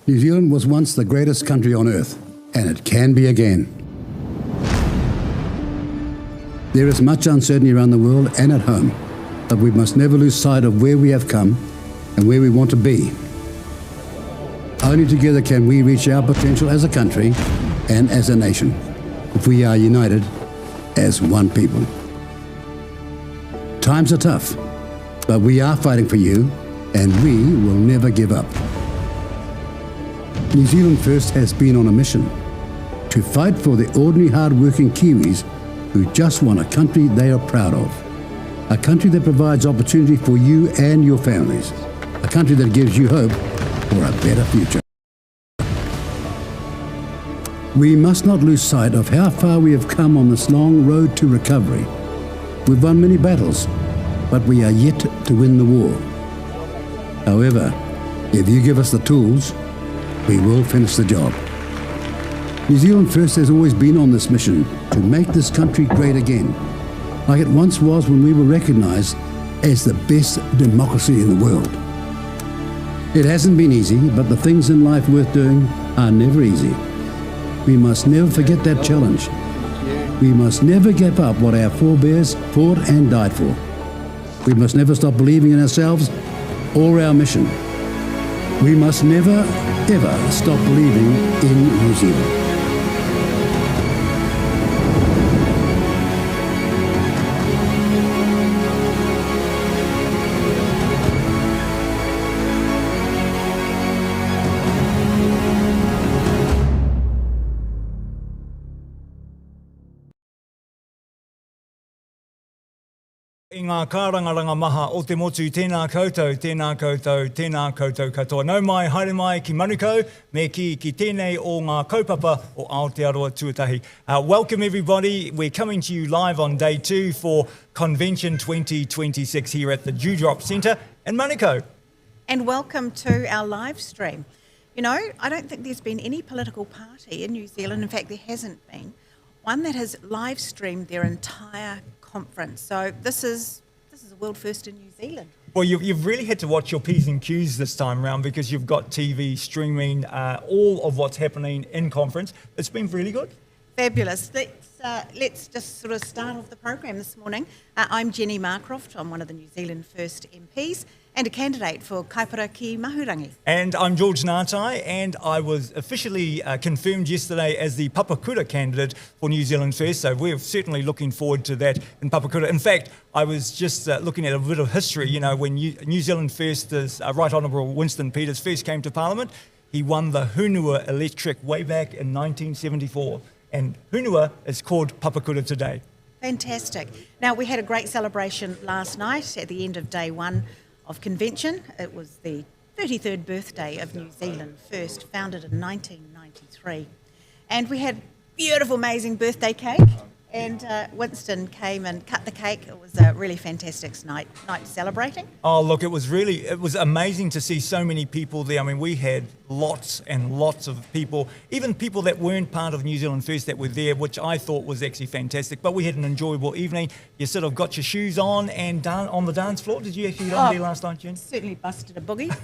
New Zealand was once the greatest country on earth, and it can be again. There is much uncertainty around the world and at home, but we must never lose sight of where we have come and where we want to be. Only together can we reach our potential as a country and as a nation, if we are united as one people. Times are tough, but we are fighting for you, and we will never give up. New Zealand First has been on a mission to fight for the ordinary hard-working Kiwis who just want a country they are proud of. A country that provides opportunity for you and your families. A country that gives you hope for a better future. We must not lose sight of how far we have come on this long road to recovery. We've won many battles, but we are yet to win the war. However, if you give us the tools, we will finish the job. New Zealand First has always been on this mission to make this country great again, like it once was when we were recognised as the best democracy in the world. It hasn't been easy, but the things in life worth doing are never easy. We must never forget that challenge. We must never give up what our forebears fought and died for. We must never stop believing in ourselves or our mission. We must never, ever stop believing in New Zealand. I ngā kārangaranga maha o te motu, tēnā koutou, tēnā koutou, tēnā koutou katoa. Nau mai, haere mai ki Manukau, me ki tēnei o ngā kaupapa o Aotearoa Tuatahi. Welcome everybody, we're coming to you live on day 2 for Convention 2026 here at the Dewdrop Centre in Manukau. And welcome to our live stream. You know, I don't think there's been any political party in New Zealand, in fact there hasn't been, one that has live streamed their entire conference. So this is a world first in New Zealand. Well, you've really had to watch your P's and Q's this time around because you've got TV streaming all of what's happening in conference. It's been really good. Fabulous. Let's just sort of start off the program this morning. I'm Jenny Marcroft. I'm one of the New Zealand First MPs and a candidate for Kaipara ki Mahurangi. And I'm George Ngātai, and I was officially confirmed yesterday as the Papakura candidate for New Zealand First, so we're certainly looking forward to that in Papakura. In fact, I was just looking at a bit of history. You know, when New Zealand First's Right Honourable Winston Peters first came to Parliament, he won the Hunua electric way back in 1974, and Hunua is called Papakura today. Fantastic. Now, we had a great celebration last night at the end of day 1 of convention. It was the 33rd birthday of New Zealand First, founded in 1993. And we had beautiful, amazing birthday cake. And Winston came and cut the cake. It was a really fantastic night celebrating. Oh, look, it was amazing to see so many people there. I mean, we had lots and lots of people, even people that weren't part of New Zealand First that were there, which I thought was actually fantastic. But we had an enjoyable evening. You sort of got your shoes on and on the dance floor. Did you actually get on there last night, Jen? Certainly busted a boogie.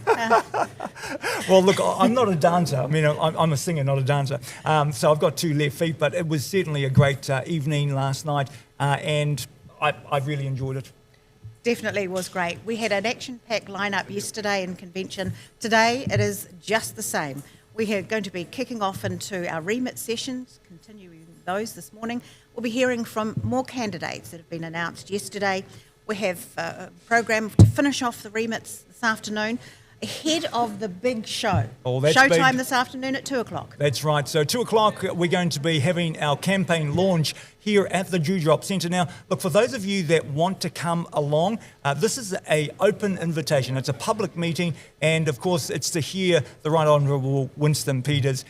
Well, look, I'm not a dancer. I mean, I'm a singer, not a dancer. So I've got 2 left feet, but it was certainly a great evening last night, and I really enjoyed it. Definitely was great. We had an action-packed lineup yesterday in convention. Today it is just the same. We are going to be kicking off into our remit sessions, continuing those this morning. We'll be hearing from more candidates that have been announced yesterday. We have a program to finish off the remits this afternoon, ahead of the big show. Oh, that's Showtime big. This afternoon at 2 o'clock. That's right. So 2 o'clock, we're going to be having our campaign launch here at the Dewdrop Centre. Now, look, for those of you that want to come along, this is an open invitation. It's a public meeting, and of course, it's to hear the Right Honourable Winston Peters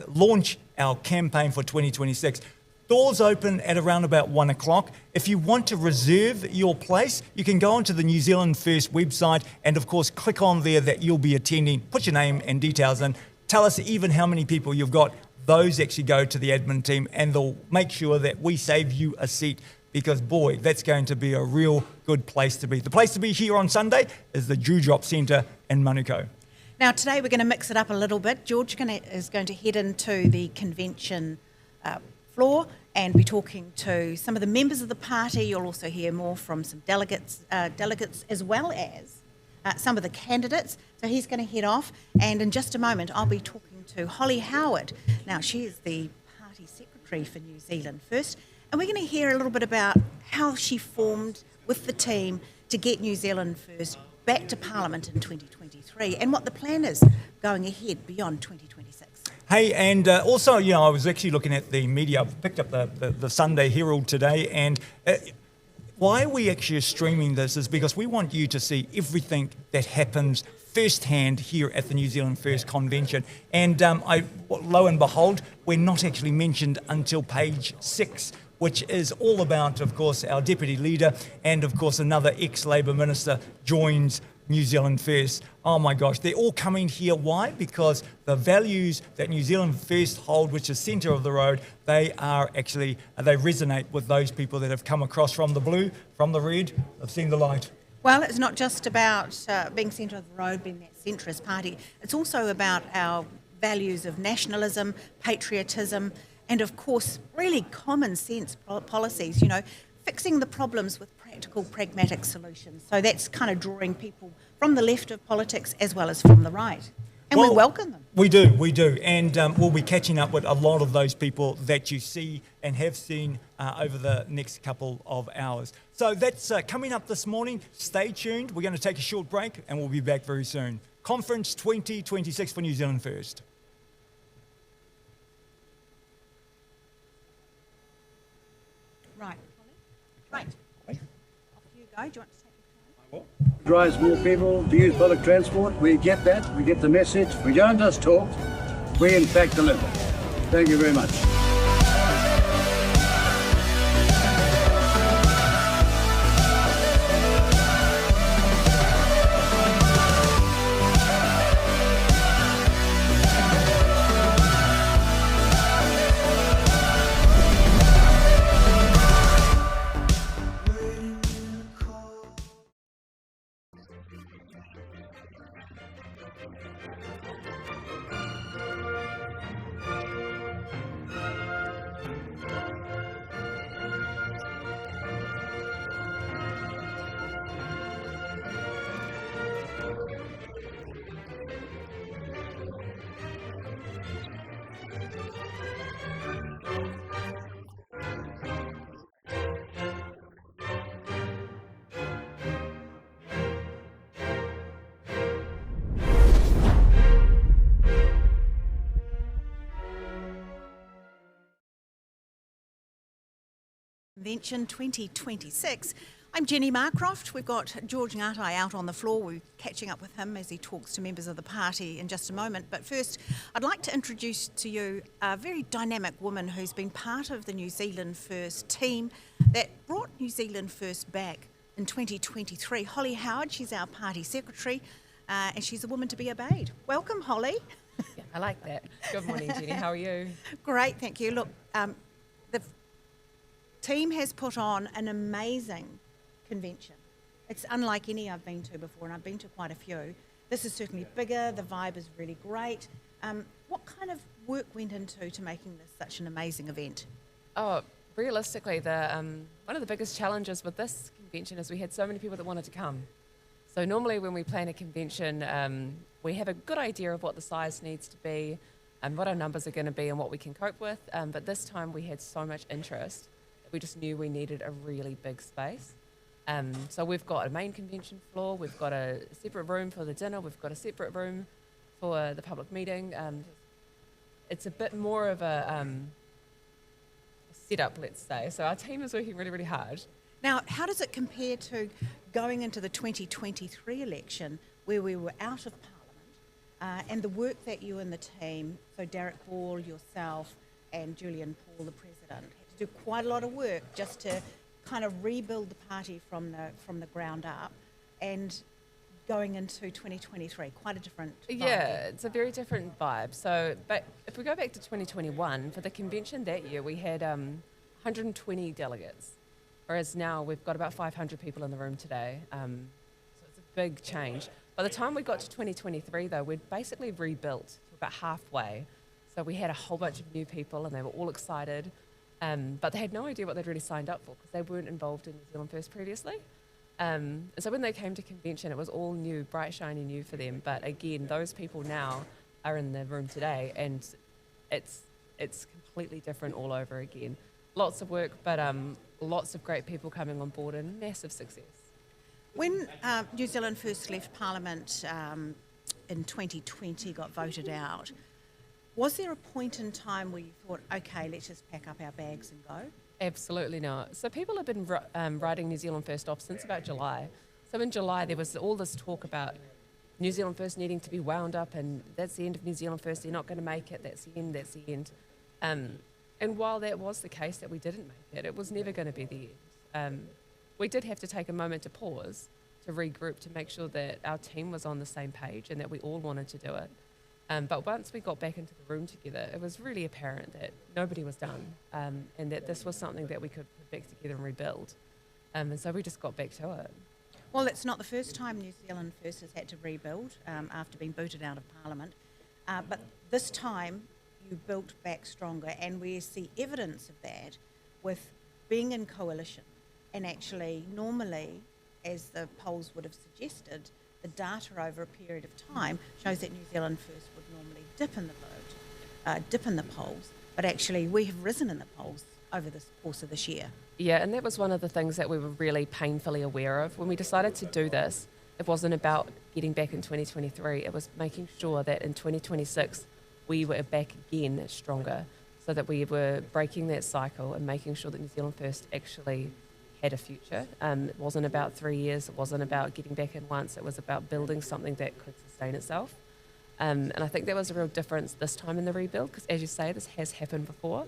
launch our campaign for 2026. Doors open at around about 1 o'clock. If you want to reserve your place, you can go onto the New Zealand First website and, of course, click on there that you'll be attending. Put your name and details in. Tell us even how many people you've got. Those actually go to the admin team and they'll make sure that we save you a seat because, boy, that's going to be a real good place to be. The place to be here on Sunday is the Dewdrop Centre in Manukau. Now, today we're going to mix it up a little bit. George is going to head into the convention floor and be talking to some of the members of the party. You'll also hear more from some delegates as well as some of the candidates. So he's going to head off, and in just a moment I'll be talking to Holly Howard. Now, she is the party secretary for New Zealand First, and we're going to hear a little bit about how she formed with the team to get New Zealand First back to Parliament in 2023 and what the plan is going ahead beyond 2026. Hey, and also, I was actually looking at the media. I've picked up the Sunday Herald today, and why we actually are streaming this is because we want you to see everything that happens firsthand here at the New Zealand First Convention. And lo and behold, we're not actually mentioned until page 6, which is all about, of course, our deputy leader and, of course, another ex-Labour minister joins New Zealand First. Oh my gosh, they're all coming here. Why? Because the values that New Zealand First hold, which is centre of the road, they resonate with those people that have come across from the blue, from the red, have seen the light. Well, it's not just about being centre of the road, being that centrist party. It's also about our values of nationalism, patriotism, and of course, really common sense policies, fixing the problems with practical, pragmatic solutions. So that's kind of drawing people from the left of politics as well as from the right. And we welcome them. We do. And we'll be catching up with a lot of those people that you see and have seen over the next couple of hours. So that's coming up this morning. Stay tuned. We're going to take a short break and we'll be back very soon. Conference 2026 for New Zealand First. Right. Right. Off you go. Do you want to take the time? Drives more people to use public transport. We get that. We get the message. We don't just talk. We, in fact, deliver. Thank you very much. Convention 2026. I'm Jenny Marcroft. We've got George Ngatai out on the floor. We're catching up with him as he talks to members of the party in just a moment. But first, I'd like to introduce to you a very dynamic woman who's been part of the New Zealand First team that brought New Zealand First back in 2023. Holly Howard, she's our party secretary, and she's a woman to be obeyed. Welcome, Holly. Yeah, I like that. Good morning, Jenny. How are you? Great, thank you. Look, the team has put on an amazing convention. It's unlike any I've been to before, and I've been to quite a few. This is certainly bigger, the vibe is really great. What kind of work went into making this such an amazing event? Oh, realistically, one of the biggest challenges with this convention is we had so many people that wanted to come. So normally when we plan a convention, we have a good idea of what the size needs to be and what our numbers are going to be and what we can cope with. But this time we had so much interest that we just knew we needed a really big space. So we've got a main convention floor, we've got a separate room for the dinner, we've got a separate room for the public meeting. It's a bit more of a setup, let's say. So our team is working really, really hard. Now, how does it compare to going into the 2023 election where we were out of Parliament and the work that you and the team, so Derek Ball, yourself and Julian Paul, the President, had to do quite a lot of work just to kind of rebuild the party from the ground up, and going into 2023, quite a different vibe. Yeah, it's a very different vibe. So, but if we go back to 2021, for the convention that year, we had 120 delegates, whereas now we've got about 500 people in the room today. So it's a big change. By the time we got to 2023, though, we'd basically rebuilt about halfway. So we had a whole bunch of new people and they were all excited, but they had no idea what they'd really signed up for because they weren't involved in New Zealand First previously. And so when they came to convention, it was all new, bright, shiny new for them. But again, those people now are in the room today and it's completely different all over again. Lots of work, but lots of great people coming on board and massive success. When New Zealand First left Parliament in 2020, got voted out, was there a point in time where you thought, okay, let's just pack up our bags and go? Absolutely not. So people have been writing New Zealand First off since about July. So in July, there was all this talk about New Zealand First needing to be wound up and that's the end of New Zealand First, they're not going to make it, that's the end. And while that was the case that we didn't make it, it was never going to be the end. We did have to take a moment to pause, to regroup, to make sure that our team was on the same page and that we all wanted to do it. But once we got back into the room together, it was really apparent that nobody was done and that this was something that we could put back together and rebuild. And so we just got back to it. Well, it's not the first time New Zealand First has had to rebuild after being booted out of Parliament. But this time you built back stronger and we see evidence of that with being in coalition. And actually, normally, as the polls would have suggested, the data over a period of time shows that New Zealand First would normally dip in the vote, dip in the polls, but actually we have risen in the polls over the course of this year. Yeah, and that was one of the things that we were really painfully aware of. When we decided to do this, it wasn't about getting back in 2023, it was making sure that in 2026 we were back again stronger, so that we were breaking that cycle and making sure that New Zealand First actually had a future. It wasn't about 3 years, it wasn't about getting back in once, it was about building something that could sustain itself. And I think that was a real difference this time in the rebuild, because as you say, this has happened before.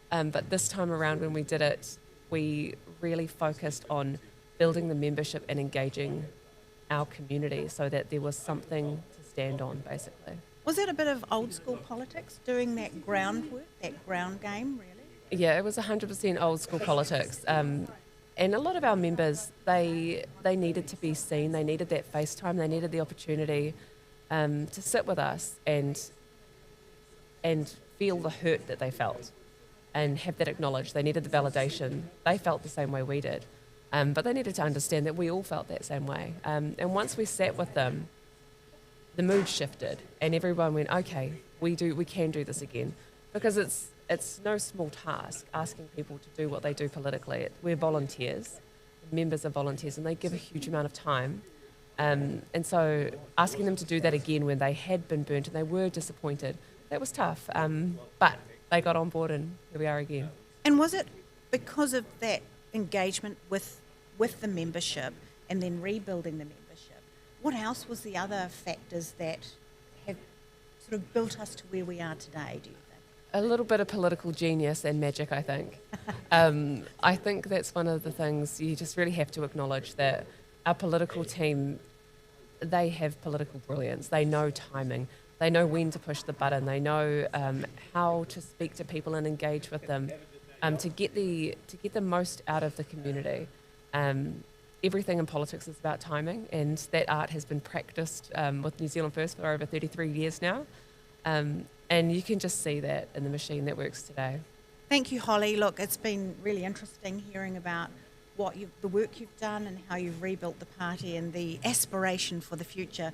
But this time around when we did it, we really focused on building the membership and engaging our community so that there was something to stand on, basically. Was that a bit of old school politics, doing that groundwork, that ground game, really? Yeah, it was 100% old school politics. And a lot of our members, they needed to be seen, they needed that face time, they needed the opportunity to sit with us and feel the hurt that they felt and have that acknowledged. They needed the validation. They felt the same way we did. But they needed to understand that we all felt that same way. And once we sat with them, the mood shifted and everyone went, okay, we can do this again. Because it's no small task asking people to do what they do politically. We're volunteers, members are volunteers, and they give a huge amount of time. And so asking them to do that again when they had been burnt and they were disappointed, that was tough. But they got on board and here we are again. And was it because of that engagement with the membership and then rebuilding the membership? What else was the other factors that have sort of built us to where we are today, do you think? A little bit of political genius and magic, I think. I think that's one of the things you just really have to acknowledge, that our political team, they have political brilliance. They know timing. They know when to push the button. They know how to speak to people and engage with them to get the most out of the community. Everything in politics is about timing, and that art has been practiced with New Zealand First for over 33 years now. And you can just see that in the machine that works today. Thank you, Holly. Look, it's been really interesting hearing about the work you've done and how you've rebuilt the party and the aspiration for the future,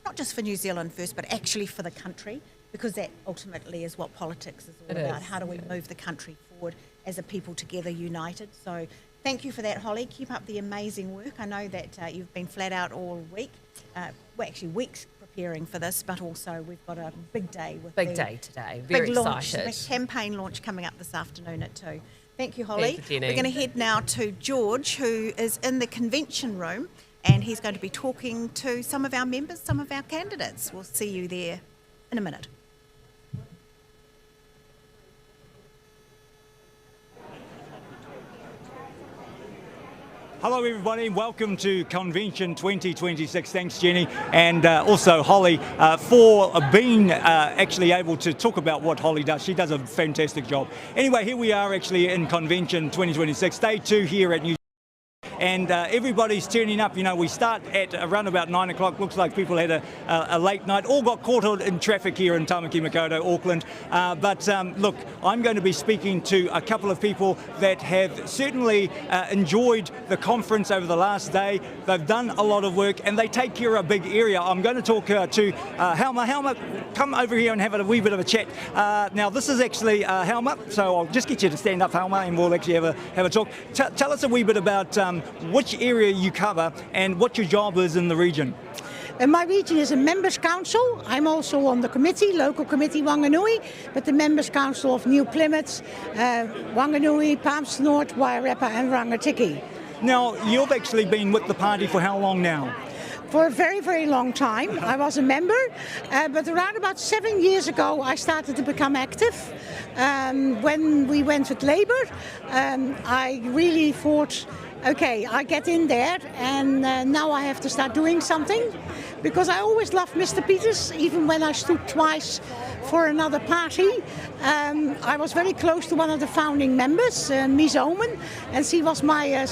not just for New Zealand First, but actually for the country, because that ultimately is what politics is all about. How do we move the country forward as a people together, united? So thank you for that, Holly. Keep up the amazing work. I know that you've been flat out all week, weeks preparing for this, but also we've got a big day with Big day today. Very big launch, excited. the campaign launch coming up this afternoon at 2. Thank you, Holly. Thank you, Jenny. We're going to head now to George, who is in the convention room, and he's going to be talking to some of our members, some of our candidates. We'll see you there in a minute. Hello everybody, welcome to Convention 2026. Thanks Jenny, and also Holly for being actually able to talk about what Holly does. She does a fantastic job. Anyway, here we are actually in Convention 2026, day 2 here at New and everybody's turning up. You know, we start at around about 9 o'clock. Looks like people had a late night, all got caught in traffic here in Tamaki Makaurau, Auckland. But look, I'm going to be speaking to a couple of people that have certainly enjoyed the conference over the last day. They've done a lot of work and they take care of a big area. I'm going to talk to Helma. Helma, come over here and have a wee bit of a chat. Now, this is actually Helma, so I'll just get you to stand up, Helma, and we'll actually have a talk. Tell us a wee bit about which area you cover and what your job is in the region. My region is a members council. I'm also on the committee, local committee Wanganui, but the members council of New Plymouth, Wanganui, Palmerston North, Wairarapa and Rangitikei. Now, you've actually been with the party for how long now? For a very, very long time. I was a member, but around about 7 years ago I started to become active. When we went with Labour, I really thought, okay, I get in there and now I have to start doing something, because I always loved Mr. Peters, even when I stood twice for another party. I was very close to one of the founding members, Mies Omen, and she was my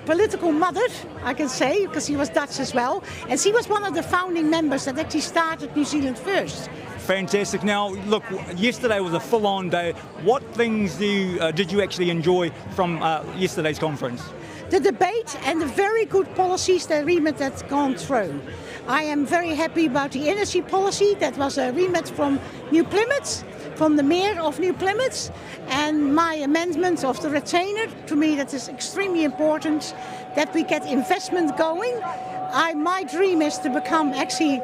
political mother, I can say, because she was Dutch as well, and she was one of the founding members that actually started New Zealand First. Fantastic. Now, look, yesterday was a full-on day. What things did you actually enjoy from yesterday's conference? The debate and the very good policies that remit that's gone through. I am very happy about the energy policy. That was a remit from New Plymouth, from the Mayor of New Plymouth, and my amendment of the retainer. To me, that is extremely important, that we get investment going. My dream is to become actually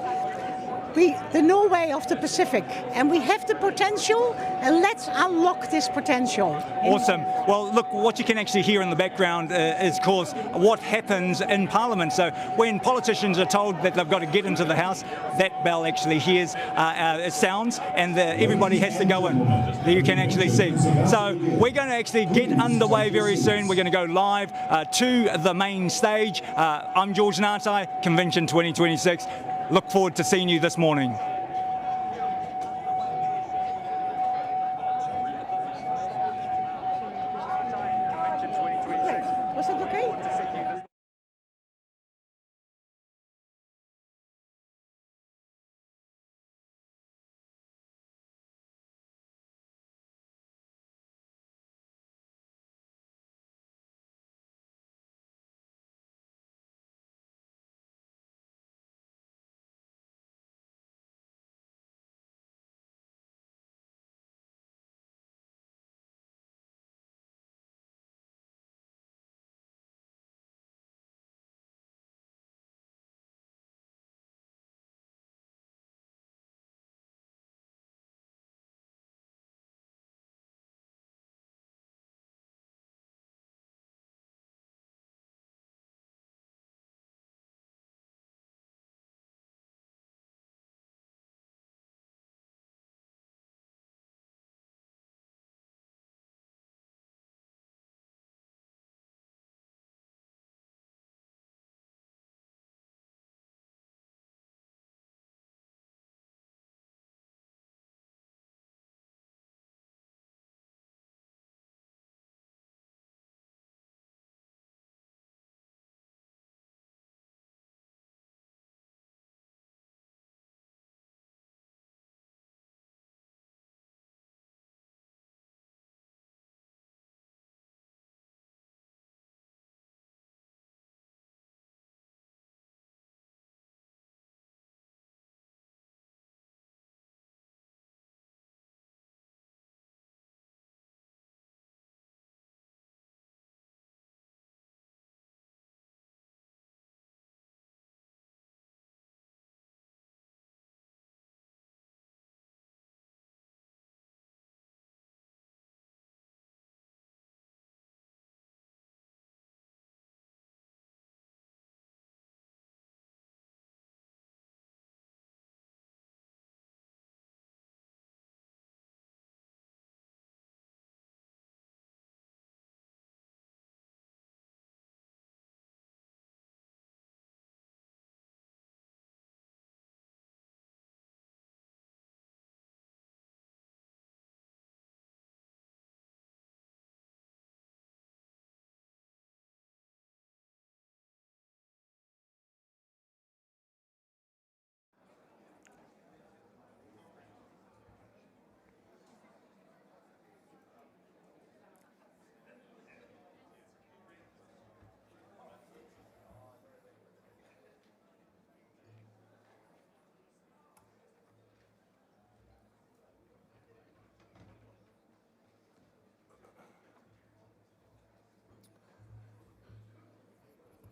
the Norway of the Pacific, and we have the potential, and let's unlock this potential. Awesome. Well, look, what you can actually hear in the background is, of course, what happens in Parliament. So when politicians are told that they've got to get into the House, that bell actually hears, it sounds, and everybody has to go in. You can actually see. So we're going to actually get underway very soon. We're going to go live to the main stage. I'm George Ngatai, Convention 2026. Look forward to seeing you this morning. Was that okay?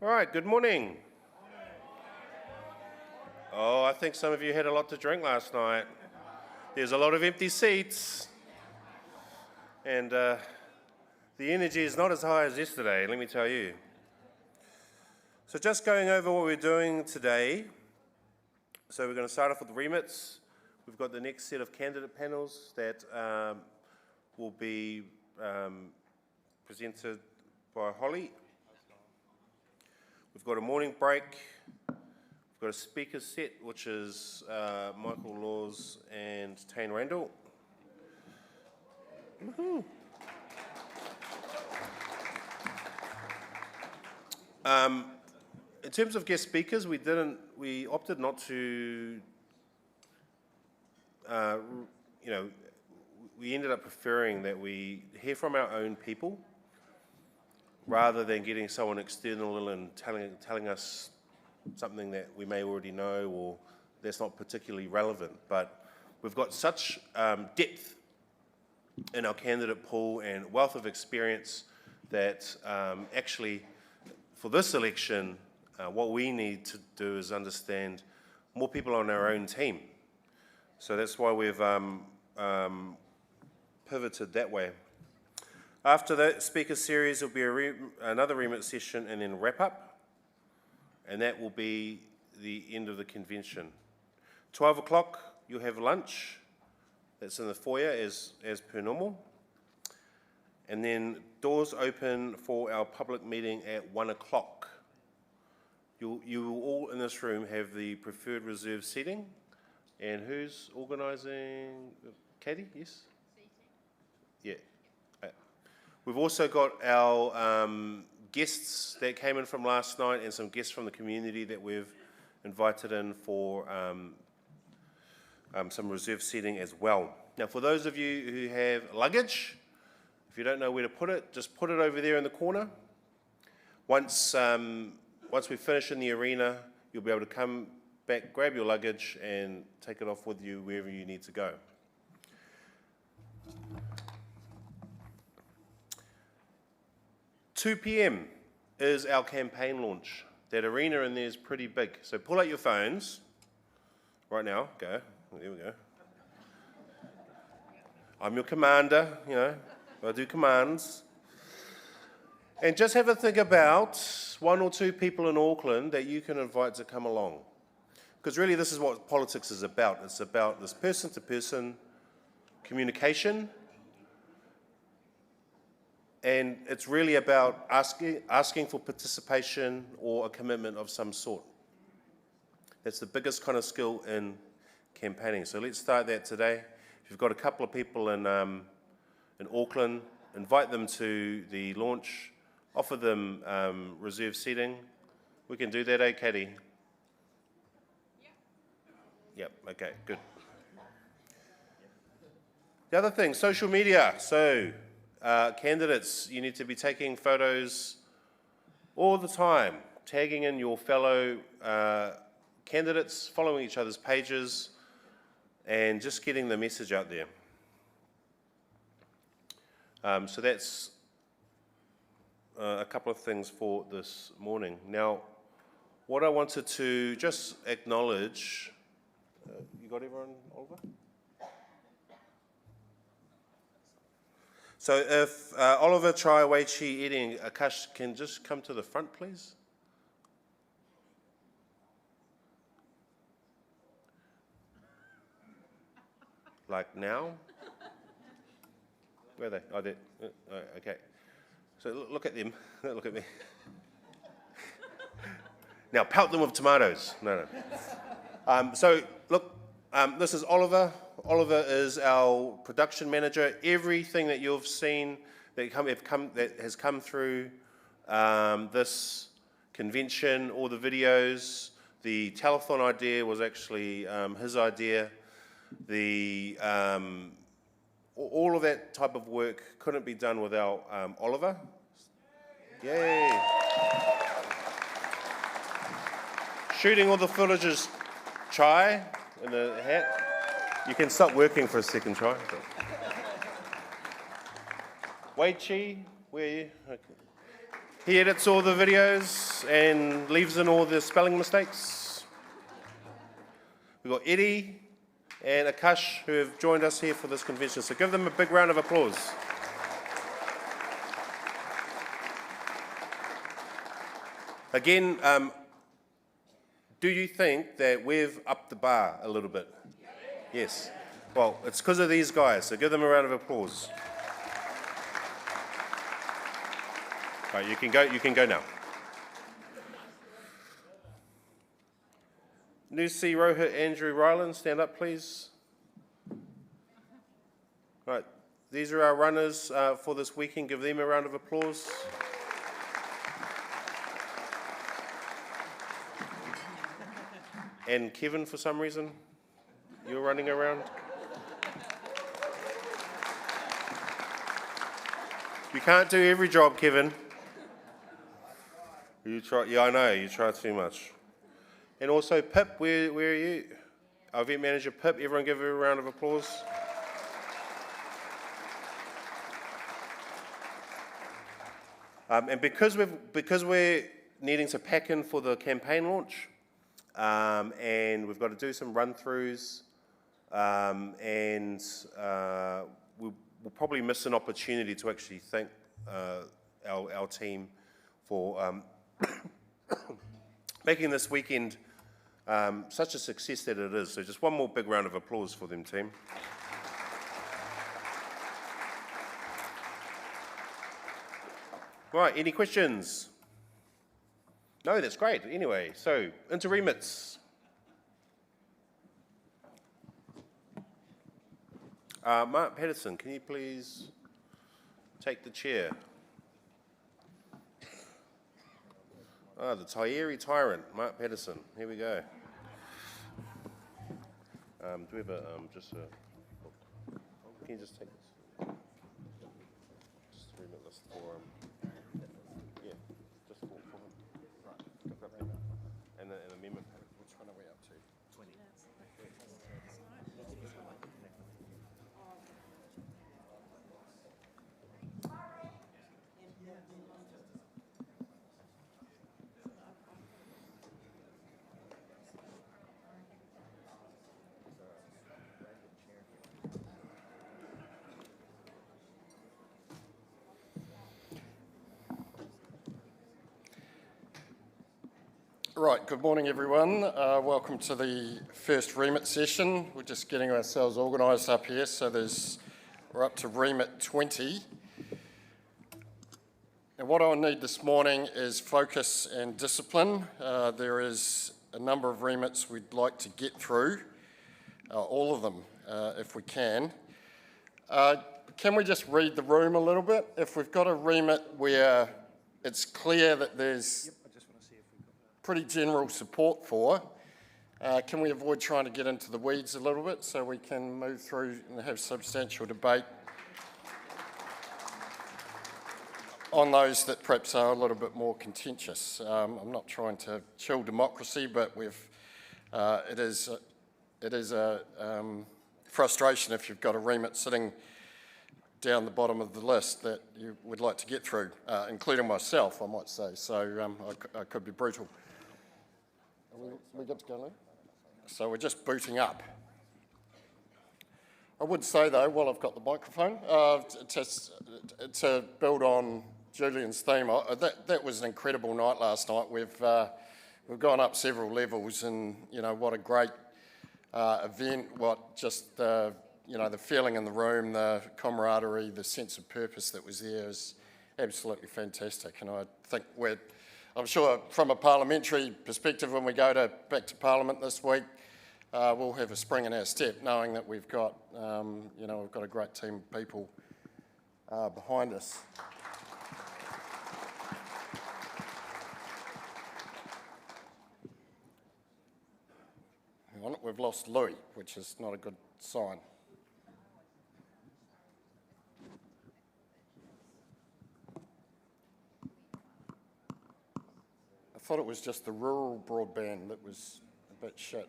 All right, good morning. Oh, I think some of you had a lot to drink last night. There's a lot of empty seats. And the energy is not as high as yesterday, let me tell you. So just going over what we're doing today. So we're going to start off with remits. We've got the next set of candidate panels that will be presented by Holly. We've got a morning break. We've got a speaker set, which is Michael Laws and Tane Randall. Woohoo. In terms of guest speakers, we opted not to, we ended up preferring that we hear from our own people rather than getting someone external and telling us something that we may already know or that's not particularly relevant. But we've got such depth in our candidate pool and wealth of experience that actually for this election, what we need to do is understand more people on our own team. So that's why we've pivoted that way. After that speaker series, there'll be another remit session and then wrap up. And that will be the end of the convention. 12 o'clock, you'll have lunch. That's in the foyer as per normal. And then doors open for our public meeting at 1 o'clock. You will all in this room have the preferred reserve seating. And who's organising? Katie, yes? Yeah. We've also got our guests that came in from last night and some guests from the community that we've invited in for some reserve seating as well. Now, for those of you who have luggage, if you don't know where to put it, just put it over there in the corner. Once we finish in the arena, you'll be able to come back, grab your luggage, and take it off with you wherever you need to go. $2 p.m. is our campaign launch. That arena in there is pretty big. So pull out your phones right now. Go. There we go. I'm your commander, I do commands. And just have a think about one or two people in Auckland that you can invite to come along. Because really this is what politics is about. It's about this person-to-person communication. And it's really about asking for participation or a commitment of some sort. That's the biggest kind of skill in campaigning. So let's start that today. If you've got a couple of people in Auckland, invite them to the launch, offer them reserve seating. We can do that, eh, Katie? Yep, okay, good. The other thing, social media. So, candidates, you need to be taking photos all the time, tagging in your fellow candidates, following each other's pages, and just getting the message out there. So that's a couple of things for this morning. Now, what I wanted to just acknowledge, you got everyone, Oliver? So if Oliver, Chai, Weichi, Eddie, and Akash can just come to the front, please. Like now? Where are they? Oh, they're, okay. So look at them. Look at me. Now pelt them with tomatoes. No. So look, this is Oliver. Oliver is our production manager. Everything that you've seen that has come through this convention, all the videos, the telethon idea was actually his idea. The all of that type of work couldn't be done without Oliver. Yay! Shooting all the footage is Chai in the hat. You can stop working for a second, Chai. Weichi, where are you? Okay. He edits all the videos and leaves in all the spelling mistakes. We've got Eddie and Akash who have joined us here for this convention. So give them a big round of applause. Again, do you think that we've upped the bar a little bit? Yes. Well, it's because of these guys, so give them a round of applause. Right, you can go now. Nusi Rohit Andrew Ryland, stand up please. Right, these are our runners for this weekend. Give them a round of applause. And Kevin, for some reason, you're running around. You can't do every job, Kevin. You try, yeah, I know, you try too much. And also, Pip, where are you? Our event manager, Pip, everyone give her a round of applause. And because we're needing to pack in for the campaign launch, and we've got to do some run-throughs, and we'll probably miss an opportunity to actually thank our team for making this weekend such a success that it is. So just one more big round of applause for them, team. Right, any questions? No, that's great. Anyway, so into remits. Mark Patterson, can you please take the chair? The Taieri Tyrant, Mark Patterson. Here we go. Do we have can you just take this? Just remit list for yeah, just for him. Right. And an amendment. Which one are we up to? 20. Right, good morning everyone. Welcome to the first remit session. We're just getting ourselves organised up here, so we're up to remit 20. And what I'll need this morning is focus and discipline. There is a number of remits we'd like to get through, all of them if we can. Can we just read the room a little bit? If we've got a remit where it's clear that there's pretty general support for, can we avoid trying to get into the weeds a little bit so we can move through and have substantial debate on those that perhaps are a little bit more contentious? I'm not trying to chill democracy, but it is a frustration if you've got a remit sitting down the bottom of the list that you would like to get through, including myself, I might say. So I could be brutal. Are we good to go now? So we're just booting up. I would say though, while I've got the microphone, to build on Julian's theme, that was an incredible night last night. We've gone up several levels, and you know what a great event. What just the feeling in the room, the camaraderie, the sense of purpose that was there is absolutely fantastic. And I think I'm sure from a parliamentary perspective, when we go back to Parliament this week, we'll have a spring in our step, knowing that we've got a great team of people behind us. Hang on, we've lost Louis, which is not a good sign. I thought it was just the rural broadband that was a bit shit.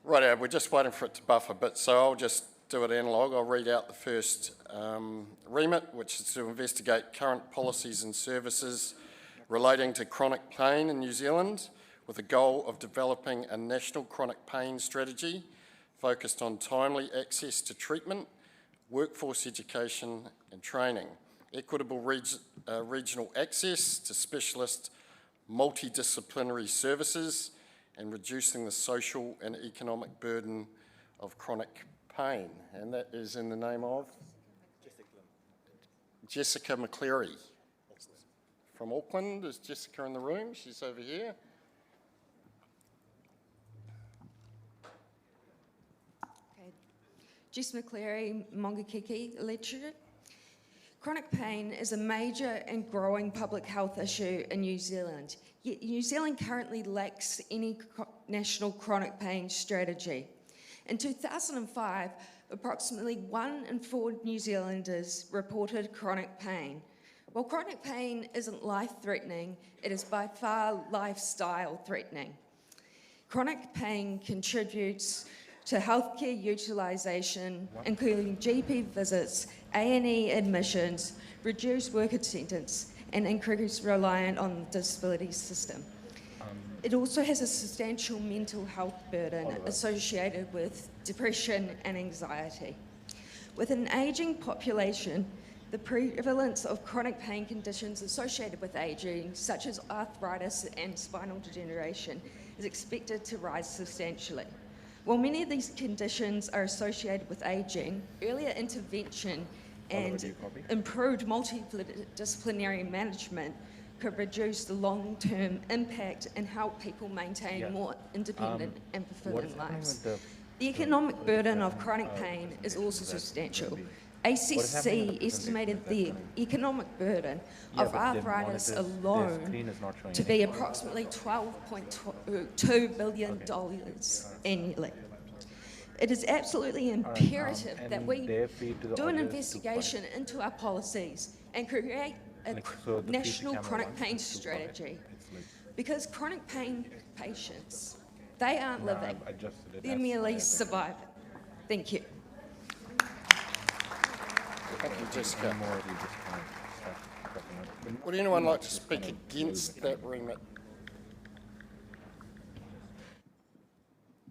Right, we're just waiting for it to buffer a bit, so I'll just do it analogue. I'll read out the first remit, which is to investigate current policies and services relating to chronic pain in New Zealand with the goal of developing a national chronic pain strategy focused on timely access to treatment, workforce education and training, equitable regional access to specialist multidisciplinary services, and reducing the social and economic burden of chronic pain. And that is in the name of? Jessica McCleary. From Auckland. Is Jessica in the room? She's over here. Okay. Jess McCleary, Mongakiki lecturer. Chronic pain is a major and growing public health issue in New Zealand. Yet New Zealand currently lacks any national chronic pain strategy. In 2005, approximately 1 in 4 New Zealanders reported chronic pain. While chronic pain isn't life-threatening, it is by far lifestyle-threatening. Chronic pain contributes to healthcare utilisation, including GP visits, A&E admissions, reduced work attendance, and increased reliance on the disability system. It also has a substantial mental health burden associated with depression and anxiety. With an ageing population, the prevalence of chronic pain conditions associated with ageing, such as arthritis and spinal degeneration, is expected to rise substantially. While many of these conditions are associated with ageing, earlier intervention and improved multidisciplinary management could reduce the long-term impact and help people maintain more independent and fulfilling lives. The economic burden of chronic pain is also substantial. ACC estimated the economic burden of arthritis alone to be approximately $12.2 billion annually. It is absolutely imperative that we do an investigation into our policies and create a national chronic pain strategy, because chronic pain patients, they aren't living, they're merely surviving. Thank you. Thank you, Jessica. Would anyone like to speak against that remit?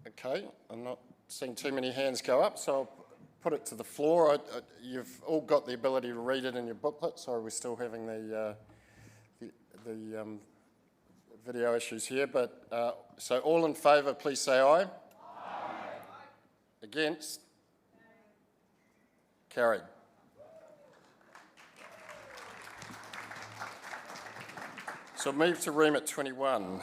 Okay, I'm not seeing too many hands go up, so I'll put it to the floor. You've all got the ability to read it in your booklet. Sorry, we're still having the video issues here, but so all in favour, please say aye. Aye. Against? Carried. So move to remit 21.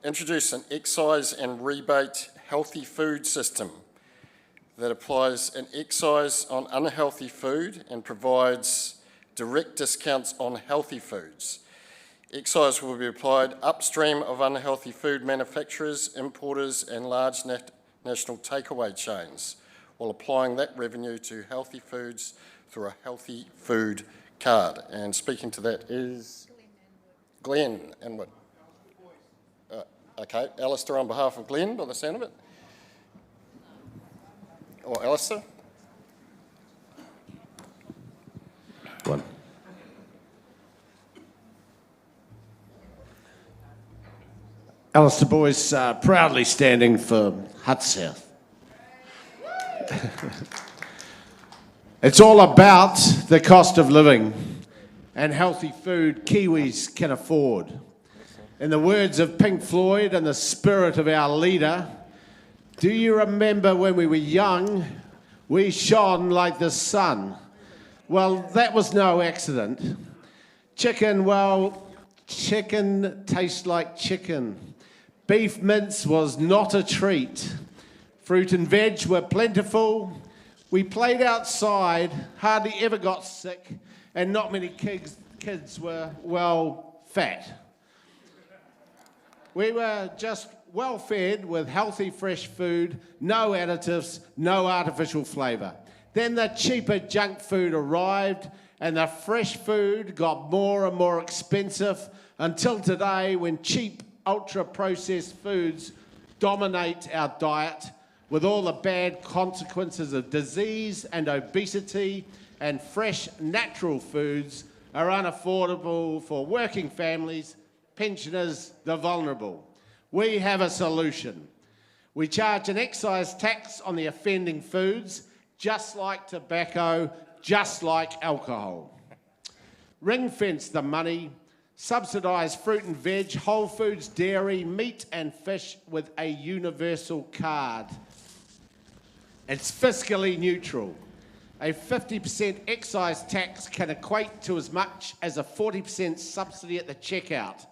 Introduce an excise and rebate healthy food system that applies an excise on unhealthy food and provides direct discounts on healthy foods. Excise will be applied upstream of unhealthy food manufacturers, importers and large national takeaway chains, while applying that revenue to healthy foods through a healthy food card. And speaking to that is Glenn Inwood. Okay, Alistair on behalf of Glenn, by the sound of it. Or Alistair? One. Alistair Boyce, proudly standing for Hutt South. It's all about the cost of living and healthy food Kiwis can afford. In the words of Pink Floyd and the spirit of our leader, do you remember when we were young, we shone like the sun? Well, that was no accident. Chicken, well, chicken tastes like chicken. Beef mince was not a treat. Fruit and veg were plentiful. We played outside, hardly ever got sick, and not many kids were, well, fat. We were just well fed with healthy fresh food, no additives, no artificial flavour. Then the cheaper junk food arrived and the fresh food got more and more expensive until today, when cheap ultra-processed foods dominate our diet with all the bad consequences of disease and obesity, and fresh natural foods are unaffordable for working families, pensioners, the vulnerable. We have a solution. We charge an excise tax on the offending foods, just like tobacco, just like alcohol. Ring-fence the money, subsidise fruit and veg, whole foods, dairy, meat and fish with a universal card. It's fiscally neutral. A 50% excise tax can equate to as much as a 40% subsidy at the checkout.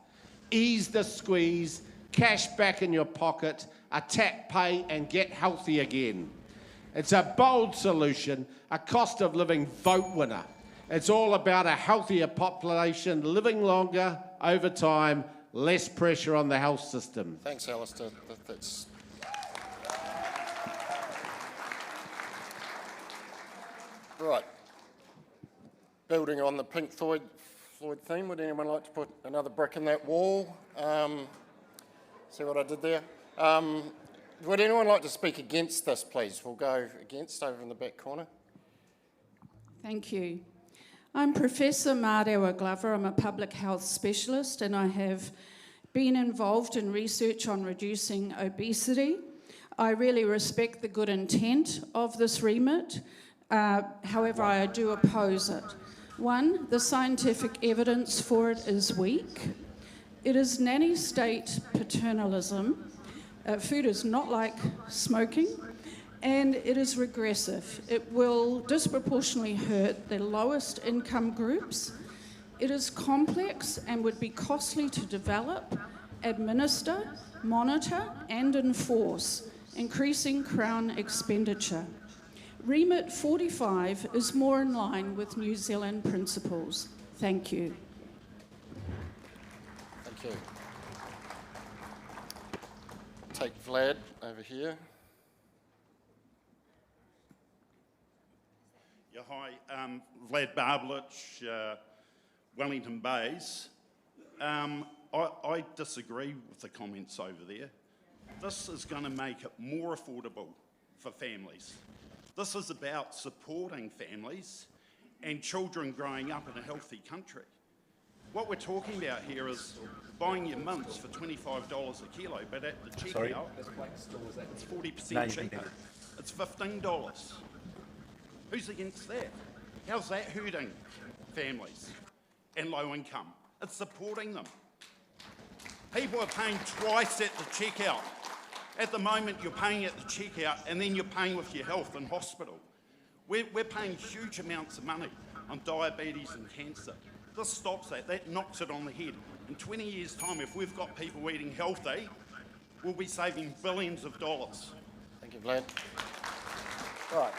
Ease the squeeze, cash back in your pocket, a tap pay and get healthy again. It's a bold solution, a cost of living vote winner. It's all about a healthier population, living longer over time, less pressure on the health system. Thanks, Alistair. That's... Right. Building on the Pink Floyd theme, would anyone like to put another brick in that wall? See what I did there? Would anyone like to speak against this, please? We'll go against over in the back corner. Thank you. I'm Professor Mārewa Glover. I'm a public health specialist and I have been involved in research on reducing obesity. I really respect the good intent of this remit. However, I do oppose it. One, the scientific evidence for it is weak. It is nanny state paternalism. Food is not like smoking, and it is regressive. It will disproportionately hurt the lowest income groups. It is complex and would be costly to develop, administer, monitor, and enforce, increasing Crown expenditure. Remit 45 is more in line with New Zealand principles. Thank you. Thank you. Take Vlad over here. Yeah, hi, Vlad Barblich, Wellington Bays. I disagree with the comments over there. This is going to make it more affordable for families. This is about supporting families and children growing up in a healthy country. What we're talking about here is buying your mince for $25 a kilo, but at the checkout, it's 40% cheaper. It's $15. Who's against that? How's that hurting families and low income? It's supporting them. People are paying twice at the checkout. At the moment, you're paying at the checkout and then you're paying with your health in hospital. We're paying huge amounts of money on diabetes and cancer. This stops that. That knocks it on the head. In 20 years' time, if we've got people eating healthy, we'll be saving billions of dollars. Thank you, Vlad. Right.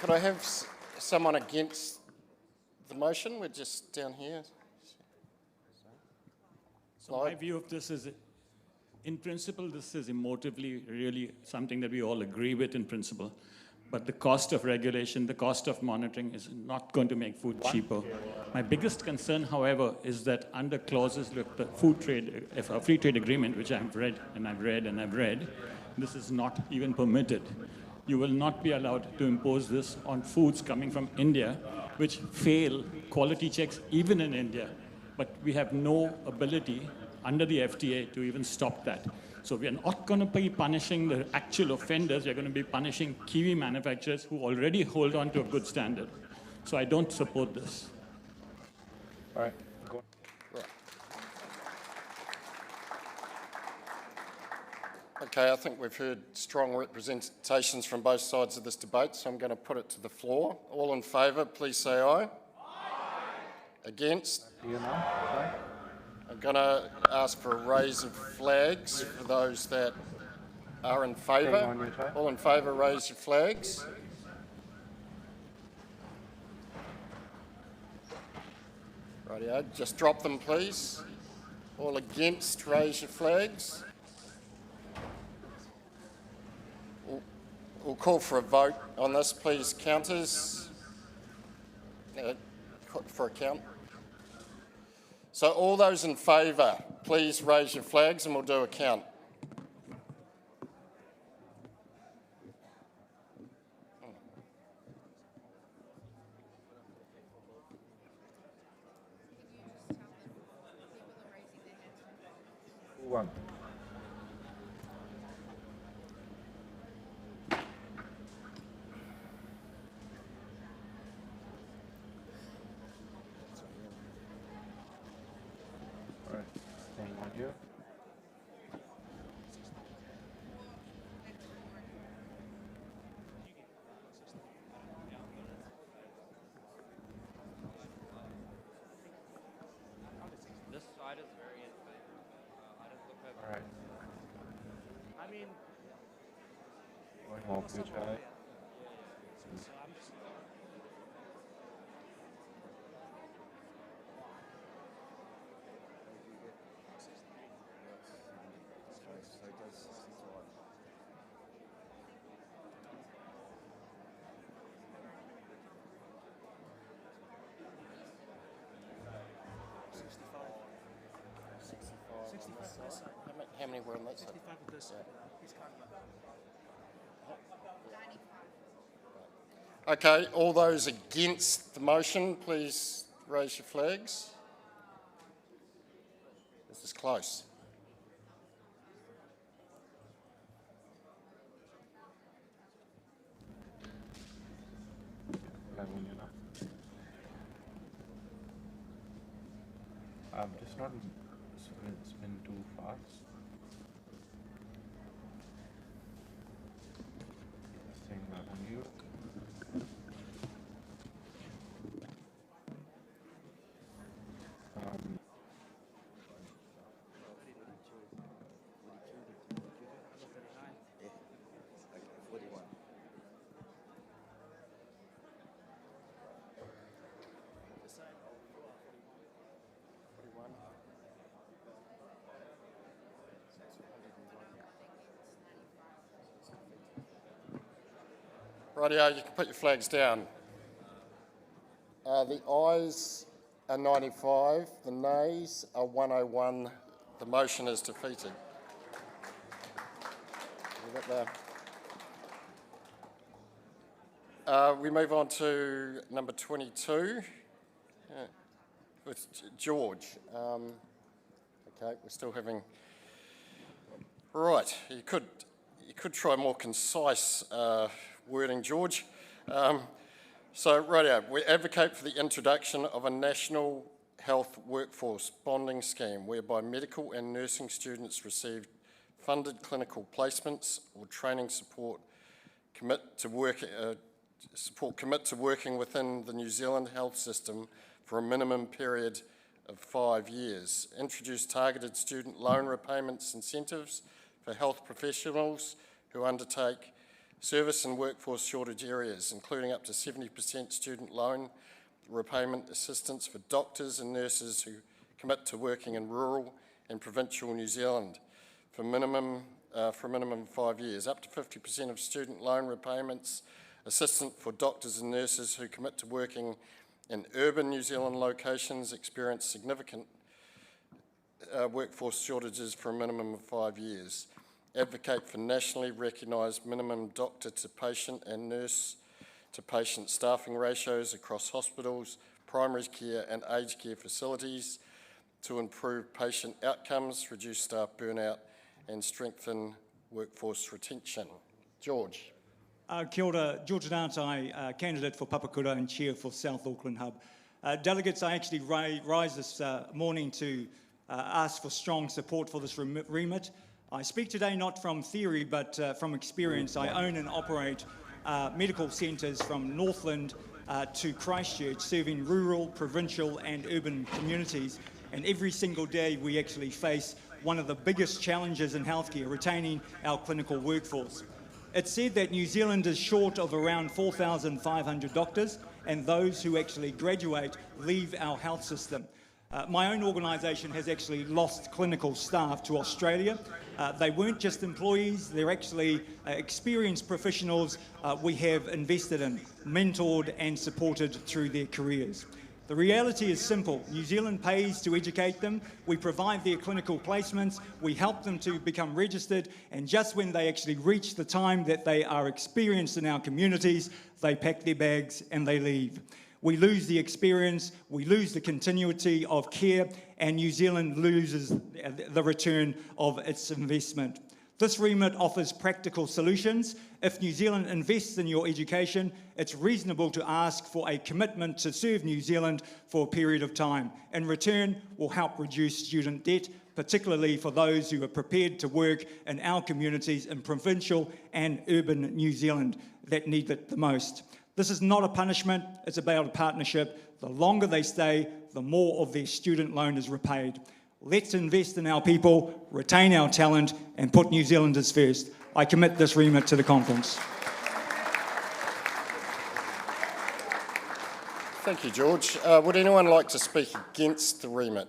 Could I have someone against the motion? We're just down here. So my view of this is, in principle, this is emotively really something that we all agree with in principle. But the cost of regulation, the cost of monitoring is not going to make food cheaper. My biggest concern, however, is that under clauses like the free trade agreement, which I've read, this is not even permitted. You will not be allowed to impose this on foods coming from India, which fail quality checks even in India. But we have no ability under the FTA to even stop that. So we are not going to be punishing the actual offenders. We are going to be punishing Kiwi manufacturers who already hold on to a good standard. So I don't support this. All right. Go on. Right. Okay, I think we've heard strong representations from both sides of this debate, so I'm going to put it to the floor. All in favour, please say aye. Aye. Against? Aye. I'm going to ask for a raise of flags for those that are in favour. All in favour, raise your flags. Rightio, just drop them, please. All against, raise your flags. We'll call for a vote on this, please, counters. For a count. So all those in favour, please raise your flags and we'll do a count. One. Alright, staying on you. This side is very inflated. I just look over. Alright. I mean, Going off your side. How many were on that side? 65 of this. Okay, all those against the motion, please raise your flags. This is close. Just not spin too fast. Staying back on you. Rightio, you can put your flags down. The ayes are 95, the nays are 101. The motion is defeated. We move on to number 22 with George. Okay, we're still having. Right, you could try more concise wording, George. So, rightio, we advocate for the introduction of a national health workforce bonding scheme whereby medical and nursing students receive funded clinical placements or training support, commit to working within the New Zealand health system for a minimum period of 5 years. Introduce targeted student loan repayments incentives for health professionals who undertake service and workforce shortage areas, including up to 70% student loan repayment assistance for doctors and nurses who commit to working in rural and provincial New Zealand for a minimum of 5 years. Up to 50% of student loan repayments assistance for doctors and nurses who commit to working in urban New Zealand locations experience significant workforce shortages for a minimum of 5 years. Advocate for nationally recognised minimum doctor to patient and nurse to patient staffing ratios across hospitals, primary care and aged care facilities to improve patient outcomes, reduce staff burnout and strengthen workforce retention. George. Kia ora, George Nātai, candidate for Papakura and chair for South Auckland Hub. Delegates, I actually rise this morning to ask for strong support for this remit. I speak today not from theory but from experience. I own and operate medical centres from Northland to Christchurch, serving rural, provincial and urban communities. And every single day we actually face one of the biggest challenges in healthcare, retaining our clinical workforce. It's said that New Zealand is short of around 4,500 doctors, and those who actually graduate leave our health system. My own organisation has actually lost clinical staff to Australia. They weren't just employees, they're actually experienced professionals we have invested in, mentored and supported through their careers. The reality is simple. New Zealand pays to educate them, we provide their clinical placements, we help them to become registered, and just when they actually reach the time that they are experienced in our communities, they pack their bags and they leave. We lose the experience, we lose the continuity of care, and New Zealand loses the return of its investment. This remit offers practical solutions. If New Zealand invests in your education, it's reasonable to ask for a commitment to serve New Zealand for a period of time. In return, will help reduce student debt, particularly for those who are prepared to work in our communities in provincial and urban New Zealand that need it the most. This is not a punishment, it's about a partnership. The longer they stay, the more of their student loan is repaid. Let's invest in our people, retain our talent, and put New Zealanders first. I commit this remit to the conference. Thank you, George. Would anyone like to speak against the remit?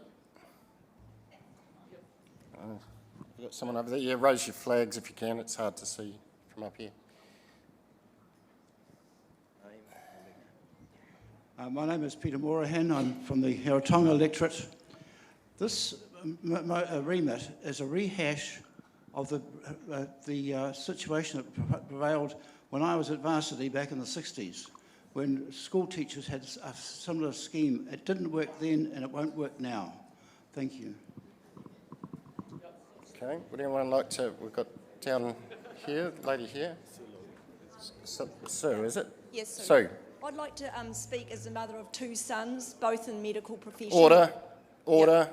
You got someone over there? Yeah, raise your flags if you can. It's hard to see from up here. My name is Peter Morahan. I'm from the Heratonga electorate. This remit is a rehash of the situation that prevailed when I was at varsity back in the 60s, when school teachers had a similar scheme. It didn't work then and it won't work now. Thank you. Okay, would anyone like to, we've got down here, lady here. Sue, is it? Yes, Sue. Sue. I'd like to speak as a mother of two sons, both in medical profession. Order.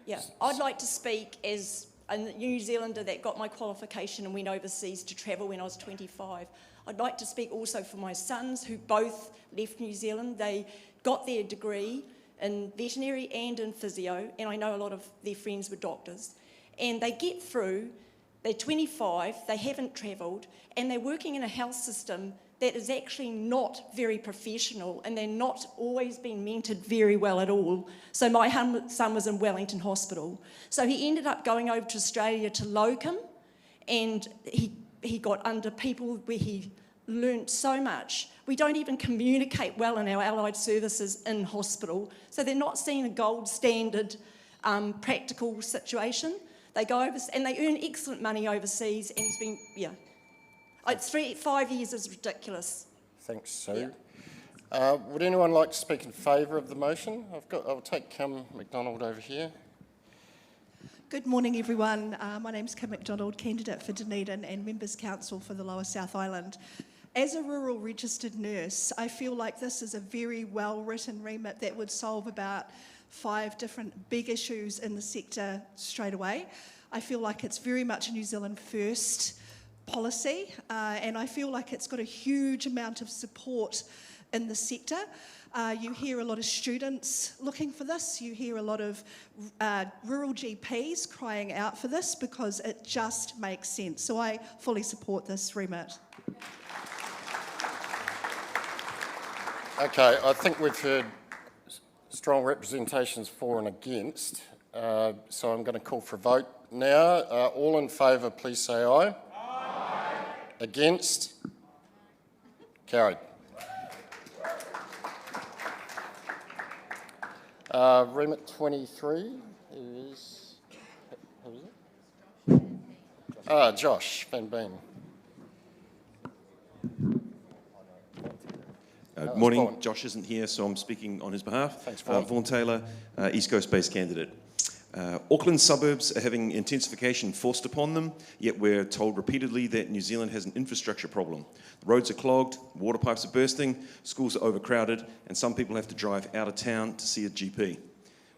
Yeah, I'd like to speak as a New Zealander that got my qualification and went overseas to travel when I was 25. I'd like to speak also for my sons who both left New Zealand. They got their degree in veterinary and in physio, and I know a lot of their friends were doctors. And they get through, they're 25, they haven't travelled, and they're working in a health system that is actually not very professional, and they're not always being mentored very well at all. So my son was in Wellington Hospital. So he ended up going over to Australia to locum, and he got under people where he learnt so much. We don't even communicate well in our allied services in hospital, so they're not seeing a gold standard practical situation. They go over and they earn excellent money overseas, and it's been, yeah. 5 years is ridiculous. Thanks, Sue. Yeah. Would anyone like to speak in favour of the motion? I'll take Kim McDonald over here. Good morning, everyone. My name's Kim McDonald, candidate for Dunedin and Members Council for the Lower South Island. As a rural registered nurse, I feel like this is a very well-written remit that would solve about 5 different big issues in the sector straight away. I feel like it's very much a New Zealand first policy, and I feel like it's got a huge amount of support in the sector. You hear a lot of students looking for this. You hear a lot of rural GPs crying out for this because it just makes sense. So I fully support this remit. Okay, I think we've heard strong representations for and against, so I'm going to call for a vote now. All in favour, please say aye. Against? Carried. Remit 23 is... Who is it? Josh Van Been. Good morning. Josh isn't here, so I'm speaking on his behalf. Thanks, Vaughan. Vaughan Taylor, East Coast-based candidate. Auckland suburbs are having intensification forced upon them, yet we're told repeatedly that New Zealand has an infrastructure problem. The roads are clogged, water pipes are bursting, schools are overcrowded, and some people have to drive out of town to see a GP.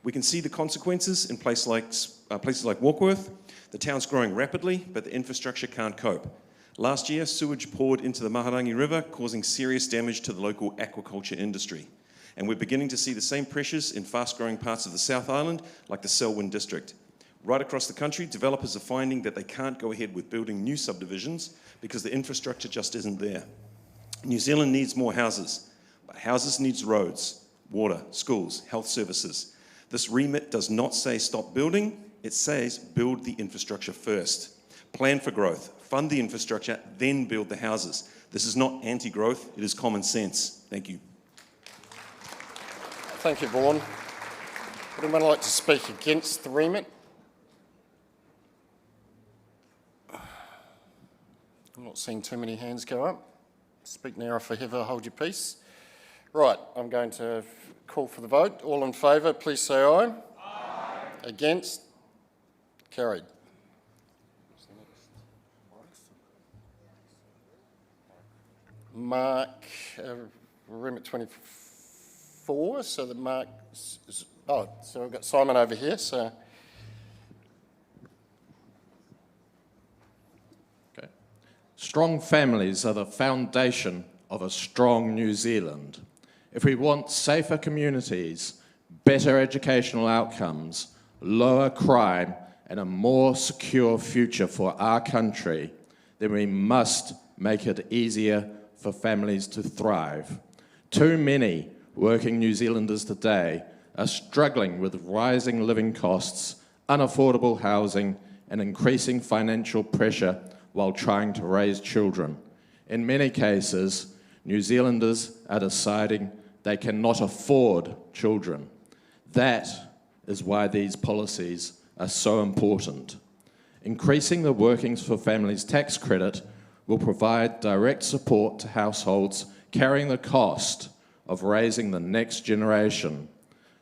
We can see the consequences in places like Warkworth. The town's growing rapidly, but the infrastructure can't cope. Last year, sewage poured into the Maharangi River, causing serious damage to the local aquaculture industry. And we're beginning to see the same pressures in fast-growing parts of the South Island, like the Selwyn district. Right across the country, developers are finding that they can't go ahead with building new subdivisions because the infrastructure just isn't there. New Zealand needs more houses, but houses needs roads, water, schools, health services. This remit does not say stop building, it says build the infrastructure first. Plan for growth, fund the infrastructure, then build the houses. This is not anti-growth, it is common sense. Thank you. Thank you, Vaughan. Would anyone like to speak against the remit? I'm not seeing too many hands go up. Speak now if you have, hold your peace. Right, I'm going to call for the vote. All in favour, please say aye. Aye. Against? Carried. Mark, Remit 24, so that Mark, so we've got Simon over here, so. Okay. Strong families are the foundation of a strong New Zealand. If we want safer communities, better educational outcomes, lower crime, and a more secure future for our country, then we must make it easier for families to thrive. Too many working New Zealanders today are struggling with rising living costs, unaffordable housing, and increasing financial pressure while trying to raise children. In many cases, New Zealanders are deciding they cannot afford children. That is why these policies are so important. Increasing the Workings for Families tax credit will provide direct support to households carrying the cost of raising the next generation.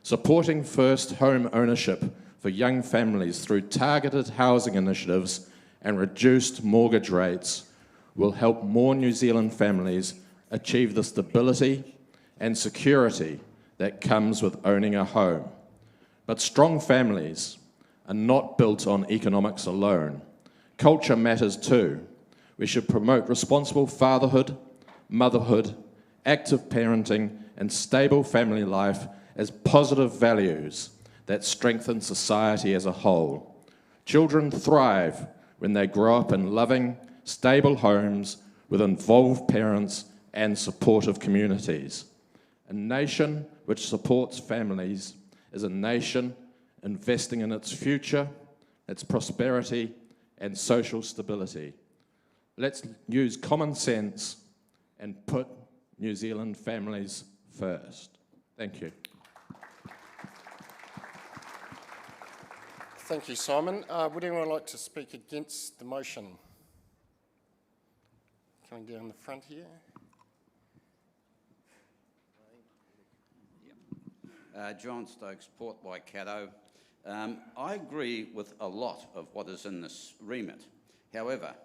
Supporting first home ownership for young families through targeted housing initiatives and reduced mortgage rates will help more New Zealand families achieve the stability and security that comes with owning a home. But strong families are not built on economics alone. Culture matters too. We should promote responsible fatherhood, motherhood, active parenting, and stable family life as positive values that strengthen society as a whole. Children thrive when they grow up in loving, stable homes with involved parents and supportive communities. A nation which supports families is a nation investing in its future, its prosperity, and social stability. Let's use common sense and put New Zealand families first. Thank you. Thank you, Simon. Would anyone like to speak against the motion? Coming down the front here. John Stokes, Port Waikato. I agree with a lot of what is in this remit. However,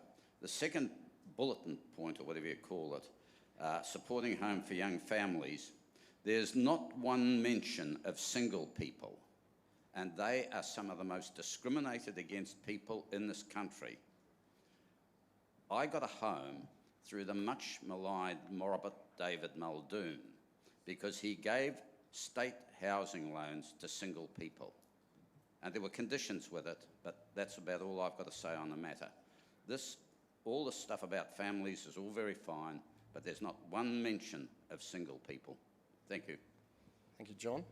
the second bulletin point, or whatever you call it, supporting home for young families, there's not one mention of single people, and they are some of the most discriminated against people in this country. I got a home through the much maligned Morabit David Muldoon because he gave state housing loans to single people. And there were conditions with it, but that's about all I've got to say on the matter. All this stuff about families is all very fine, but there's not one mention of single people. Thank you. Thank you, John.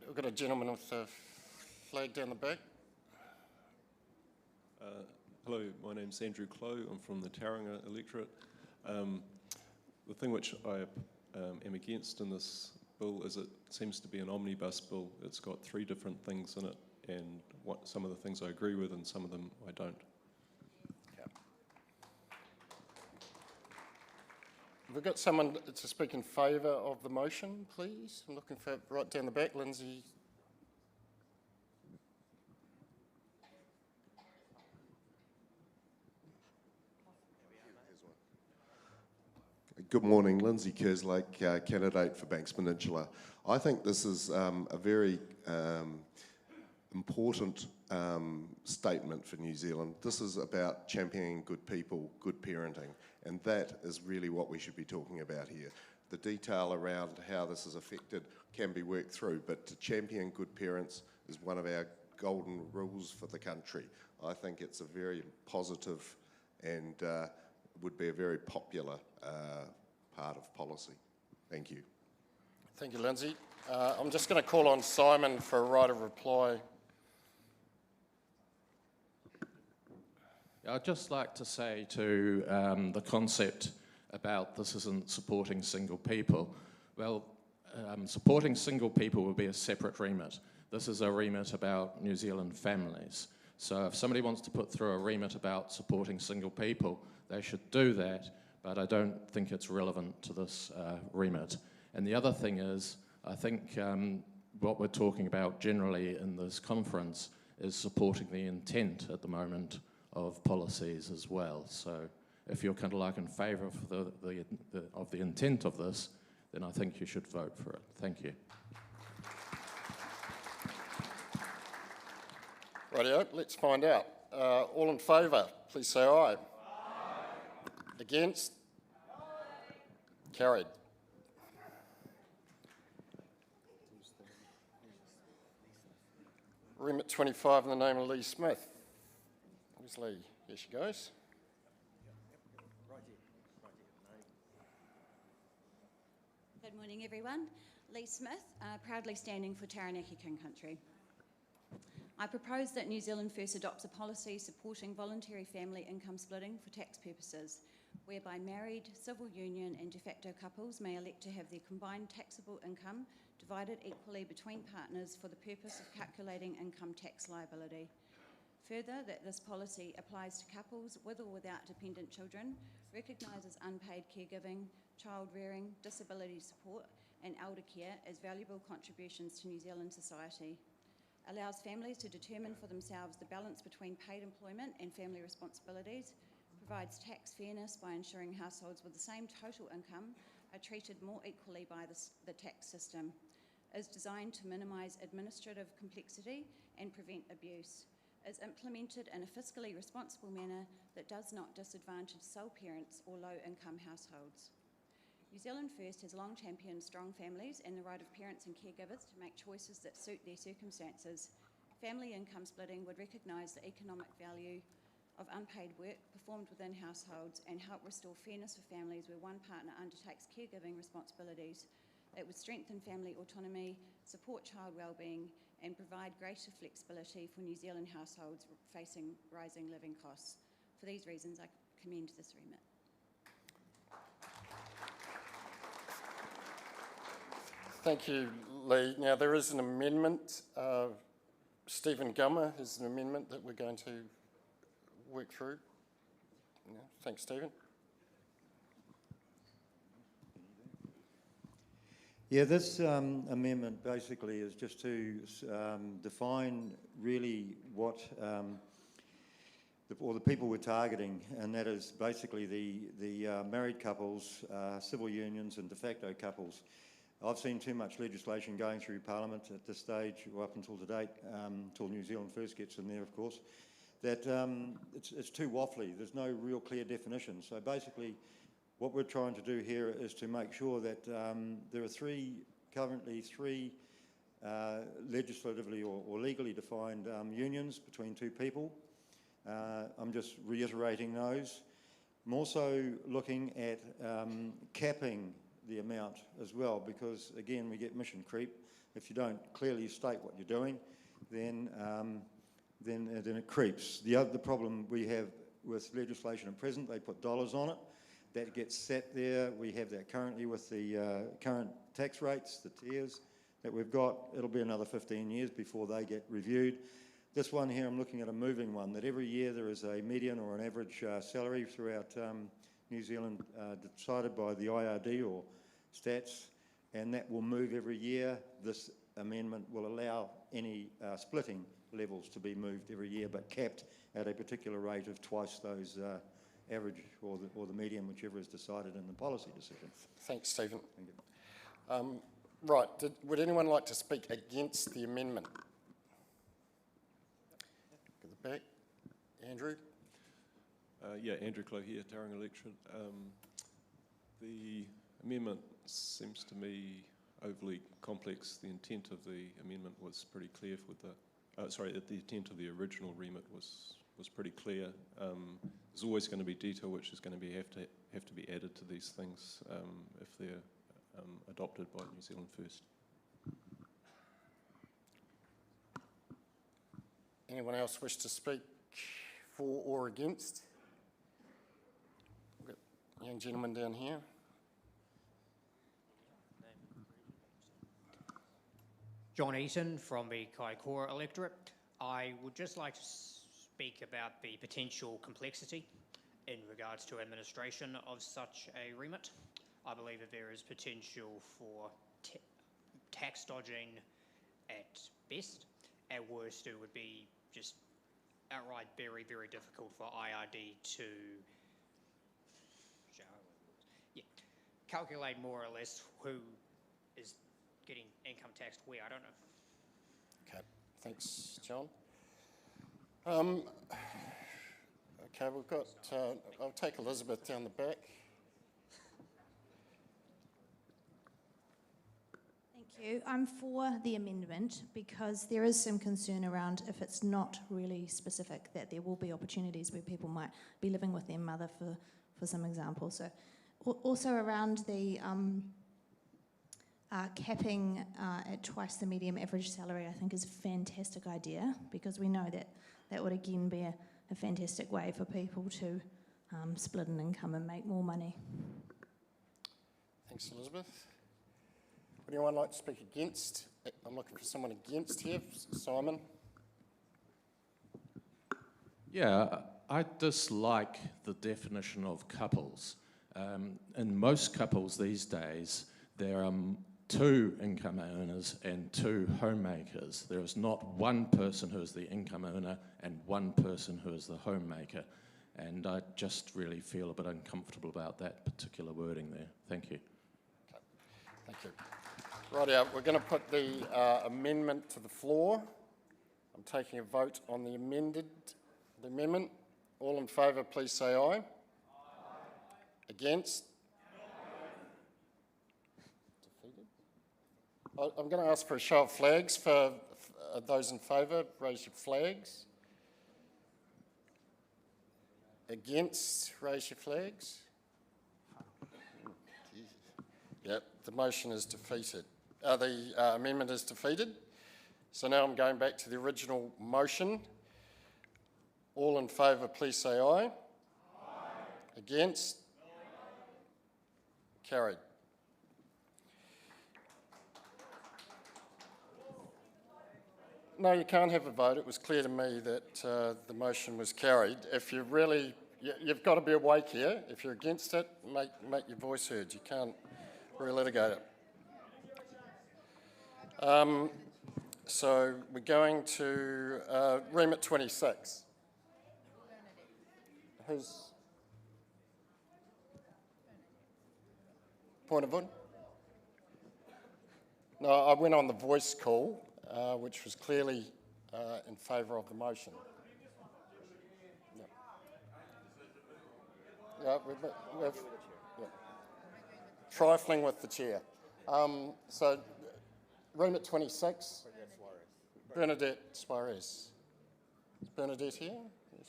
We've got a gentleman with a flag down the back. Hello, my name's Andrew Clow. I'm from the Tauranga electorate. The thing which I am against in this bill is it seems to be an omnibus bill. It's got 3 different things in it, and some of the things I agree with and some of them I don't. Yep. We've got someone to speak in favour of the motion, please. I'm looking for right down the back, Lindsay. Good morning, Lindsay Kerslake, candidate for Banks Peninsula. I think this is a very important statement for New Zealand. This is about championing good people, good parenting, and that is really what we should be talking about here. The detail around how this is affected can be worked through, but to champion good parents is one of our golden rules for the country. I think it's a very positive and would be a very popular part of policy. Thank you. Thank you, Lindsay. I'm just going to call on Simon for a right of reply. I'd just like to say to the concept about this isn't supporting single people. Well, supporting single people would be a separate remit. This is a remit about New Zealand families. So if somebody wants to put through a remit about supporting single people, they should do that, but I don't think it's relevant to this remit. And the other thing is, I think what we're talking about generally in this conference is supporting the intent at the moment of policies as well. So if you're kind of like in favour of the intent of this, then I think you should vote for it. Thank you. Rightio, let's find out. All in favour, please say aye. Aye. Against? Carried. Remit 25 in the name of Lee Smith. Where's Lee? Here she goes. Good morning, everyone. Lee Smith, proudly standing for Taranaki King Country. I propose that New Zealand First adopts a policy supporting voluntary family income splitting for tax purposes, whereby married, civil union and de facto couples may elect to have their combined taxable income divided equally between partners for the purpose of calculating income tax liability. Further, that this policy applies to couples with or without dependent children, recognises unpaid caregiving, child rearing, disability support and elder care as valuable contributions to New Zealand society, allows families to determine for themselves the balance between paid employment and family responsibilities, provides tax fairness by ensuring households with the same total income are treated more equally by the tax system, is designed to minimise administrative complexity and prevent abuse, is implemented in a fiscally responsible manner that does not disadvantage sole parents or low-income households. New Zealand First has long championed strong families and the right of parents and caregivers to make choices that suit their circumstances. Family income splitting would recognise the economic value of unpaid work performed within households and help restore fairness for families where one partner undertakes caregiving responsibilities. It would strengthen family autonomy, support child wellbeing and provide greater flexibility for New Zealand households facing rising living costs. For these reasons, I commend this remit. Thank you, Lee. Now, there is an amendment. Stephen Gummer has an amendment that we're going to work through. Yeah, thanks, Stephen. Yeah, this amendment basically is just to define really what the people we're targeting, and that is basically the married couples, civil unions and de facto couples. I've seen too much legislation going through Parliament at this stage, or up until to date, until New Zealand First gets in there, of course, that it's too waffly. There's no real clear definition. So basically, what we're trying to do here is to make sure that there are currently three legislatively or legally defined unions between two people. I'm just reiterating those. I'm also looking at capping the amount as well, because again we get mission creep. If you don't clearly state what you're doing, then it creeps. The problem we have with legislation at present, they put dollars on it. That gets set there. We have that currently with the current tax rates, the tiers that we've got. It'll be another 15 years before they get reviewed. This one here, I'm looking at a moving one, that every year there is a median or an average salary throughout New Zealand decided by the IRD or stats, and that will move every year. This amendment will allow any splitting levels to be moved every year, but capped at a particular rate of twice those average or the median, whichever is decided in the policy decision. Thanks, Stephen. Thank you. Right, would anyone like to speak against the amendment? Go the back. Andrew? Yeah, Andrew Clough here, Tauranga Electorate. The amendment seems to me overly complex. The intent of the amendment was pretty clear with the intent of the original remit was pretty clear. There's always going to be detail which is going to have to be added to these things if they're adopted by New Zealand First. Anyone else wish to speak for or against? We've got a young gentleman down here. John Eaton from the Kaikoura electorate. I would just like to speak about the potential complexity in regards to administration of such a remit. I believe that there is potential for tax dodging at best. At worst, it would be just outright very, very difficult for IRD to calculate more or less who is getting income taxed where. I don't know. Okay, thanks, John. Okay, we've got, I'll take Elizabeth down the back. Thank you. I'm for the amendment because there is some concern around if it's not really specific that there will be opportunities where people might be living with their mother for some example. So also around the capping at twice the median average salary I think is a fantastic idea because we know that that would again be a fantastic way for people to split an income and make more money. Thanks, Elizabeth. Would anyone like to speak against? I'm looking for someone against here. Simon? Yeah, I dislike the definition of couples. In most couples these days, there are 2 income earners and 2 homemakers. There is not one person who is the income earner and one person who is the homemaker. And I just really feel a bit uncomfortable about that particular wording there. Thank you. Okay. Thank you. Right, we're going to put the amendment to the floor. I'm taking a vote on the amendment. All in favour, please say aye. Aye. Against? No. I'm going to ask for a show of flags for those in favour. Raise your flags. Against? Raise your flags. Yep, the motion is defeated. The amendment is defeated. So now I'm going back to the original motion. All in favour, please say aye. Aye. Against? No. Carried. No, you can't have a vote. It was clear to me that the motion was carried. If you really, you've got to be awake here. If you're against it, make your voice heard. You can't relitigate it. So we're going to Remit 26. Who's point of order? No, I went on the voice call, which was clearly in favour of the motion. Yeah, we've trifling with the chair. So, Remit 26. Bernadette Suarez. Is Bernadette here?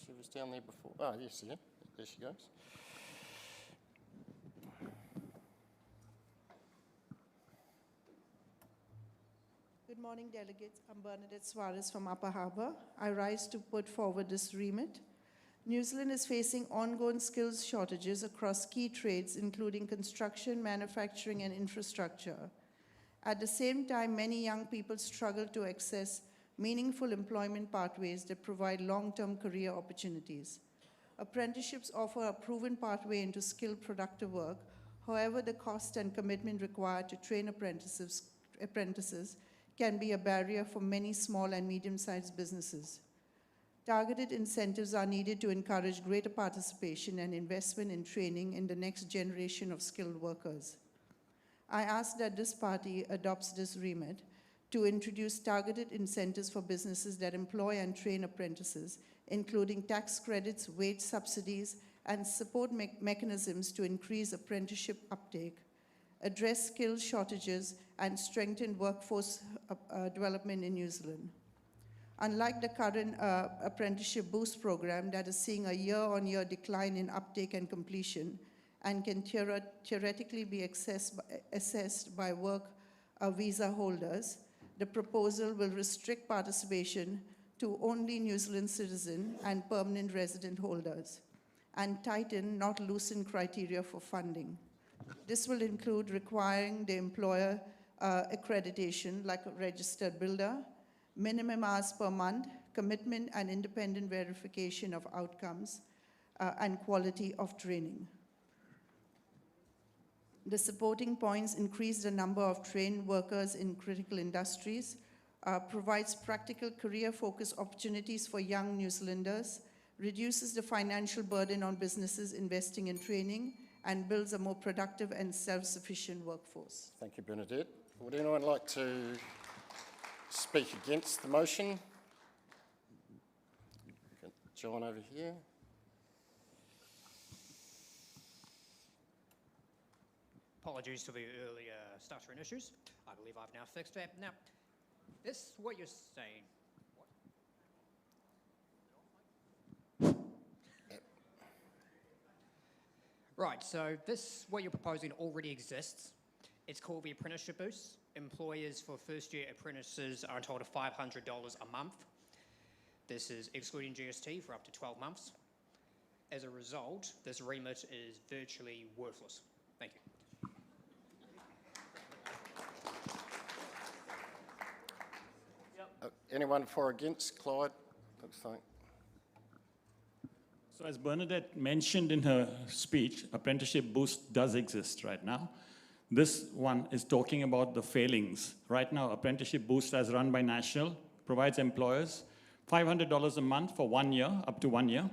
She was down there before. Oh, yes, yeah. There she goes. Good morning, delegates. I'm Bernadette Suarez from Upper Harbour. I rise to put forward this remit. New Zealand is facing ongoing skills shortages across key trades, including construction, manufacturing, and infrastructure. At the same time, many young people struggle to access meaningful employment pathways that provide long-term career opportunities. Apprenticeships offer a proven pathway into skilled, productive work. However, the cost and commitment required to train apprentices can be a barrier for many small and medium-sized businesses. Targeted incentives are needed to encourage greater participation and investment in training in the next generation of skilled workers. I ask that this party adopts this remit to introduce targeted incentives for businesses that employ and train apprentices, including tax credits, wage subsidies, and support mechanisms to increase apprenticeship uptake, address skills shortages, and strengthen workforce development in New Zealand. Unlike the current Apprenticeship Boost program that is seeing a year-on-year decline in uptake and completion and can theoretically be assessed by work visa holders, the proposal will restrict participation to only New Zealand citizen and permanent resident holders and tighten, not loosen, criteria for funding. This will include requiring the employer accreditation like a registered builder, minimum hours per month, commitment and independent verification of outcomes, and quality of training. The supporting points increase the number of trained workers in critical industries, provides practical career-focused opportunities for young New Zealanders, reduces the financial burden on businesses investing in training, and builds a more productive and self-sufficient workforce. Thank you, Bernadette. Would anyone like to speak against the motion? Got John over here. Apologies for the earlier stuttering issues. I believe I've now fixed that. Now, this, what you're saying, right, so this, what you're proposing already exists. It's called the Apprenticeship Boost. Employers for first-year apprentices are entitled to $500 a month. This is excluding GST for up to 12 months. As a result, this remit is virtually worthless. Thank you. Anyone for or against? Clyde, looks like. So as Bernadette mentioned in her speech, Apprenticeship Boost does exist right now. This one is talking about the failings. Right now, Apprenticeship Boost, as run by National, provides employers $500 a month for 1 year, up to 1 year.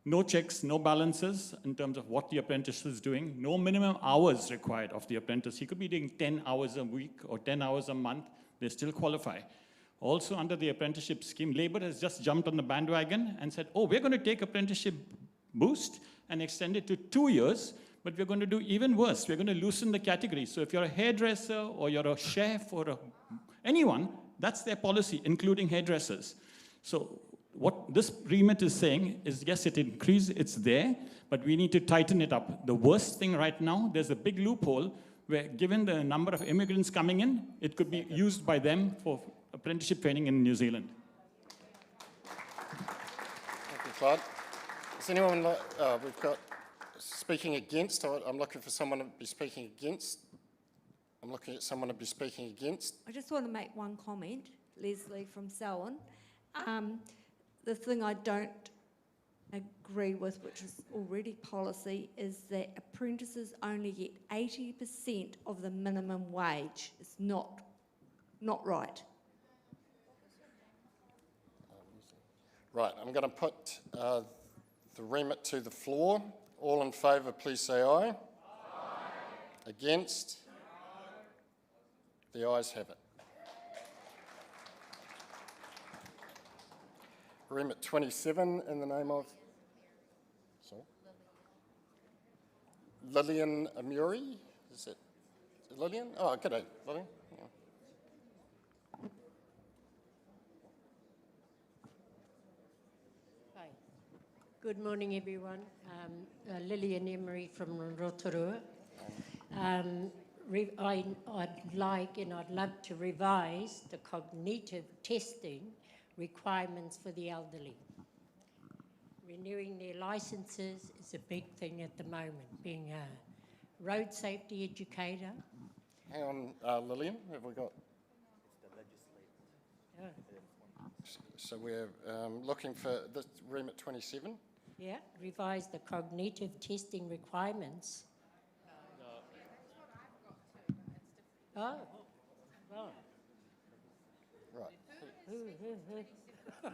No checks, no balances in terms of what the apprentice is doing. No minimum hours required of the apprentice. He could be doing 10 hours a week or 10 hours a month. They still qualify. Also, under the apprenticeship scheme, Labour has just jumped on the bandwagon and said, oh, we're going to take Apprenticeship Boost and extend it to 2 years, but we're going to do even worse. We're going to loosen the category. So if you're a hairdresser or you're a chef or anyone, that's their policy, including hairdressers. So what this remit is saying is, yes, it's there, but we need to tighten it up. The worst thing right now, there's a big loophole where, given the number of immigrants coming in, it could be used by them for apprenticeship training in New Zealand. Thank you, Clyde. Does anyone like, we've got speaking against. I'm looking for someone to be speaking against. I'm looking at someone to be speaking against. I just want to make one comment, Leslie from Selwyn. The thing I don't agree with, which is already policy, is that apprentices only get 80% of the minimum wage. It's not right. Right, I'm going to put the remit to the floor. All in favour, please say aye. Aye. Against? The ayes have it. Remit 27 in the name of? Sorry? Lillian Amuri? Is it Lillian? Oh, g'day, Lillian. Yeah. Hi. Good morning, everyone. Lillian Emery from Rotorua. I'd like and I'd love to revise the cognitive testing requirements for the elderly. Renewing their licences is a big thing at the moment, being a road safety educator. Hang on, Lillian, have we got? Oh. So we're looking for this remit 27? Yeah, revise the cognitive testing requirements. Oh, right.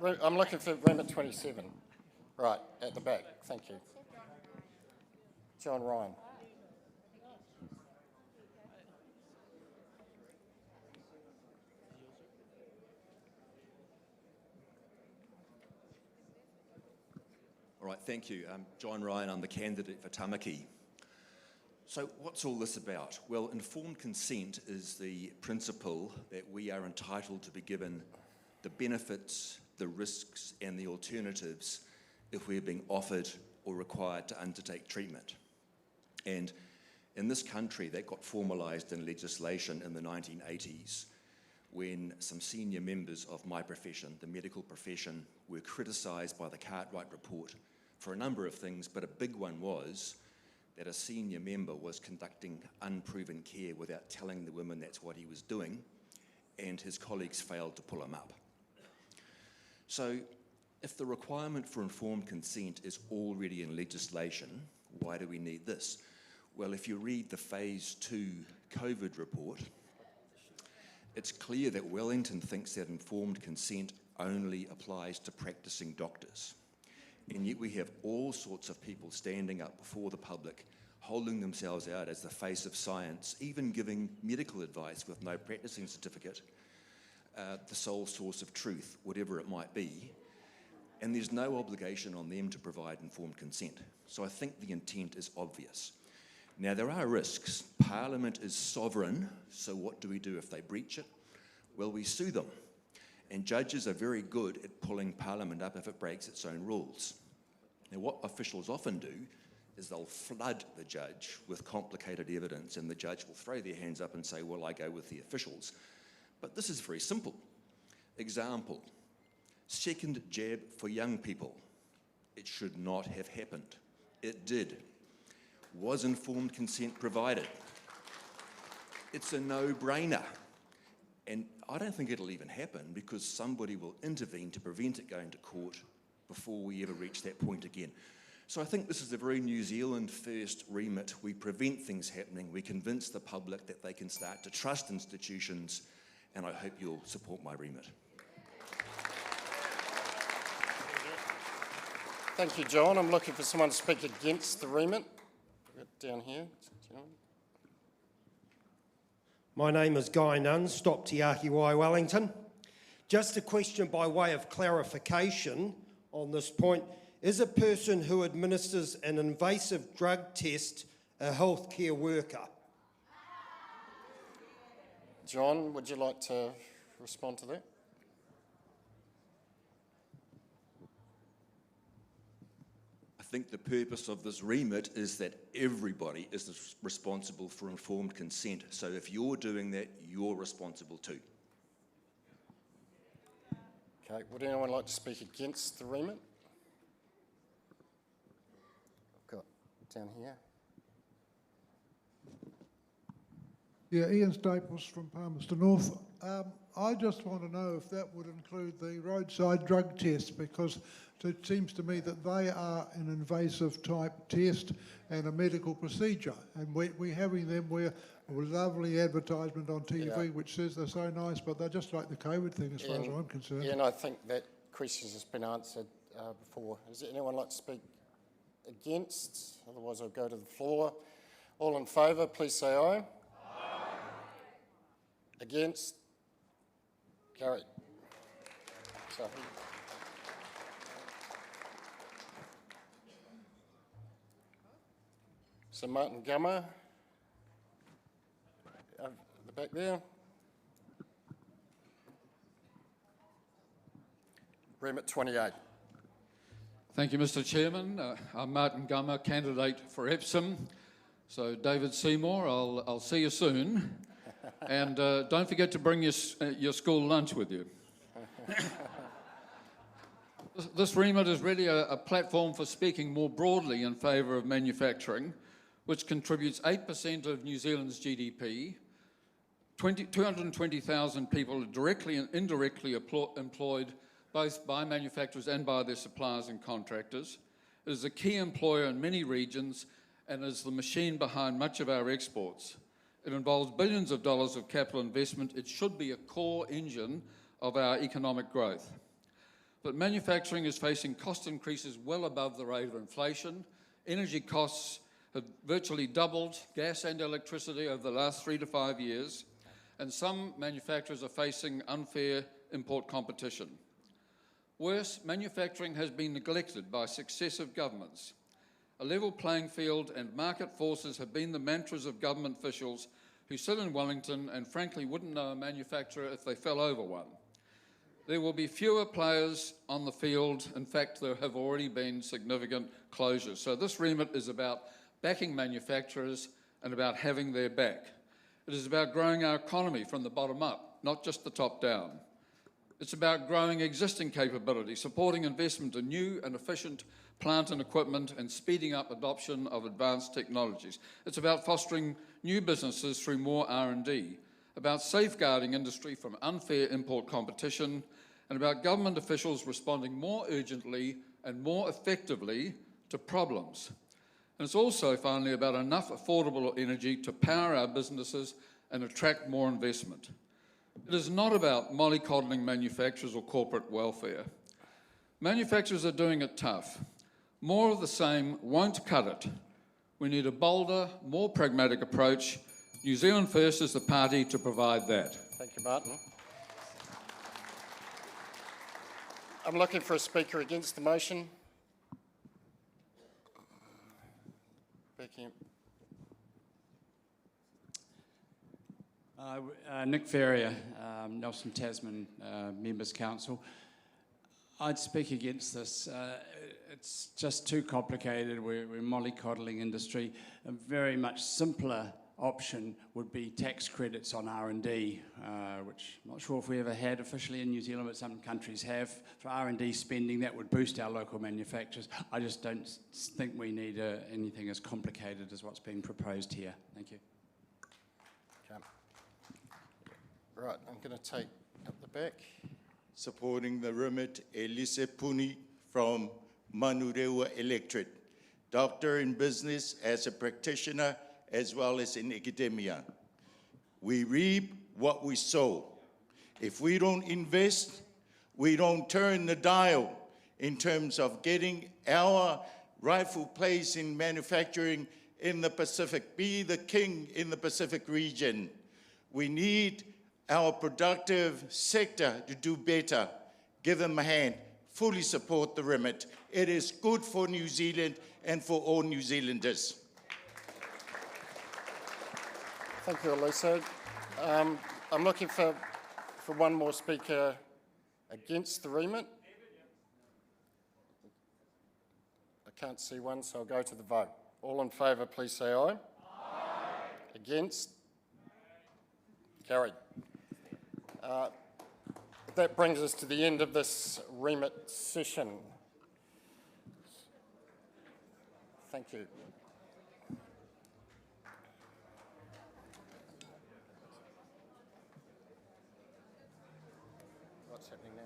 Right. I'm looking for remit 27. Right, at the back. Thank you. John Ryan. All right, thank you. I'm John Ryan, I'm the candidate for Tamaki. So what's all this about? Well, informed consent is the principle that we are entitled to be given the benefits, the risks and the alternatives if we're being offered or required to undertake treatment. And in this country, that got formalised in legislation in the 1980s when some senior members of my profession, the medical profession, were criticised by the Cartwright report for a number of things, but a big one was that a senior member was conducting unproven care without telling the women that's what he was doing, and his colleagues failed to pull him up. So If the requirement for informed consent is already in legislation, why do we need this? Well, if you read the Phase 2 COVID report, it's clear that Wellington thinks that informed consent only applies to practicing doctors. And yet we have all sorts of people standing up before the public, holding themselves out as the face of science, even giving medical advice with no practicing certificate, the sole source of truth, whatever it might be. And there's no obligation on them to provide informed consent. So I think the intent is obvious. Now, there are risks. Parliament is sovereign, so what do we do if they breach it? Well, we sue them. And judges are very good at pulling Parliament up if it breaks its own rules. Now, what officials often do is they'll flood the judge with complicated evidence, and the judge will throw their hands up and say, well, I go with the officials. But this is very simple. Example, second jab for young people. It should not have happened. It did. Was informed consent provided? It's a no-brainer. And I don't think it'll even happen because somebody will intervene to prevent it going to court before we ever reach that point again. So I think this is a very New Zealand first remit. We prevent things happening. We convince the public that they can start to trust institutions, and I hope you'll support my remit. Thank you, John. I'm looking for someone to speak against the remit. Down here. My name is Guy Nunn, Stop Te Ahi Wai, Wellington. Just a question by way of clarification on this point. Is a person who administers an invasive drug test a healthcare worker? John, would you like to respond to that? I think the purpose of this remit is that everybody is responsible for informed consent. So if you're doing that, you're responsible too. Okay, would anyone like to speak against the remit? I've got down here. Yeah, Ian Staples from Palmerston North. I just want to know if that would include the roadside drug tests, because it seems to me that they are an invasive type test and a medical procedure. And we're having them where a lovely advertisement on TV which says they're so nice, but they're just like the COVID thing as far as I'm concerned. Yeah, and I think that question has been answered before. Does anyone like to speak against? Otherwise I'll go to the floor. All in favour, please say aye. Aye. Against? Carried. So, Sir Martin Gummer, the back there. Remit 28. Thank you, Mr. Chairman. I'm Martin Gummer, candidate for Epsom. So, David Seymour, I'll see you soon. And don't forget to bring your school lunch with you. This remit is really a platform for speaking more broadly in favour of manufacturing, which contributes 8% of New Zealand's GDP. 220,000 people are directly and indirectly employed both by manufacturers and by their suppliers and contractors. It is a key employer in many regions and is the machine behind much of our exports. It involves billions of dollars of capital investment. It should be a core engine of our economic growth. But manufacturing is facing cost increases well above the rate of inflation. Energy costs have virtually doubled, gas and electricity, over the last 3 to 5 years, and some manufacturers are facing unfair import competition. Worse, manufacturing has been neglected by successive governments. A level playing field and market forces have been the mantras of government officials who sit in Wellington and frankly wouldn't know a manufacturer if they fell over one. There will be fewer players on the field. In fact, there have already been significant closures. So this remit is about backing manufacturers and about having their back. It is about growing our economy from the bottom up, not just the top down. It's about growing existing capability, supporting investment in new and efficient plant and equipment, and speeding up adoption of advanced technologies. It's about fostering new businesses through more R&D, about safeguarding industry from unfair import competition, and and about government officials responding more urgently and more effectively to problems. And it's also finally about enough affordable energy to power our businesses and attract more investment. It is not about mollycoddling manufacturers or corporate welfare. Manufacturers are doing it tough. More of the same won't cut it. We need a bolder, more pragmatic approach. New Zealand First is the party to provide that. Thank you, Martin. I'm looking for a speaker against the motion. Becky. Nick Ferrier, Nelson Tasman Members Council. I'd speak against this. It's just too complicated. We're mollycoddling industry. A very much simpler option would be tax credits on R&D, which I'm not sure if we ever had officially in New Zealand, but some countries have. For R&D spending, that would boost our local manufacturers. I just don't think we need anything as complicated as what's being proposed here. Thank you. Okay. Right, I'm going to take up the back. Supporting the remit, Elise Puni from Manurewa Electorate. Doctor in business, as a practitioner, as well as in academia. We reap what we sow. If we don't invest, we don't turn the dial in terms of getting our rightful place in manufacturing in the Pacific, be the king in the Pacific region. We need our productive sector to do better. Give them a hand. Fully support the remit. It is good for New Zealand and for all New Zealanders. Thank you, Elisa. I'm looking for one more speaker against the remit. I can't see one, so I'll go to the vote. All in favour, please say aye. Aye. Against? Carried. That brings us to the end of this remit session. Thank you. What's happening now?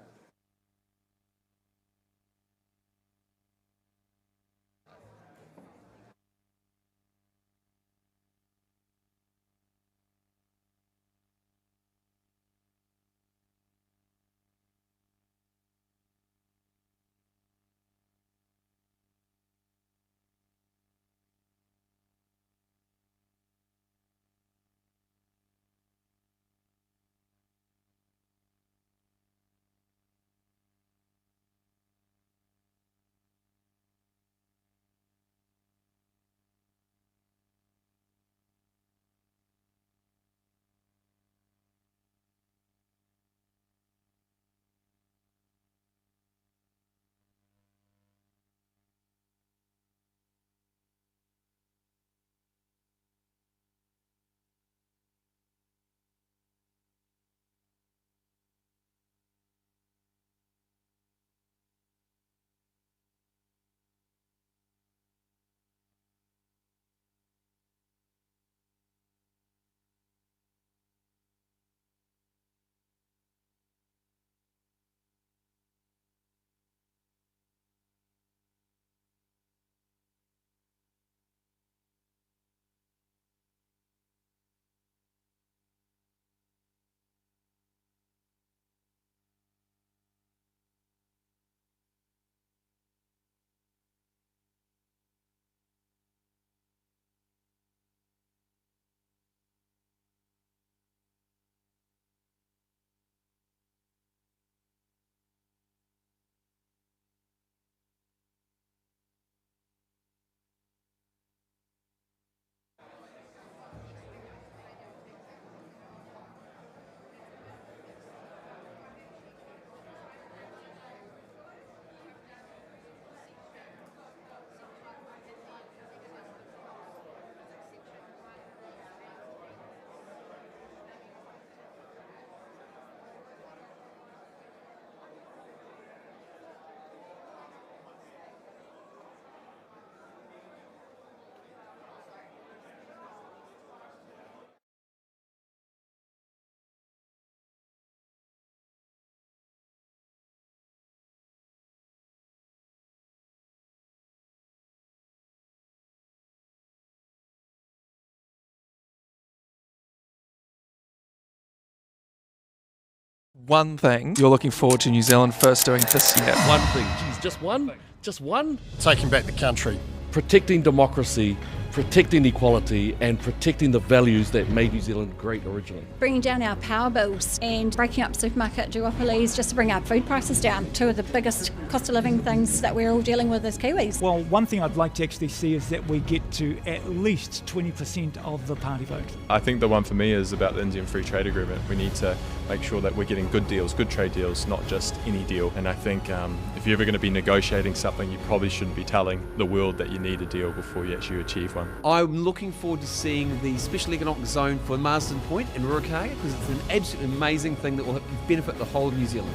one thing you're looking forward to New Zealand First doing this year? One thing. Geez, just one? Just one? Taking back the country. Protecting democracy, protecting equality, and protecting the values that made New Zealand great originally. Bringing down our power bills and breaking up supermarket duopolies just to bring our food prices down. Two of the biggest cost of living things that we're all dealing with as Kiwis. Well, one thing I'd like to actually see is that we get to at least 20% of the party vote. I think the one for me is about the Indian Free Trade Agreement. We need to make sure that we're getting good deals, good trade deals, not just any deal. And I think if you're ever going to be negotiating something, you probably shouldn't be telling the world that you need a deal before you actually achieve one. I'm looking forward to seeing the Special Economic Zone for Marsden Point in Ruakaka because it's an absolutely amazing thing that will benefit the whole of New Zealand.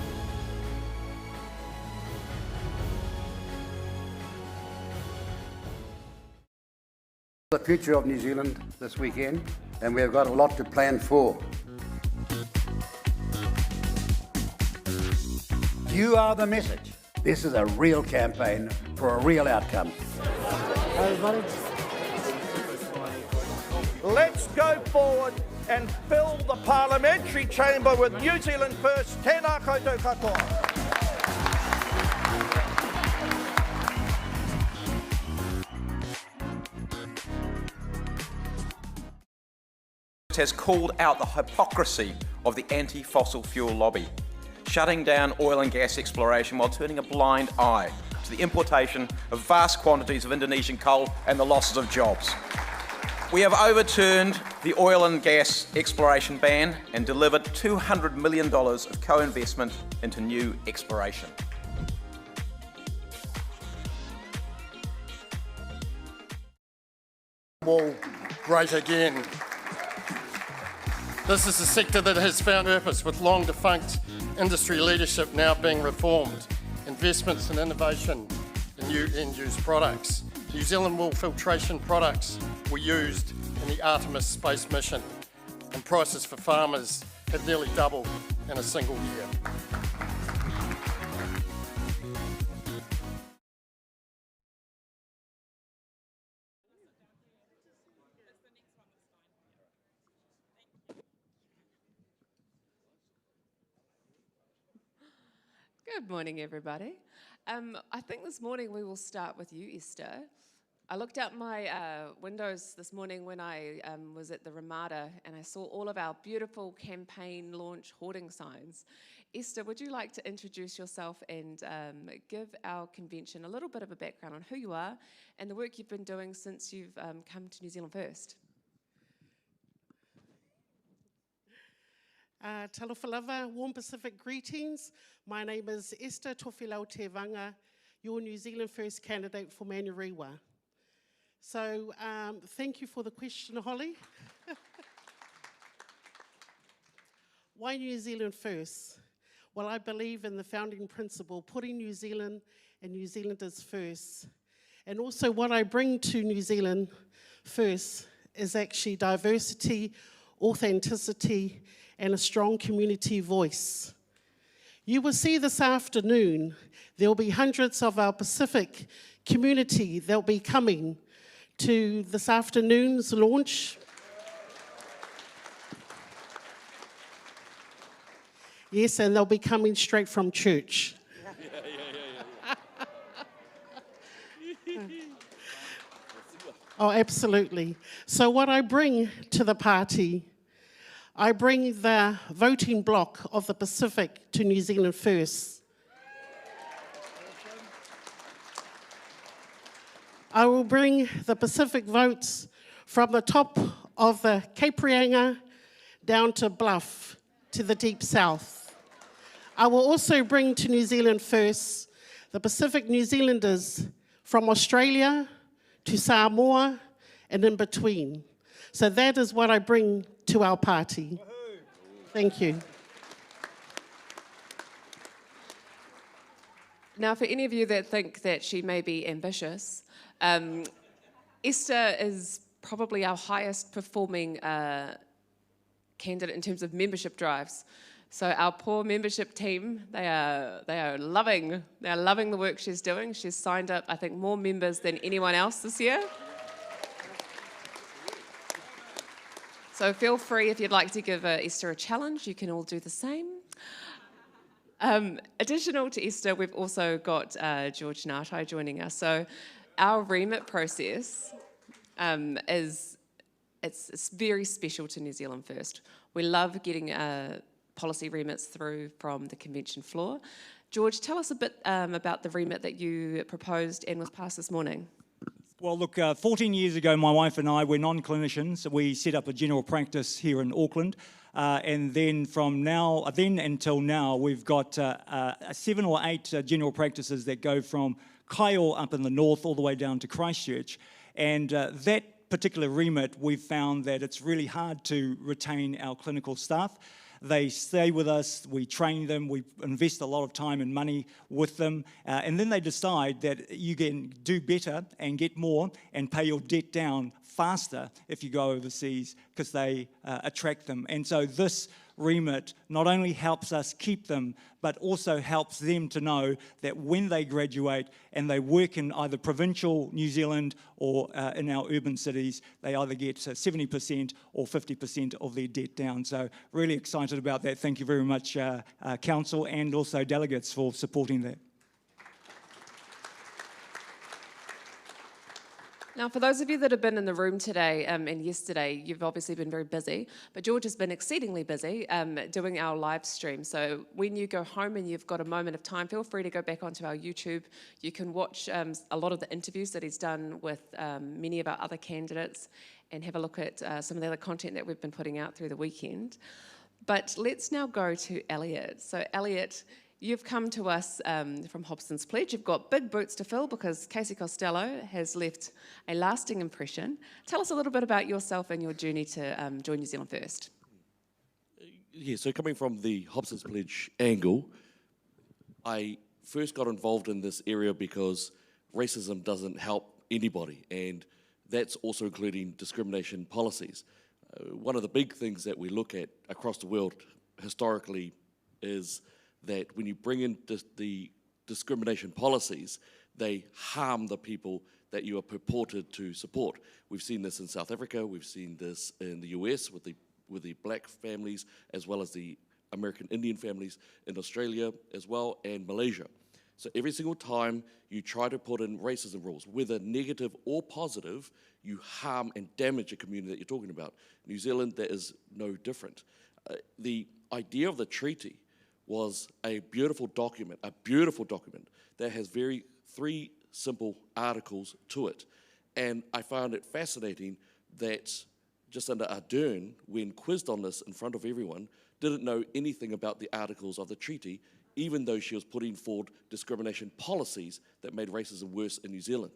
The future of New Zealand this weekend, and we have got a lot to plan for. You are the message. This is a real campaign for a real outcome. Hi, everybody. Let's go forward and fill the parliamentary chamber with New Zealand First. Tēnā koutou katoa. Has called out the hypocrisy of the anti-fossil fuel lobby, shutting down oil and gas exploration while turning a blind eye to the importation of vast quantities of Indonesian coal and the losses of jobs. We have overturned the oil and gas exploration ban and delivered $200 million of co-investment into new exploration. Wall, great again. This is a sector that has found purpose with long defunct industry leadership now being reformed, investments in innovation in new end-use products. New Zealand wool filtration products were used in the Artemis space mission, and prices for farmers have nearly doubled in a single year. Good morning, everybody. I think this morning we will start with you, Esther. I looked out my windows this morning when I was at the Ramada and I saw all of our beautiful campaign launch hoarding signs. Esther, would you like to introduce yourself and give our convention a little bit of a background on who you are and the work you've been doing since you've come to New Zealand First? Talofalava, warm Pacific greetings. My name is Esther Tofilau Tevanga, your New Zealand First candidate for Manurewa. So thank you for the question, Holly. Why New Zealand First? Well, I believe in the founding principle, putting New Zealand and New Zealanders first. And also what I bring to New Zealand First is actually diversity, authenticity, and a strong community voice. You will see this afternoon, there will be hundreds of our Pacific community that will be coming to this afternoon's launch. Yes, and they'll be coming straight from church. Oh, absolutely. So what I bring to the party, I bring the voting bloc of the Pacific to New Zealand First. I will bring the Pacific votes from the top of the Cape Reinga down to Bluff, to the deep south. I will also bring to New Zealand First the Pacific New Zealanders from Australia to Samoa and in between. So that is what I bring to our party. Thank you. Now, for any of you that think that she may be ambitious, Esther is probably our highest performing candidate in terms of membership drives. So our poor membership team, they are loving the work she's doing. She's signed up, I think, more members than anyone else this year. So feel free, if you'd like to give Esther a challenge, you can all do the same. Additional to Esther, we've also got George Nartai joining us. So our remit process it's very special to New Zealand First. We love getting policy remits through from the convention floor. George, tell us a bit about the remit that you proposed and was passed this morning. Well, look, 14 years ago, my wife and I were non-clinicians. We set up a general practice here in Auckland. And then from then until now, we've got 7 or 8 general practices that go from Kaiō up in the north all the way down to Christchurch. And that particular remit, we've found that it's really hard to retain our clinical staff. They stay with us, we train them, we invest a lot of time and money with them, and then they decide that you can do better and get more and pay your debt down faster if you go overseas because they attract them. And so this remit not only helps us keep them, but also helps them to know that when they graduate and they work in either provincial New Zealand or in our urban cities, they either get 70% or 50% of their debt down. So really excited about that. Thank you very much, Council, and also delegates for supporting that. Now, for those of you that have been in the room today and yesterday, you've obviously been very busy, but George has been exceedingly busy doing our live stream. So when you go home and you've got a moment of time, feel free to go back onto our YouTube. You can watch a lot of the interviews that he's done with many of our other candidates and have a look at some of the other content that we've been putting out through the weekend. But let's now go to Elliot. So Elliot, you've come to us from Hobson's Pledge. You've got big boots to fill because Casey Costello has left a lasting impression. Tell us a little bit about yourself and your journey to join New Zealand First. Yeah, so coming from the Hobson's Pledge angle, I first got involved in this area because racism doesn't help anybody, and that's also including discrimination policies. One of the big things that we look at across the world historically is that when you bring in the discrimination policies, they harm the people that you are purported to support. We've seen this in South Africa, we've seen this in the US with the black families, as well as the American Indian families in Australia as well, and Malaysia. So every single time you try to put in racism rules, whether negative or positive, you harm and damage a community that you're talking about. New Zealand, that is no different. The idea of the treaty was a beautiful document that has three simple articles to it. And I found it fascinating that just under Ardern, when quizzed on this in front of everyone, didn't know anything about the articles of the treaty, even though she was putting forward discrimination policies that made racism worse in New Zealand.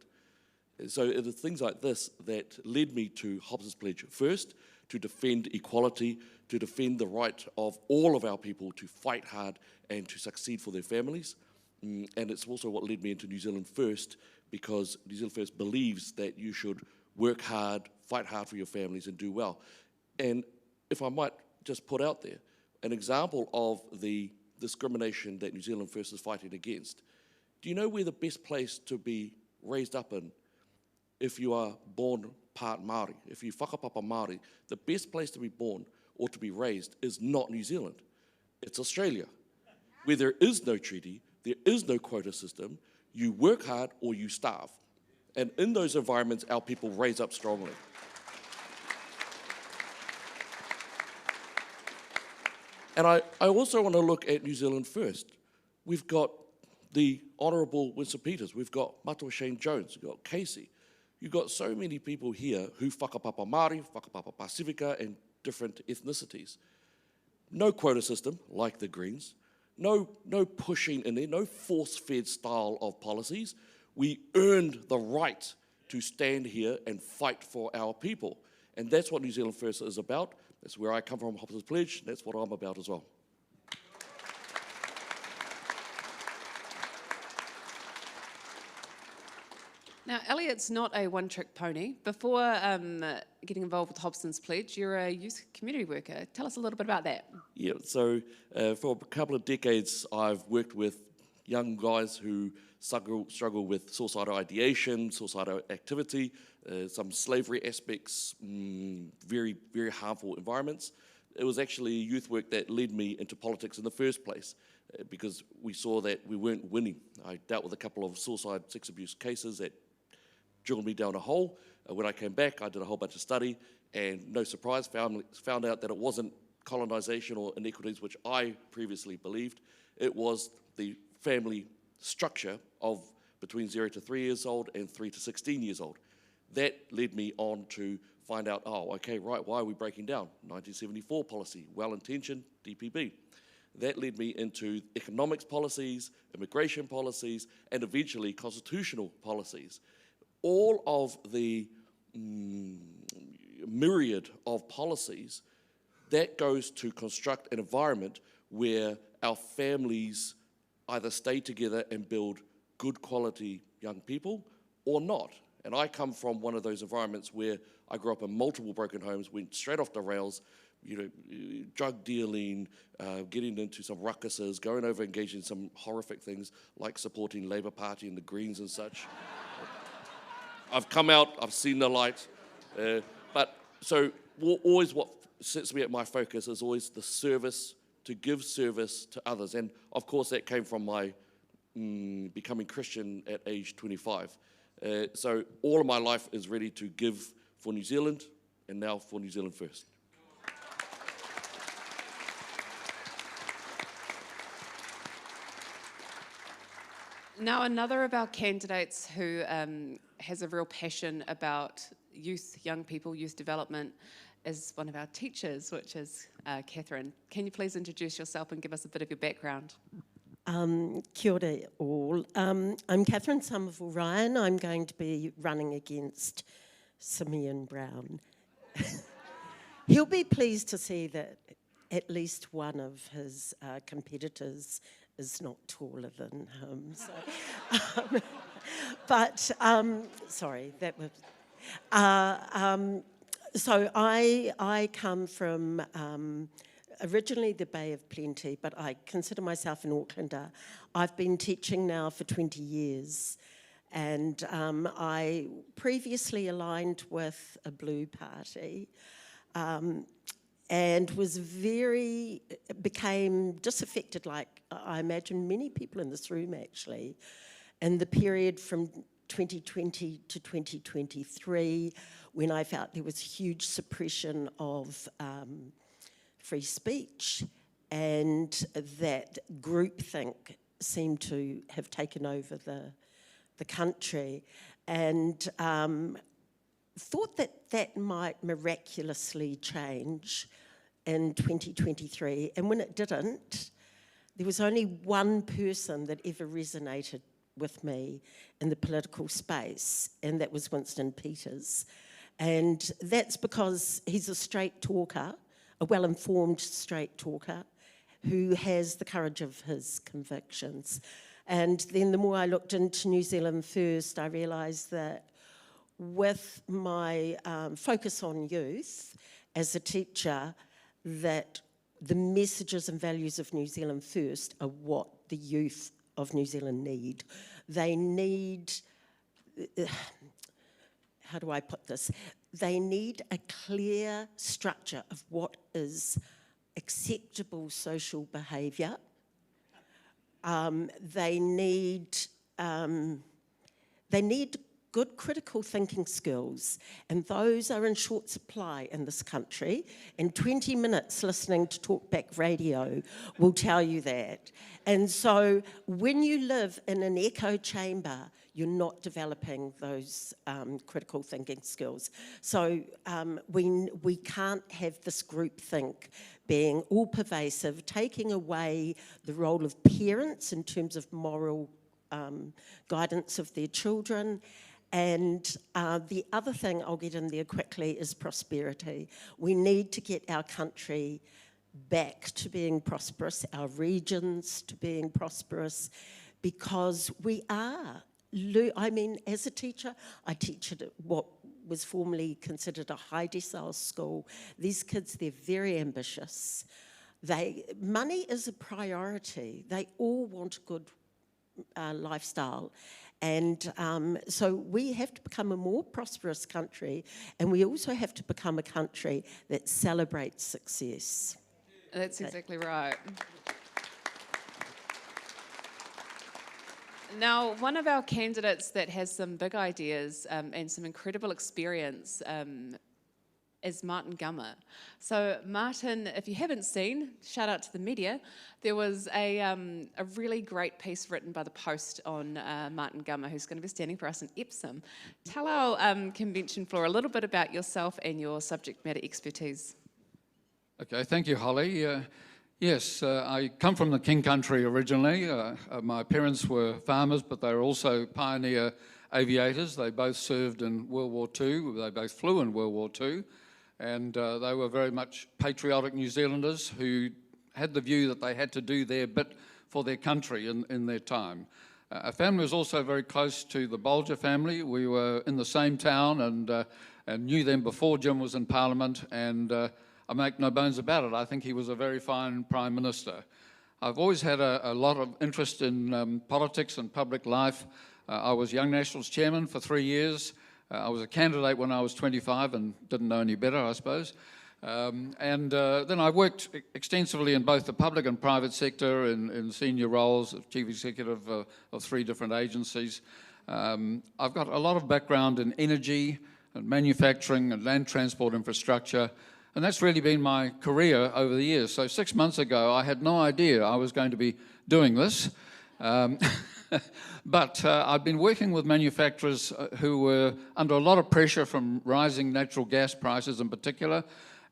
So it is things like this that led me to Hobson's Pledge first, to defend equality, to defend the right of all of our people to fight hard and to succeed for their families. And it's also what led me into New Zealand First, because New Zealand First believes that you should work hard, fight hard for your families and do well. And if I might just put out there, an example of the discrimination that New Zealand First is fighting against. Do you know where the best place to be raised up in if you are born part Māori? If you whakapapa Māori, the best place to be born or to be raised is not New Zealand. It's Australia, where there is no treaty, there is no quota system, you work hard or you starve. And in those environments, our people raise up strongly. And I also want to look at New Zealand First. We've got the Honourable Winston Peters, we've got Matua Shane Jones, we've got Casey. You've got so many people here who whakapapa Māori, whakapapa Pasifika, and different ethnicities. No quota system, like the Greens. No pushing in there, no force-fed style of policies. We earned the right to stand here and fight for our people. And that's what New Zealand First is about. That's where I come from, Hobson's Pledge. That's what I'm about as well. Now, Elliot's not a one-trick pony. Before getting involved with Hobson's Pledge, you're a youth community worker. Tell us a little bit about that. Yeah, so for a couple of decades, I've worked with young guys who struggle with suicidal ideation, suicidal activity, some slavery aspects, very, very harmful environments. it was actually youth work that led me into politics in the first place, because we saw that we weren't winning. I dealt with a couple of suicide sex abuse cases that drilled me down a hole. When I came back, I did a whole bunch of study, and no surprise, found out that it wasn't colonisation or inequities, which I previously believed. It was the family structure of between 0 to 3 years old and 3 to 16 years old. That led me on to find out, oh, okay, right, why are we breaking down? 1974 policy, well-intentioned, DPB. That led me into economics policies, immigration policies, and eventually constitutional policies. All of the myriad of policies, that goes to construct an environment where our families either stay together and build good quality young people or not. And I come from one of those environments where I grew up in multiple broken homes, went straight off the rails, drug dealing, getting into some ruckuses, going over engaging in some horrific things like supporting Labour Party and the Greens and such. I've come out, I've seen the light, but so always what sits me at my focus is always the service, to give service to others. And of course that came from my becoming Christian at age 25. So all of my life is ready to give for New Zealand, and now for New Zealand first. Now, another of our candidates who has a real passion about youth, young people, youth development, is one of our teachers, which is Catherine. Can you please introduce yourself and give us a bit of your background? Kia ora all. I'm Catherine Somerville-Ryan. I'm going to be running against Simeon Brown. He'll be pleased to see that at least one of his competitors is not taller than him. So, sorry, that was... so I come from originally the Bay of Plenty, but I consider myself an Aucklander. I've been teaching now for 20 years, and I previously aligned with a Blue Party, and became disaffected, like I imagine many people in this room actually, in the period from 2020 to 2023, when I felt there was huge suppression of free speech, and that groupthink seemed to have taken over the country, and thought that might miraculously change in 2023. And when it didn't, there was only one person that ever resonated with me in the political space, and that was Winston Peters. And that's because he's a straight talker, a well-informed straight talker, who has the courage of his convictions. And then the more I looked into New Zealand First, I realised that with my focus on youth as a teacher, that the messages and values of New Zealand First are what the youth of New Zealand need. They need, how do I put this? They need a clear structure of what is acceptable social behaviour. They need good critical thinking skills, and those are in short supply in this country, and 20 minutes listening to talkback radio will tell you that. And so when you live in an echo chamber, you're not developing those critical thinking skills. So we can't have this groupthink being all pervasive, taking away the role of parents in terms of moral guidance of their children. And the other thing I'll get in there quickly is prosperity. We need to get our country back to being prosperous, our regions to being prosperous, because we are. I mean, as a teacher, I teach at what was formerly considered a high decile school. These kids, they're very ambitious. Money is a priority. They all want a good lifestyle. And so we have to become a more prosperous country, and we also have to become a country that celebrates success. That's exactly right. Now, one of our candidates that has some big ideas and some incredible experience is Martin Gummer. So Martin, if you haven't seen, shout out to the media, there was a really great piece written by The Post on Martin Gummer, who's going to be standing for us in Epsom. Tell our convention floor a little bit about yourself and your subject matter expertise. Okay, thank you, Holly. Yes, I come from the King Country originally. My parents were farmers, but they were also pioneer aviators. They both served in World War II. They both flew in World War II. And they were very much patriotic New Zealanders who had the view that they had to do their bit for their country in their time. Our family was also very close to the Bolger family. We were in the same town and knew them before Jim was in Parliament, and I make no bones about it. I think he was a very fine Prime Minister. I've always had a lot of interest in politics and public life. I was Young Nationals chairman for 3 years. I was a candidate when I was 25 and didn't know any better, I suppose. Then I worked extensively in both the public and private sector in senior roles, as chief executive of 3 different agencies. I've got a lot of background in energy and manufacturing and land transport infrastructure, and that's really been my career over the years. So 6 months ago, I had no idea I was going to be doing this. But I've been working with manufacturers who were under a lot of pressure from rising natural gas prices in particular,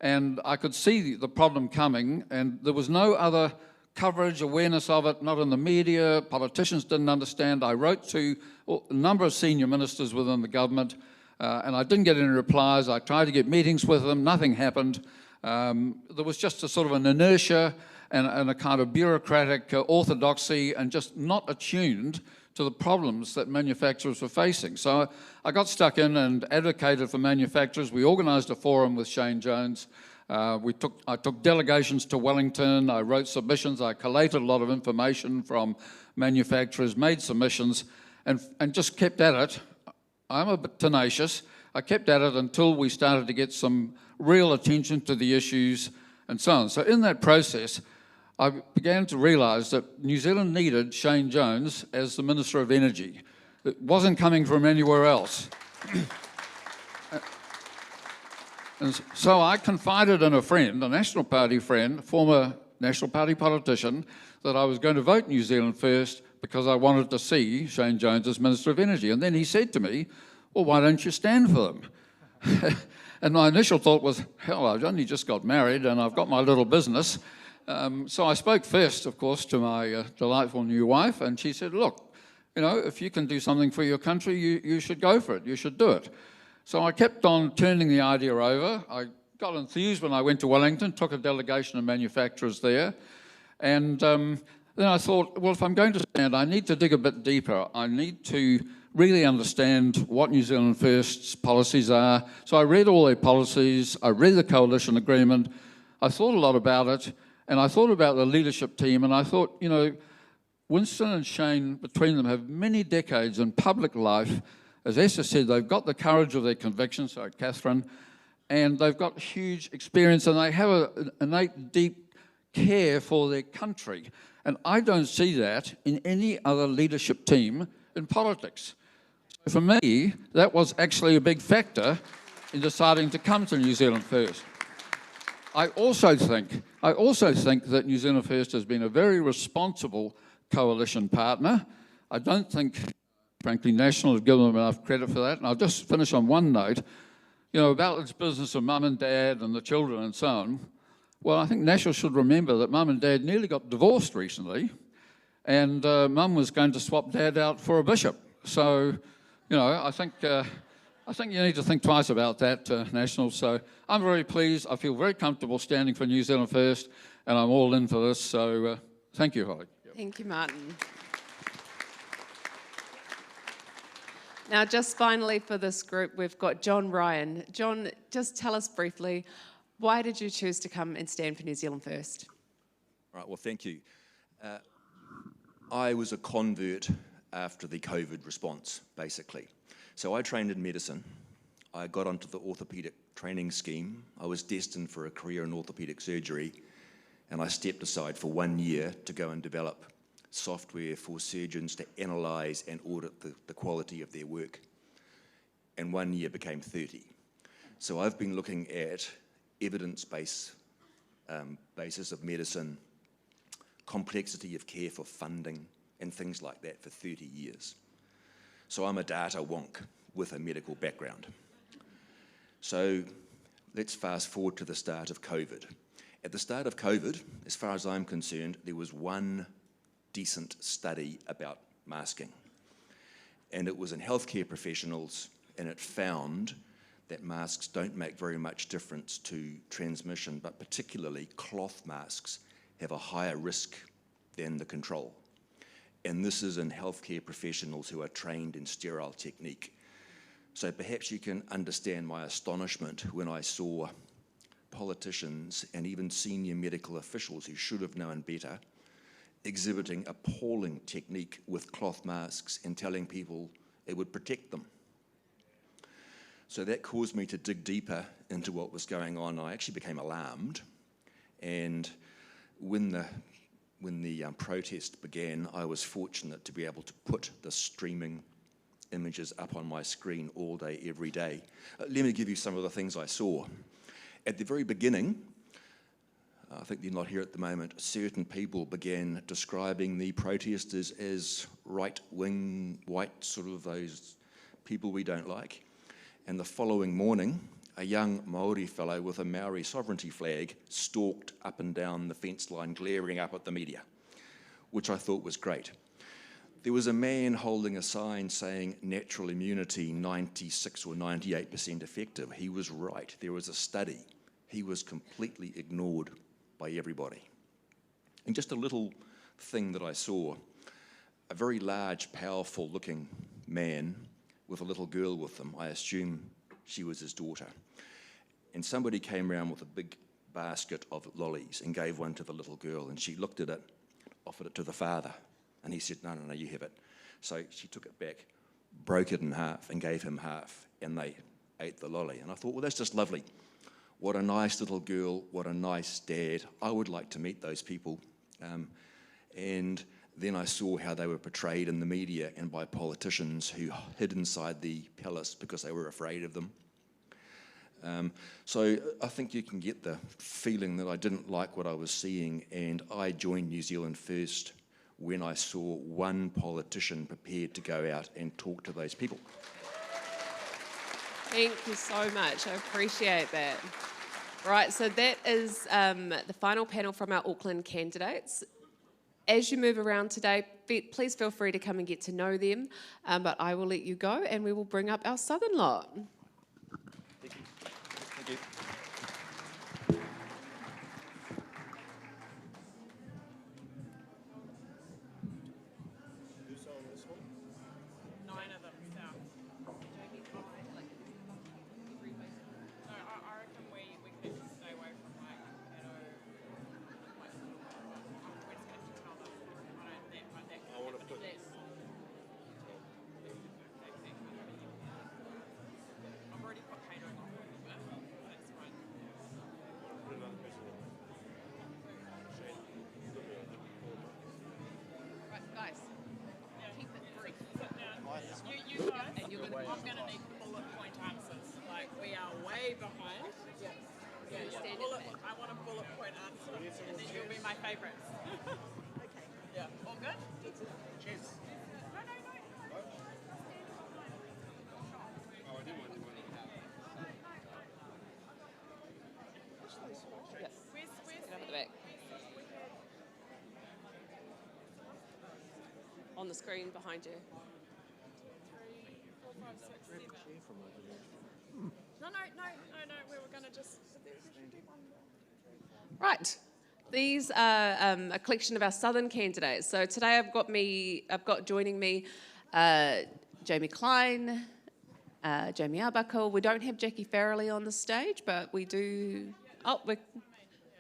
and I could see the problem coming, and there was no other coverage, awareness of it, not in the media. Politicians didn't understand. I wrote to a number of senior ministers within the government, and I didn't get any replies. I tried to get meetings with them. Nothing happened. There was just a sort of an inertia and a kind of bureaucratic orthodoxy, and just not attuned to the problems that manufacturers were facing. So I got stuck in and advocated for manufacturers. We organised a forum with Shane Jones. I took delegations to Wellington. I wrote submissions. I collated a lot of information from manufacturers, made submissions, and just kept at it. I'm a bit tenacious. I kept at it until we started to get some real attention to the issues and so on. So in that process, I began to realise that New Zealand needed Shane Jones as the Minister of Energy. It wasn't coming from anywhere else. And so I confided in a friend, a National Party friend, former National Party politician, that I was going to vote New Zealand First because I wanted to see Shane Jones as Minister of Energy. And then he said to me, well, why don't you stand for them? And my initial thought was, hell, I've only just got married and I've got my little business. So I spoke first, of course, to my delightful new wife, and she said, look, you know, if you can do something for your country, you should go for it, you should do it. So I kept on turning the idea over. I got enthused when I went to Wellington, took a delegation of manufacturers there, and then I thought, well, if I'm going to stand, I need to dig a bit deeper. I need to really understand what New Zealand First's policies are. So I read all their policies, I read the coalition agreement, I thought a lot about it, and I thought about the leadership team, and I thought, you know, Winston and Shane, between them, have many decades in public life. As Esther said, they've got the courage of their convictions, so Catherine, and they've got huge experience, and they have an innate, deep care for their country. And I don't see that in any other leadership team in politics. So for me, that was actually a big factor in deciding to come to New Zealand First. I also think that New Zealand First has been a very responsible coalition partner. I don't think, frankly, National have given them enough credit for that. And I'll just finish on one note, you know, about this business of mum and dad and the children and so on. Well, I think National should remember that mum and dad nearly got divorced recently, and mum was going to swap dad out for a bishop. So, you know, I think you need to think twice about that, National. So I'm very pleased. I feel very comfortable standing for New Zealand First, and I'm all in for this. So thank you, Holly. Thank you, Martin. Now, just finally for this group, we've got John Ryan. John, just tell us briefly, why did you choose to come and stand for New Zealand First? Right, well, thank you. I was a convert after the COVID response, basically. So I trained in medicine. I got onto the orthopaedic training scheme. I was destined for a career in orthopaedic surgery, and I stepped aside for 1 year to go and develop software for surgeons to analyse and audit the quality of their work. And 1 year became 30. So I've been looking at evidence-based basis of medicine, complexity of care for funding, and things like that for 30 years. So I'm a data wonk with a medical background. So let's fast forward to the start of COVID. At the start of COVID, as far as I'm concerned, there was one decent study about masking. And it was in healthcare professionals, and it found that masks don't make very much difference to transmission, but particularly cloth masks have a higher risk than the control. And this is in healthcare professionals who are trained in sterile technique. So perhaps you can understand my astonishment when I saw politicians and even senior medical officials who should have known better exhibiting appalling technique with cloth masks and telling people it would protect them. So that caused me to dig deeper into what was going on. I actually became alarmed, and when the protest began, I was fortunate to be able to put the streaming images up on my screen all day, every day. Let me give you some of the things I saw. At the very beginning, I think they're not here at the moment, certain people began describing the protesters as right-wing, white, sort of those people we don't like. And the following morning, a young Māori fellow with a Maori sovereignty flag stalked up and down the fence line, glaring up at the media, which I thought was great. There was a man holding a sign saying natural immunity 96 or 98% effective. He was right. There was a study. He was completely ignored by everybody. And just a little thing that I saw, a very large, powerful looking man with a little girl with them. I assume she was his daughter. And somebody came around with a big basket of lollies and gave one to the little girl, and she looked at it, offered it to the father, and he said, no, you have it. So she took it back, broke it in half, and gave him half, and they ate the lolly. And I thought, well, that's just lovely. What a nice little girl, what a nice dad. I would like to meet those people. And then I saw how they were portrayed in the media and by politicians who hid inside the palace because they were afraid of them. So I think you can get the feeling that I didn't like what I was seeing, and I joined New Zealand First when I saw one politician prepared to go out and talk to those people. Thank you so much. I appreciate that. Right, so that is the final panel from our Auckland candidates. As you move around today, please feel free to come and get to know them, but I will let you go and we will bring up our southern lot. Thank you. Thank you. I'm going to need bullet point answers. Like, we are way behind. Yeah. I want a bullet point answer, and then you'll be my favourites. Okay. Yeah. All good? Cheers. No. Yes. Where's over the back? On the screen behind you. We were going to just... Right. These are a collection of our southern candidates. So today I've got joining me Jamie Klein, Jamie Arbuckle. We don't have Jackie Farrelly on the stage, but we do... Oh,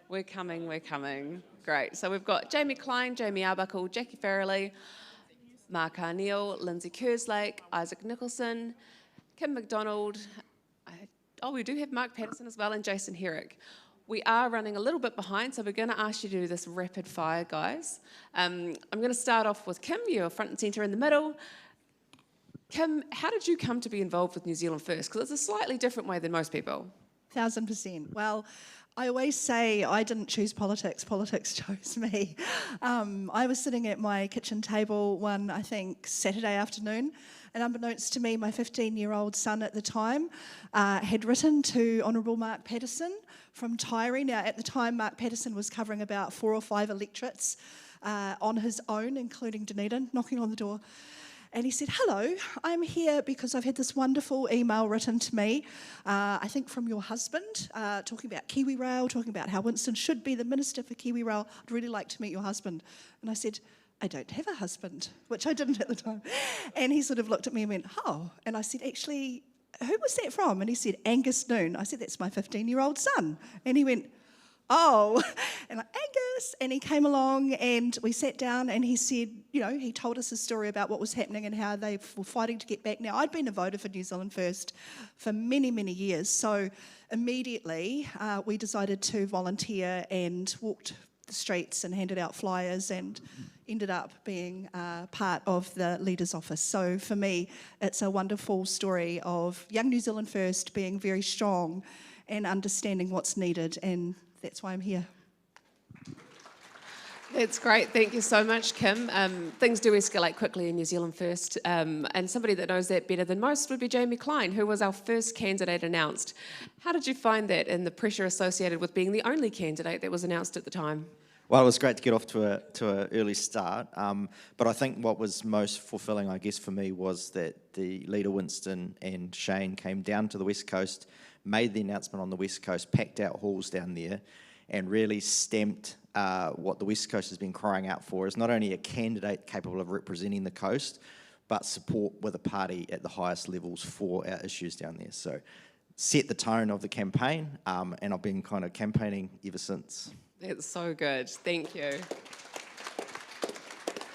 we're coming. Great. So we've got Jamie Klein, Jamie Arbuckle, Jackie Farrelly. Mark Arneil, Lindsay Kerslake, Isaac Nicholson, Kim McDonald, we do have Mark Patterson as well, and Jason Herrick. We are running a little bit behind, so we're going to ask you to do this rapid fire, guys. I'm going to start off with Kim. You're front and centre in the middle. Kim, how did you come to be involved with New Zealand First? Because it's a slightly different way than most people. 1000%. Well, I always say I didn't choose politics, politics chose me. I was sitting at my kitchen table one, I think, Saturday afternoon, and unbeknownst to me, my 15-year-old son at the time had written to Honourable Mark Patterson from Taieri. Now, at the time, Mark Patterson was covering about 4 or 5 electorates on his own, including Dunedin, knocking on the door. And he said, hello, I'm here because I've had this wonderful email written to me, I think from your husband, talking about KiwiRail, talking about how Winston should be the Minister for KiwiRail. I'd really like to meet your husband. And I said, I don't have a husband, which I didn't at the time. And he sort of looked at me and went, oh. And I said, actually, who was that from? And he said, Angus Noon. I said, that's my 15-year-old son. And he went, oh, and like, Angus, and he came along and we sat down and he said, you know, he told us his story about what was happening and how they were fighting to get back. Now, I'd been a voter for New Zealand First for many, many years, so immediately we decided to volunteer and walked the streets and handed out flyers and ended up being part of the leader's office. So for me, it's a wonderful story of Young New Zealand First being very strong and understanding what's needed, and that's why I'm here. That's great. Thank you so much, Kim. Things do escalate quickly in New Zealand First, and somebody that knows that better than most would be Jamie Klein, who was our first candidate announced. How did you find that and the pressure associated with being the only candidate that was announced at the time? Well, it was great to get off to an early start, but I think what was most fulfilling, I guess, for me was that the leader Winston and Shane came down to the West Coast, made the announcement on the West Coast, packed out halls down there, and really stamped what the West Coast has been crying out for, is not only a candidate capable of representing the coast, but support with a party at the highest levels for our issues down there. So set the tone of the campaign, and I've been kind of campaigning ever since. That's so good. Thank you.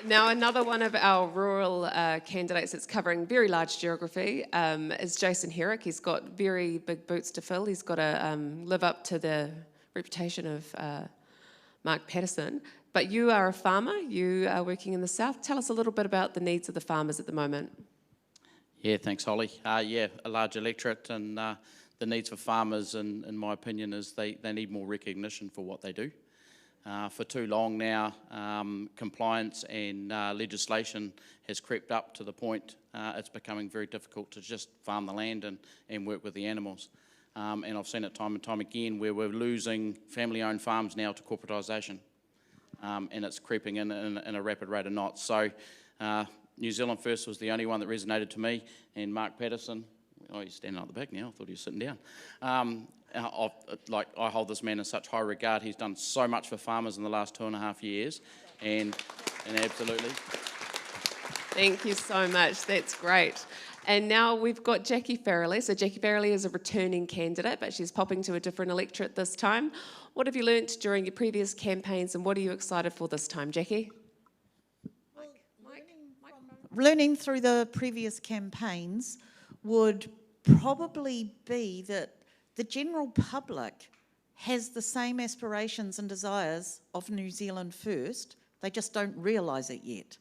Now, another one of our rural candidates that's covering very large geography is Jason Herrick. He's got very big boots to fill. He's got to live up to the reputation of Mark Patterson. But you are a farmer. You are working in the south. Tell us a little bit about the needs of the farmers at the moment. Yeah, thanks, Holly. Yeah, a large electorate, and the needs for farmers, in my opinion, is they need more recognition for what they do. For too long now, compliance and legislation has crept up to the point it's becoming very difficult to just farm the land and work with the animals. And I've seen it time and time again where we're losing family-owned farms now to corporatisation, and it's creeping in a rapid rate of knots. So New Zealand First was the only one that resonated to me, and Mark Patterson, oh, he's standing out the back now, I thought he was sitting down. I hold this man in such high regard. He's done so much for farmers in the last 2.5 years, and absolutely. Thank you so much. That's great. And now we've got Jackie Farrelly. So Jackie Farrelly is a returning candidate, but she's popping to a different electorate this time. What have you learnt during your previous campaigns, and what are you excited for this time, Jackie? Learning through the previous campaigns would probably be that the general public has the same aspirations and desires of New Zealand First. They just don't realise it yet.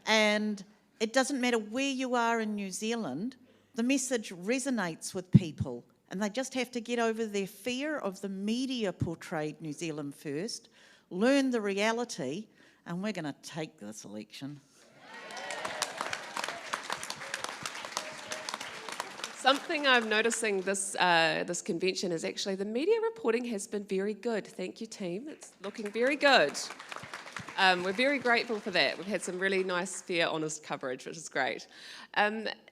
And it doesn't matter where you are in New Zealand, the message resonates with people, and they just have to get over their fear of the media portrayed New Zealand First, learn the reality, and we're going to take this election. Something I'm noticing this convention is actually the media reporting has been very good. Thank you, team. It's looking very good. We're very grateful for that. We've had some really nice, fair, honest coverage, which is great.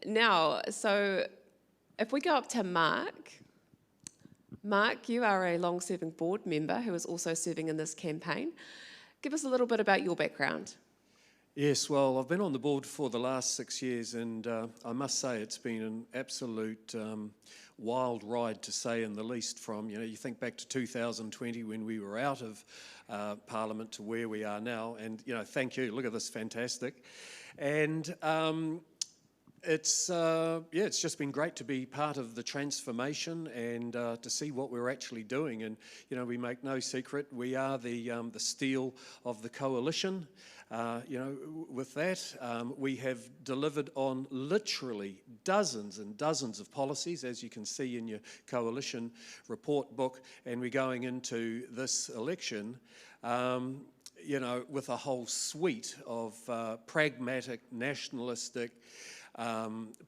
Now, so if we go up to Mark. Mark, you are a long-serving board member who is also serving in this campaign. Give us a little bit about your background. Yes, well, I've been on the board for the last 6 years, and I must say it's been an absolute wild ride, to say in the least. From, you think back to 2020 when we were out of Parliament to where we are now, and thank you. Look at this, fantastic, and it's just been great to be part of the transformation and to see what we're actually doing. And we make no secret, we are the steel of the coalition. With that, we have delivered on literally dozens and dozens of policies, as you can see in your coalition report book, and we're going into this election, with a whole suite of pragmatic, nationalistic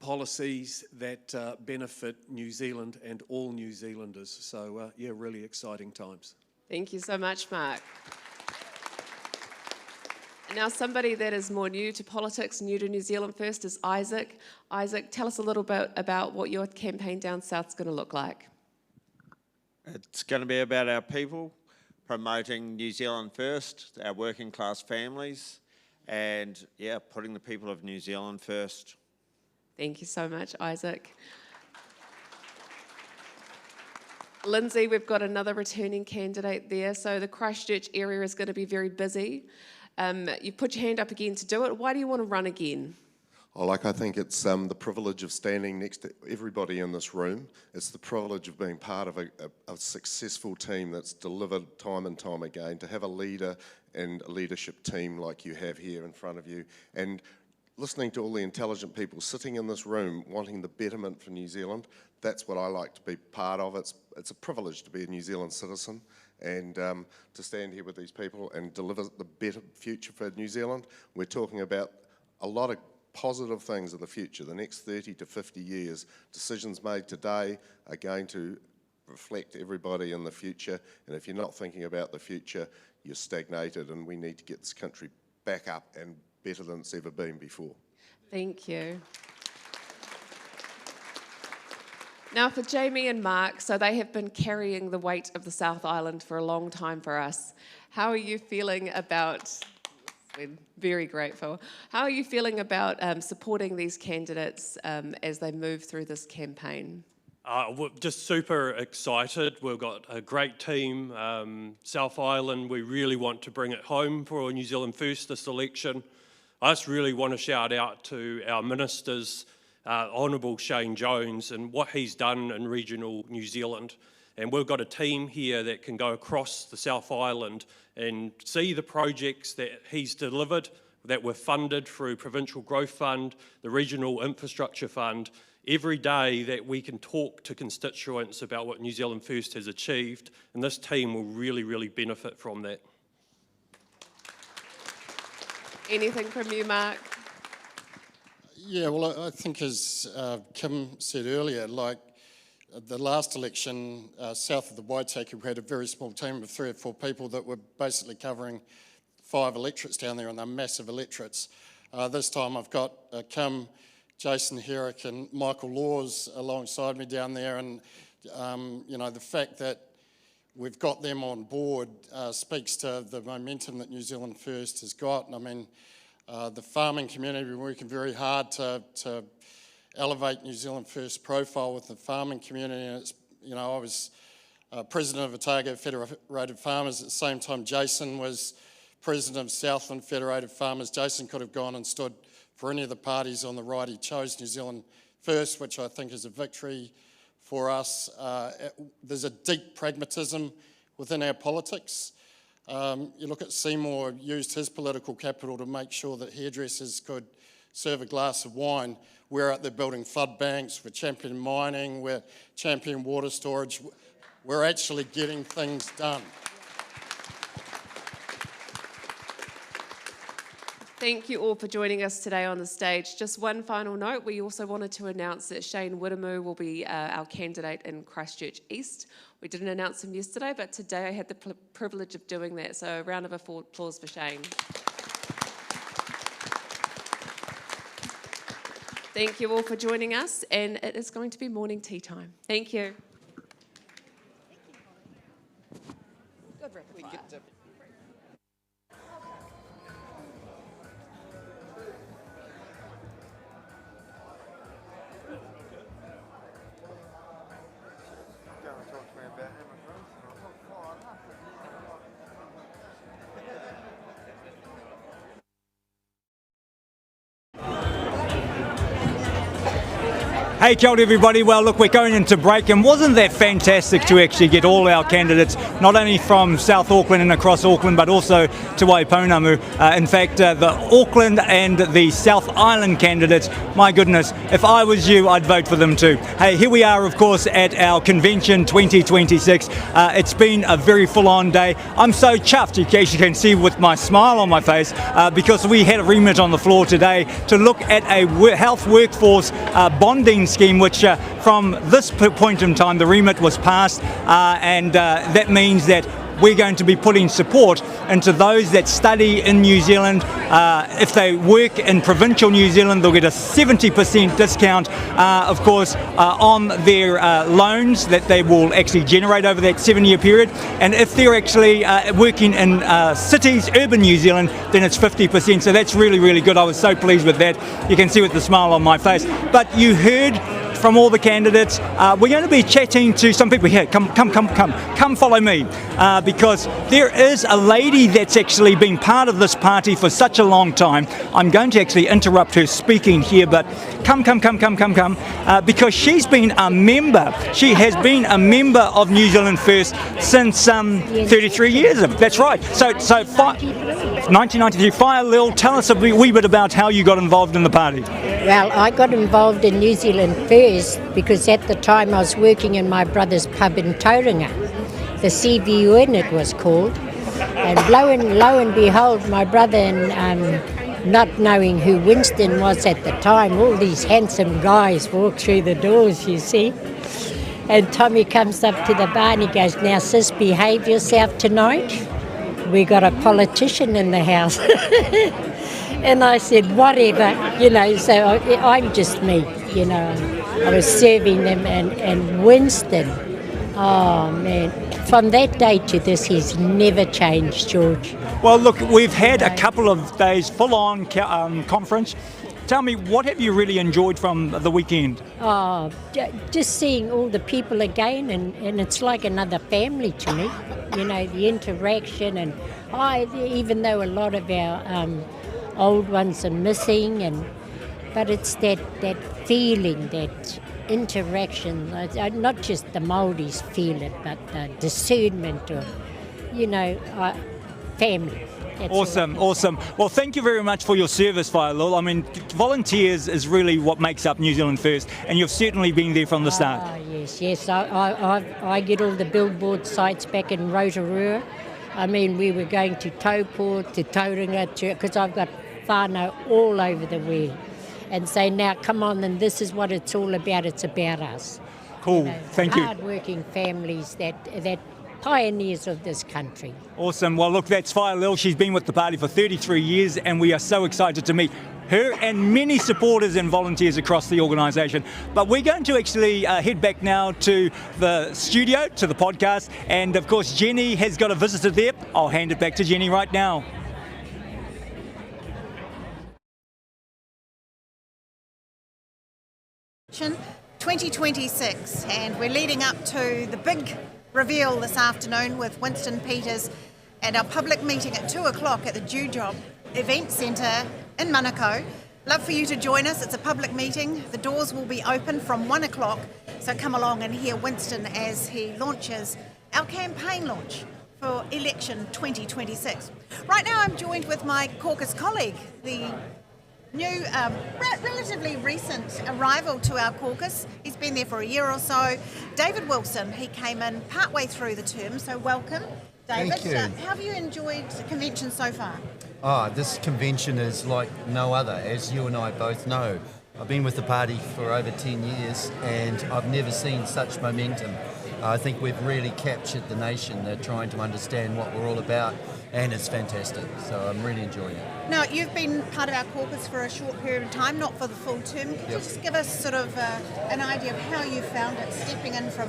policies that benefit New Zealand and all New Zealanders. So, really exciting times. Thank you so much, Mark. Now, somebody that is more new to politics, new to New Zealand First, is Isaac. Isaac, tell us a little bit about what your campaign down south is going to look like. It's going to be about our people, promoting New Zealand First, our working class families, and putting the people of New Zealand first. Thank you so much, Isaac. Lindsay, we've got another returning candidate there. So the Christchurch area is going to be very busy. You put your hand up again to do it. Why do you want to run again? I think it's the privilege of standing next to everybody in this room. It's the privilege of being part of a successful team that's delivered time and time again, to have a leader and a leadership team like you have here in front of you. And listening to all the intelligent people sitting in this room wanting the betterment for New Zealand, that's what I like to be part of. It's a privilege to be a New Zealand citizen, and to stand here with these people and deliver the better future for New Zealand. We're talking about a lot of positive things in the future, the next 30 to 50 years. Decisions made today are going to reflect everybody in the future, and if you're not thinking about the future, you're stagnated, and we need to get this country back up and better than it's ever been before. Thank you. Now for Jamie and Mark, so they have been carrying the weight of the South Island for a long time for us. How are you feeling about, we're very grateful, how are you feeling about supporting these candidates as they move through this campaign? We're just super excited. We've got a great team. South Island, we really want to bring it home for New Zealand First this election. I just really want to shout out to our ministers, Honourable Shane Jones, and what he's done in regional New Zealand. And we've got a team here that can go across the South Island and see the projects that he's delivered, that were funded through Provincial Growth Fund, the Regional Infrastructure Fund, every day that we can talk to constituents about what New Zealand First has achieved, and this team will really, really benefit from that. Anything from you, Mark? Yeah, well, I think as Kim said earlier, like the last election south of the Waitaki, we had a very small team of 3 or 4 people that were basically covering 5 electorates down there, and they're massive electorates. This time I've got Kim, Jason Herrick and Michael Laws alongside me down there, and the fact that we've got them on board speaks to the momentum that New Zealand First has got. I mean, the farming community, we're working very hard to elevate New Zealand First profile with the farming community. And it's, I was president of Otago Federated Farmers at the same time Jason was president of Southland Federated Farmers. Jason could have gone and stood for any of the parties on the right. He chose New Zealand First, which I think is a victory for us. There's a deep pragmatism within our politics. You look at Seymour used his political capital to make sure that hairdressers could serve a glass of wine. We're out there building flood banks, we're championing mining, we're championing water storage. We're actually getting things done. Thank you all for joining us today on the stage. Just one final note, we also wanted to announce that Shane Whittamoo will be our candidate in Christchurch East. We didn't announce him yesterday, but today I had the privilege of doing that, so a round of applause for Shane. Thank you all for joining us, and it is going to be morning tea time. Thank you. Good, Rick. Hey, kia ora everybody. Well, look, we're going into break, and wasn't that fantastic to actually get all our candidates, not only from South Auckland and across Auckland, but also to Waipounamu. In fact, the Auckland and the South Island candidates, my goodness, if I was you, I'd vote for them too. Hey, here we are, of course, at our convention 2026. It's been a very full-on day. I'm so chuffed, as you can see with my smile on my face, because we had a remit on the floor today to look at a health workforce bonding scheme, which from this point in time the remit was passed, and that means that we're going to be putting support into those that study in New Zealand. If they work in provincial New Zealand, they'll get a 70% discount, of course, on their loans that they will actually generate over that 7-year period. And if they're actually working in cities, urban New Zealand, then it's 50%. So that's really, really good. I was so pleased with that. You can see with the smile on my face. But you heard from all the candidates. We're going to be chatting to some people here. Come follow me, because there is a lady that's actually been part of this party for such a long time. I'm going to actually interrupt her speaking here, but come, because she's been a member. She has been a member of New Zealand First since 33 years. That's right. So 1993. Fire Lil, tell us a wee bit about how you got involved in the party. Well, I got involved in New Zealand First because at the time I was working in my brother's pub in Tauranga. The CVUN it was called. And lo and behold, my brother, and not knowing who Winston was at the time, all these handsome guys walked through the doors, you see. And Tommy comes up to the bar and he goes, "Now sis, behave yourself tonight. We got a politician in the house." And I said, whatever, so I'm just me, I was serving them, and Winston, oh man, from that day to this, he's never changed, George. Well, look, we've had a couple of days full-on conference. Tell me, what have you really enjoyed from the weekend? Oh, just seeing all the people again, and it's like another family to me, the interaction, and even though a lot of our old ones are missing, but it's that feeling, that interaction, not just the Māoris feel it, but the discernment of, family. That's Awesome. Well, thank you very much for your service, Failul. I mean, volunteers is really what makes up New Zealand First, and you've certainly been there from the start. Yes. I get all the billboard sites back in Rotorua. I mean, we were going to Taupo, to Tauranga, because I've got whānau all over the world, and say, now come on, and this is what it's all about. It's about us. Cool. Thank you. Hard-working families that pioneers of this country. Awesome. Well, look, that's Failul. She's been with the party for 33 years, and we are so excited to meet her and many supporters and volunteers across the organisation. But we're going to actually head back now to the studio, to the podcast, and of course Jenny has got a visitor there. I'll hand it back to Jenny right now. Election 2026, and we're leading up to the big reveal this afternoon with Winston Peters and our public meeting at 2 o'clock at the Dewdrop Event Centre in Manukau. Love for you to join us. It's a public meeting. The doors will be open from 1 o'clock, so come along and hear Winston as he launches our campaign launch for election 2026. Right now I'm joined with my caucus colleague, the new, relatively recent arrival to our caucus. He's been there for a year or so. David Wilson, he came in partway through the term, so welcome, David. Thank you. How have you enjoyed the convention so far? This convention is like no other, as you and I both know. I've been with the party for over 10 years and I've never seen such momentum. I think we've really captured the nation. They're trying to understand what we're all about, and it's fantastic. So I'm really enjoying it. Now, you've been part of our caucus for a short period of time, not for the full term. Could you just give us sort of an idea of how you found it, stepping in from,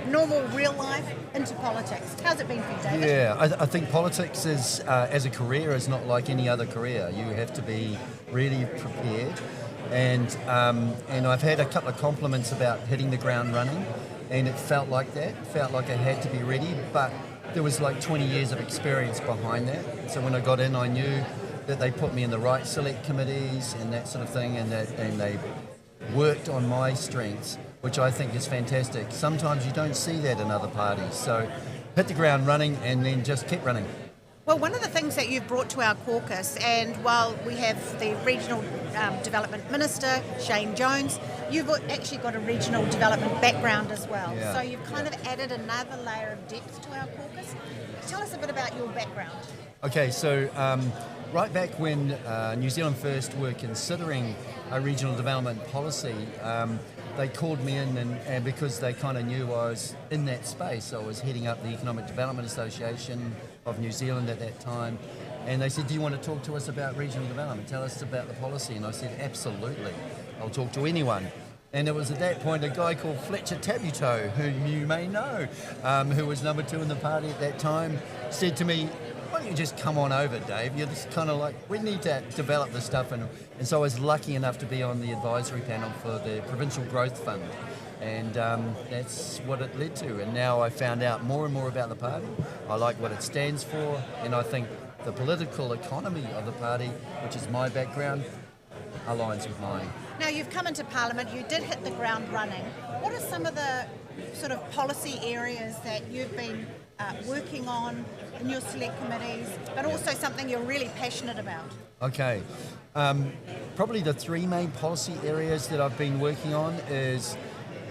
normal real life into politics? How's it been for you, David? Yeah, I think politics is, as a career, is not like any other career. You have to be really prepared. And I've had a couple of compliments about hitting the ground running, and it felt like that. It felt like I had to be ready, but there was like 20 years of experience behind that. So when I got in, I knew that they put me in the right select committees and that sort of thing, and they worked on my strengths, which I think is fantastic. Sometimes you don't see that in other parties. So hit the ground running and then just keep running. Well, one of the things that you've brought to our caucus, and while we have the Regional Development Minister, Shane Jones, you've actually got a regional development background as well. Yeah. So you've kind of added another layer of depth to our caucus. Tell us a bit about your background. Okay, so right back when New Zealand First were considering a regional development policy, they called me in and because they kind of knew I was in that space. I was heading up the Economic Development Association of New Zealand at that time. And they said, do you want to talk to us about regional development? Tell us about the policy. And I said, absolutely. I'll talk to anyone. And it was at that point a guy called Fletcher Tabuteau, who you may know, who was number 2 in the party at that time, said to me, why don't you just come on over, Dave? You're just kind of like, we need to develop this stuff. And so I was lucky enough to be on the advisory panel for the Provincial Growth Fund. And that's what it led to. And now I found out more and more about the party. I like what it stands for. And I think the political economy of the party, which is my background, aligns with mine. Now, you've come into Parliament, you did hit the ground running. What are some of the sort of policy areas that you've been working on in your select committees, but also something you're really passionate about? Okay. Probably the 3 main policy areas that I've been working on is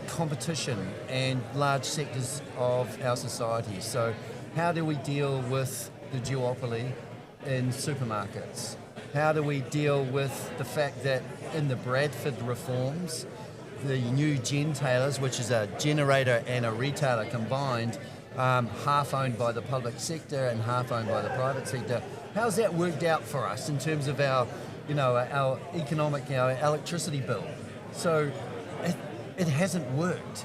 competition and large sectors of our society. So how do we deal with the duopoly in supermarkets? How do we deal with the fact that in the Bradford reforms, the new gentailers, which is a generator and a retailer combined, half owned by the public sector and half owned by the private sector, how's that worked out for us in terms of our economic, our electricity bill? So it hasn't worked.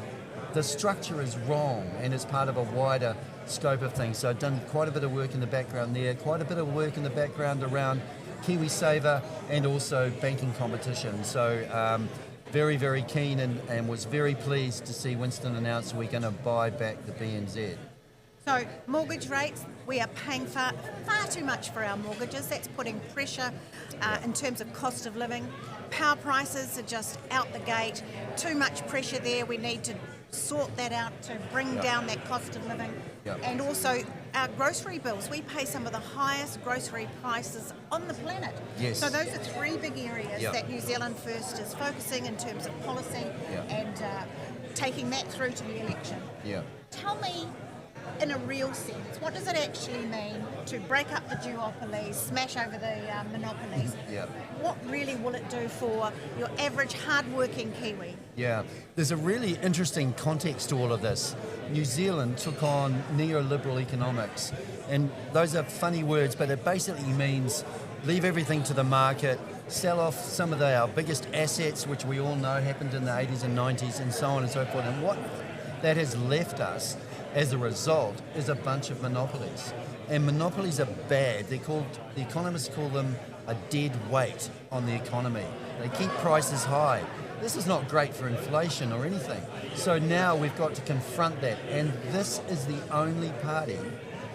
The structure is wrong and it's part of a wider scope of things. So I've done quite a bit of work in the background there, quite a bit of work in the background around KiwiSaver and also banking competition. So very, very keen and was very pleased to see Winston announce we're going to buy back the BNZ. So mortgage rates, we are paying far too much for our mortgages. That's putting pressure in terms of cost of living. Power prices are just out the gate. Too much pressure there. We need to sort that out to bring down that cost of living. And also our grocery bills. We pay some of the highest grocery prices on the planet. Yes. So those are 3 big areas that New Zealand First is focusing in terms of policy and taking that through to the election. Tell me, in a real sense, what does it actually mean to break up the duopolies, smash over the monopolies? What really will it do for your average hard-working Kiwi? Yeah, there's a really interesting context to all of this. New Zealand took on neoliberal economics, and those are funny words, but it basically means leave everything to the market, sell off some of our biggest assets, which we all know happened in the 80s and 90s, and so on and so forth. And what that has left us as a result is a bunch of monopolies. And monopolies are bad. The economists call them a dead weight on the economy. They keep prices high. This is not great for inflation or anything. So now we've got to confront that. And this is the only party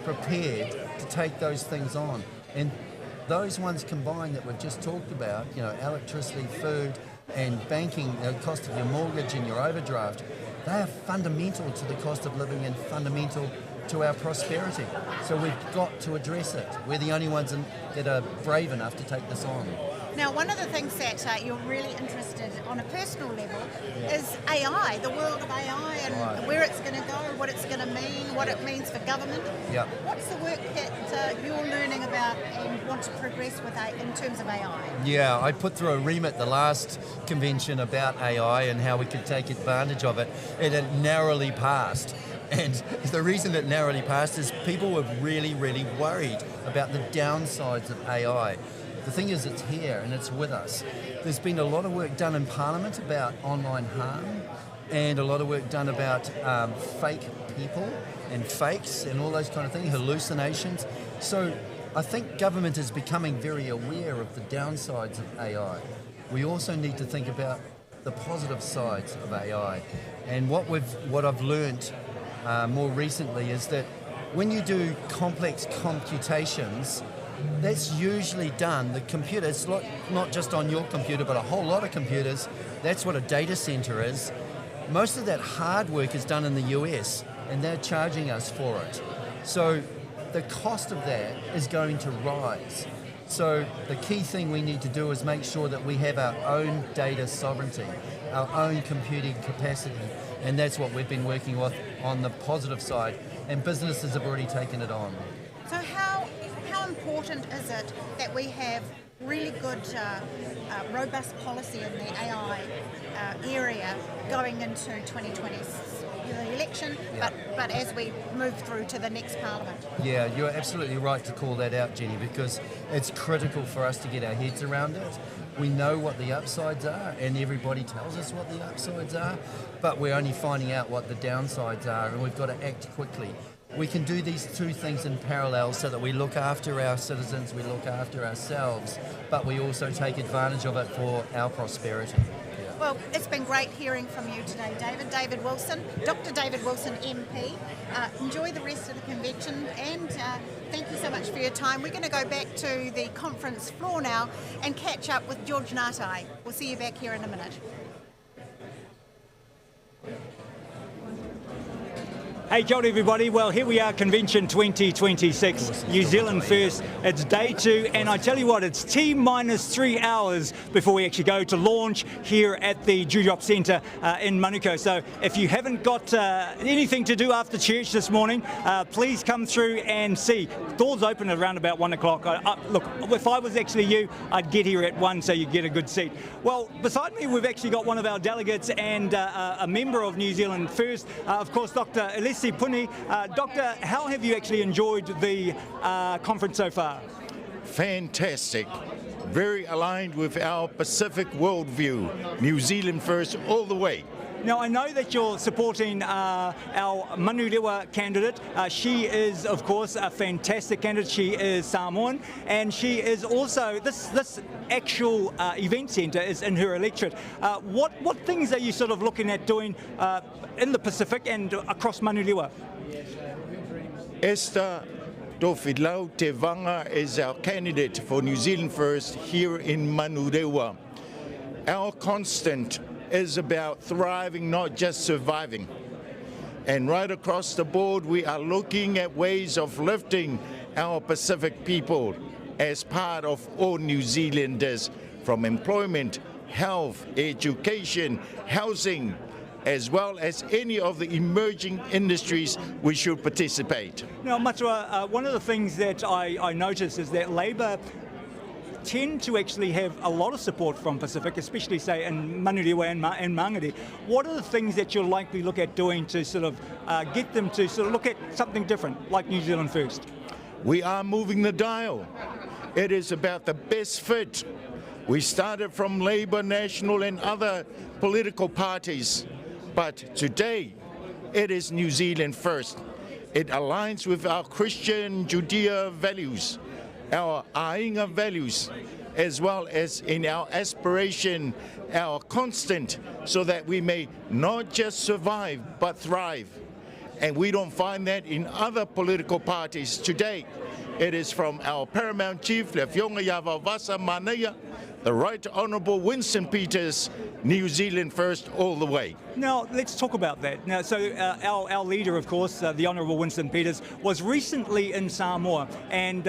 prepared to take those things on. And those ones combined that we've just talked about, electricity, food, and banking, the cost of your mortgage and your overdraft, they are fundamental to the cost of living and fundamental to our prosperity. So we've got to address it. We're the only ones that are brave enough to take this on. Now, one of the things that you're really interested on a personal level is AI, the world of AI and where it's going to go, what it's going to mean, what it means for government. What's the work that you're learning about and want to progress with in terms of AI? Yeah, I put through a remit the last convention about AI and how we could take advantage of it, and it narrowly passed. And the reason it narrowly passed is people were really, really worried about the downsides of AI. The thing is, it's here and it's with us. There's been a lot of work done in Parliament about online harm and a lot of work done about fake people and fakes and all those kind of things, hallucinations. So I think government is becoming very aware of the downsides of AI. We also need to think about the positive sides of AI. And what I've learned more recently is that when you do complex computations, that's usually done, the computer, it's not just on your computer, but a whole lot of computers. That's what a data center is. Most of that hard work is done in the US, and they're charging us for it. So the cost of that is going to rise. So the key thing we need to do is make sure that we have our own data sovereignty, our own computing capacity, and that's what we've been working with on the positive side, and businesses have already taken it on. So how important is it that we have really good, robust policy in the AI area going into 2020, the election, but as we move through to the next parliament? Yeah, you're absolutely right to call that out, Jenny, because it's critical for us to get our heads around it. We know what the upsides are, and everybody tells us what the upsides are, but we're only finding out what the downsides are, and we've got to act quickly. We can do these two things in parallel so that we look after our citizens, we look after ourselves, but we also take advantage of it for our prosperity. Well, it's been great hearing from you today, David Wilson, Dr. David Wilson, MP. Enjoy the rest of the convention, and thank you so much for your time. We're going to go back to the conference floor now and catch up with George Ngatai. We'll see you back here in a minute. Hey, kia ora everybody. Well, here we are, Convention 2026, New Zealand First. It's day 2, and I tell you what, it's T-minus 3 hours before we actually go to launch here at the Dewdrop Centre in Manukau. So if you haven't got anything to do after church this morning, please come through and see. Doors open at around about 1 o'clock. Look, if I was actually you, I'd get here at 1 so you get a good seat. Well, beside me, we've actually got one of our delegates and a member of New Zealand First, of course, Dr. Elise Puni. Doctor, how have you actually enjoyed the conference so far? Fantastic. Very aligned with our Pacific worldview. New Zealand first all the way. Now, I know that you're supporting our Manurewa candidate. She is, of course, a fantastic candidate. She is Samoan, and she is also, this actual event centre is in her electorate. What things are you sort of looking at doing in the Pacific and across Manurewa? Esther Tofidlau Tevanga is our candidate for New Zealand First here in Manurewa. Our constant is about thriving, not just surviving. And right across the board, we are looking at ways of lifting our Pacific people as part of all New Zealanders, from employment, health, education, housing, as well as any of the emerging industries we should participate. Now, Matua, one of the things that I notice is that Labour tend to actually have a lot of support from Pacific, especially, say, in Manurewa and Mangere. What are the things that you'll likely look at doing to sort of get them to sort of look at something different, like New Zealand First? We are moving the dial. It is about the best fit. We started from Labour, National and other political parties, but today it is New Zealand First. It aligns with our Christian Judea values, our Ainga values, as well as in our aspiration, our constant, so that we may not just survive, but thrive. And we don't find that in other political parties today. It is from our Paramount Chief, Le Fionga Yavavasa Manea, the Right Honourable Winston Peters, New Zealand First all the way. Now, let's talk about that. Now, so our leader, of course, the Honourable Winston Peters, was recently in Samoa, and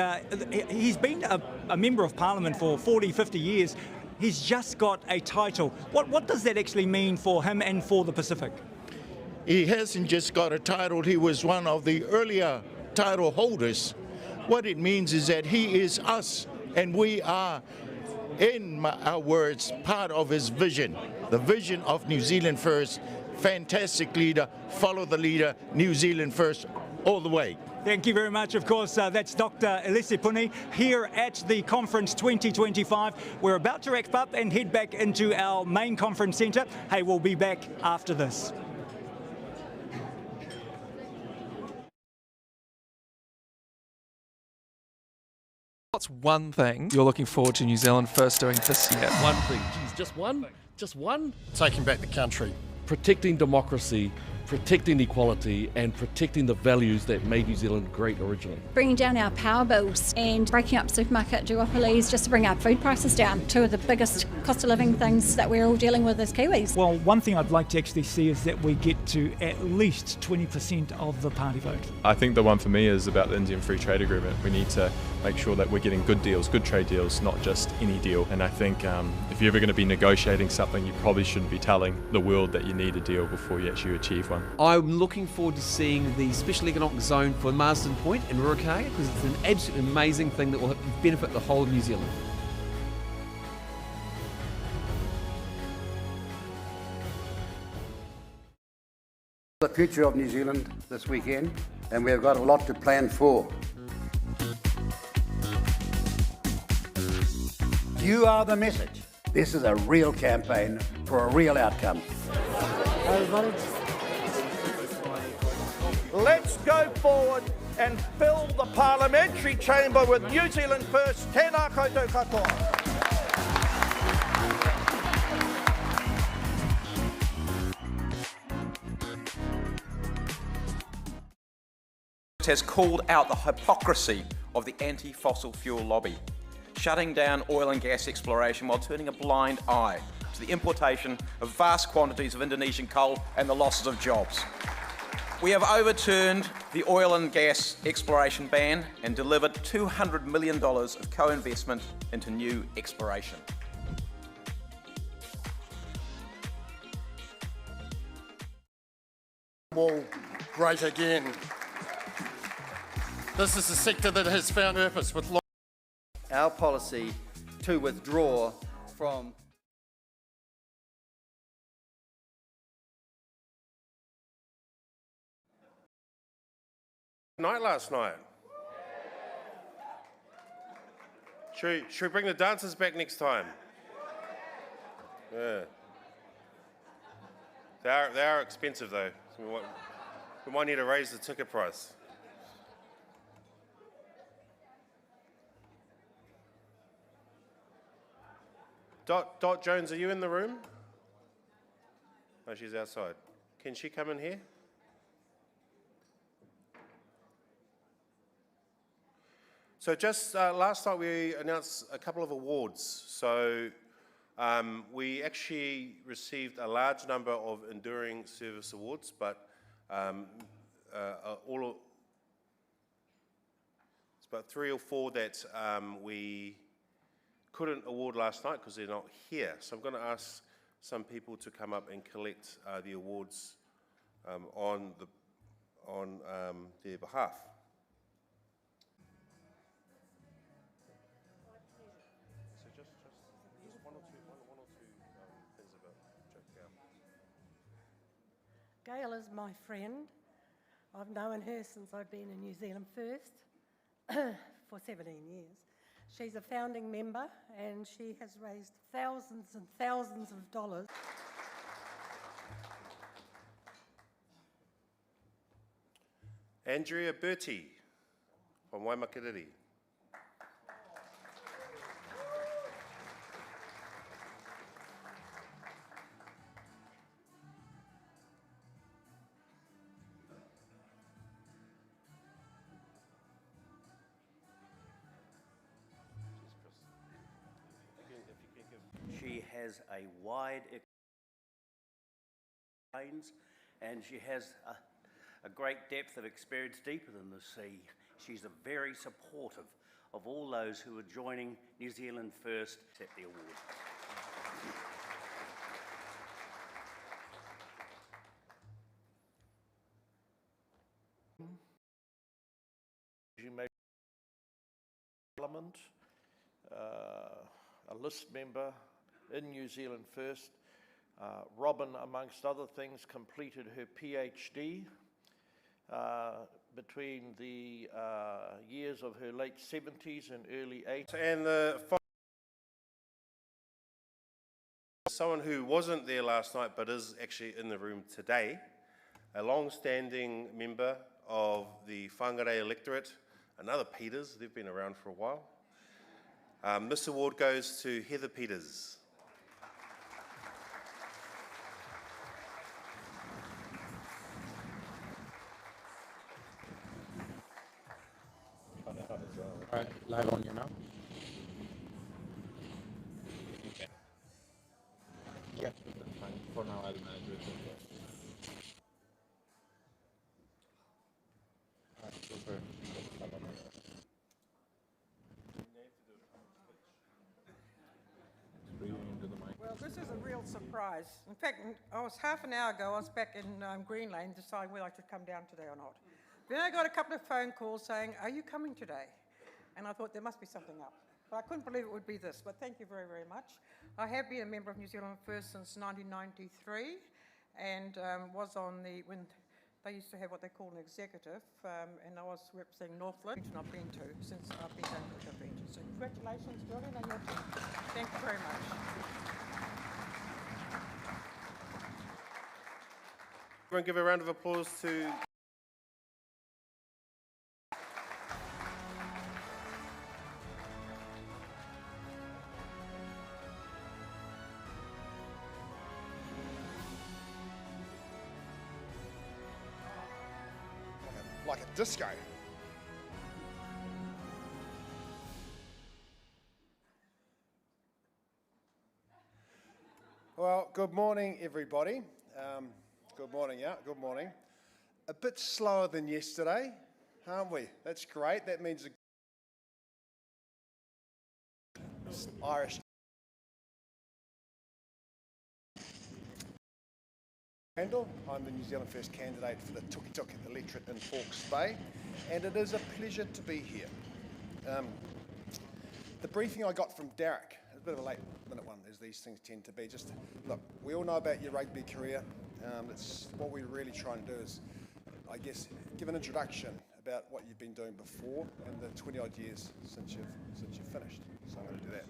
he's been a member of Parliament for 40, 50 years. He's just got a title. What does that actually mean for him and for the Pacific? He hasn't just got a title, he was one of the earlier title holders. What it means is that he is us, and we are, in our words, part of his vision, the vision of New Zealand First. Fantastic leader, follow the leader, New Zealand First all the way. Thank you very much. Of course, that's Dr. Elise Puni here at the Conference 2025. We're about to wrap up and head back into our main conference centre. Hey, we'll be back after this. What's one thing you're looking forward to New Zealand First doing this year? One thing, geez, just one? Just one? Taking back the country. Protecting democracy, protecting equality and protecting the values that made New Zealand great originally. Bringing down our power bills and breaking up supermarket duopolies just to bring our food prices down. Two of the biggest cost of living things that we're all dealing with as Kiwis. Well, one thing I'd like to actually see is that we get to at least 20% of the party vote. I think the one for me is about the Indian Free Trade Agreement. We need to make sure that we're getting good deals, good trade deals, not just any deal. And I think if you're ever going to be negotiating something, you probably shouldn't be telling the world that you need a deal before you actually achieve one. I'm looking forward to seeing the Special Economic Zone for Marsden Point in Ruakaka, because it's an absolutely amazing thing that will benefit the whole of New Zealand. The future of New Zealand this weekend, and we have got a lot to plan for. You are the message. This is a real campaign for a real outcome. Let's go forward and fill the parliamentary chamber with New Zealand First. Tēnā koutou katoa. Has called out the hypocrisy of the anti-fossil fuel lobby, shutting down oil and gas exploration while turning a blind eye to the importation of vast quantities of Indonesian coal and the losses of jobs. We have overturned the oil and gas exploration ban and delivered $200 million of co-investment into new exploration. Wall, great again. This is a sector that has found purpose with our policy to withdraw from night last night. Should we bring the dancers back next time? Yeah. They are expensive though. So we might need to raise the ticket price. Dot Jones, are you in the room? No, she's outside. Can she come in here? So just last night we announced a couple of awards. So we actually received a large number of Enduring Service Awards, but it's about 3 or 4 that we couldn't award last night because they're not here. So I'm going to ask some people to come up and collect the awards on their behalf. So just one or two things about Gail. Gail is my friend. I've known her since I've been in New Zealand First for 17 years. She's a founding member and she has raised thousands and thousands of dollars. Andrea Bertie from Waimakariri. She has a wide experience and she has a great depth of experience deeper than the sea. She's very supportive of all those who are joining New Zealand First to accept the award. She made Parliament, a list member in New Zealand First. Robin, amongst other things, completed her PhD between the years of her late 70s and early 80s. And someone who wasn't there last night but is actually in the room today, a long-standing member of the Whangarei electorate, another Peters, they've been around for a while. This award goes to Heather Peters. Right, live on you now. Okay. Yeah, that's fine. For now, I'll manage it. Alright, super. Well, this is a real surprise. In fact, half an hour ago, I was back in Green Lane deciding whether I should come down today or not. Then I got a couple of phone calls saying, "Are you coming today?" And I thought there must be something up. But I couldn't believe it would be this. But thank you very, very much. I have been a member of New Zealand First since 1993 and was on when they used to have what they call an executive, and I was representing Northland, which I've been to since I've been going to conventions. So congratulations, Julian, and your team. Thank you very much. Everyone give a round of applause to... like a disco. Well, good morning, everybody. Good morning, yeah, good morning. A bit slower than yesterday, aren't we? That's great. That means Irish. Randall. I'm the New Zealand First candidate for the Tuk electorate in Hawke's Bay, and it is a pleasure to be here. The briefing I got from Derek, a bit of a late minute one, as these things tend to be. Just look, we all know about your rugby career. It's what we're really trying to do is, I guess, give an introduction about what you've been doing before and the 20-odd years since you've finished. So I'm going to do that.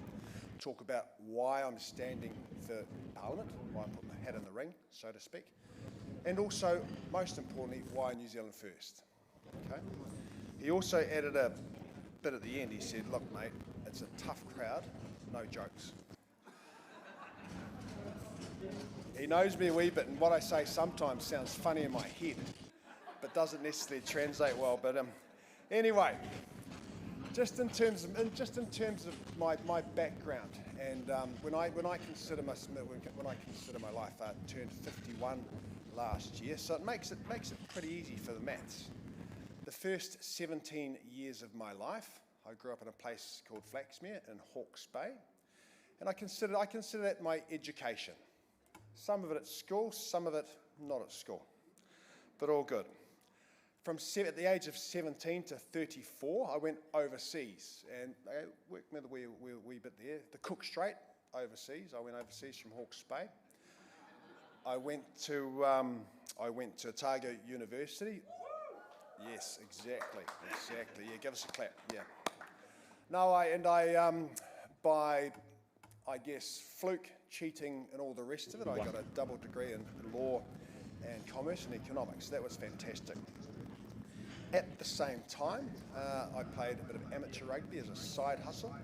Talk about why I'm standing for Parliament, why I put my hat in the ring, so to speak, and also, most importantly, why New Zealand First. Okay. He also added a bit at the end. He said, "Look, mate, it's a tough crowd, no jokes." He knows me a wee bit, and what I say sometimes sounds funny in my head, but doesn't necessarily translate well. But anyway. Just in terms of my background, and when I consider my life, I turned 51 last year, so it makes it pretty easy for the maths. The first 17 years of my life, I grew up in a place called Flaxmere in Hawke's Bay, and I consider that my education. Some of it at school, some of it not at school, but all good. At the age of 17 to 34, I went overseas, and I worked with a wee bit there. The Cook Strait, overseas. I went overseas from Hawke's Bay. I went to Otago University. Yes, exactly. Yeah, give us a clap. Yeah. No, by I guess fluke, cheating, and all the rest of it, I got a double degree in law and commerce and economics. That was fantastic. At the same time, I played a bit of amateur rugby as a side hustle,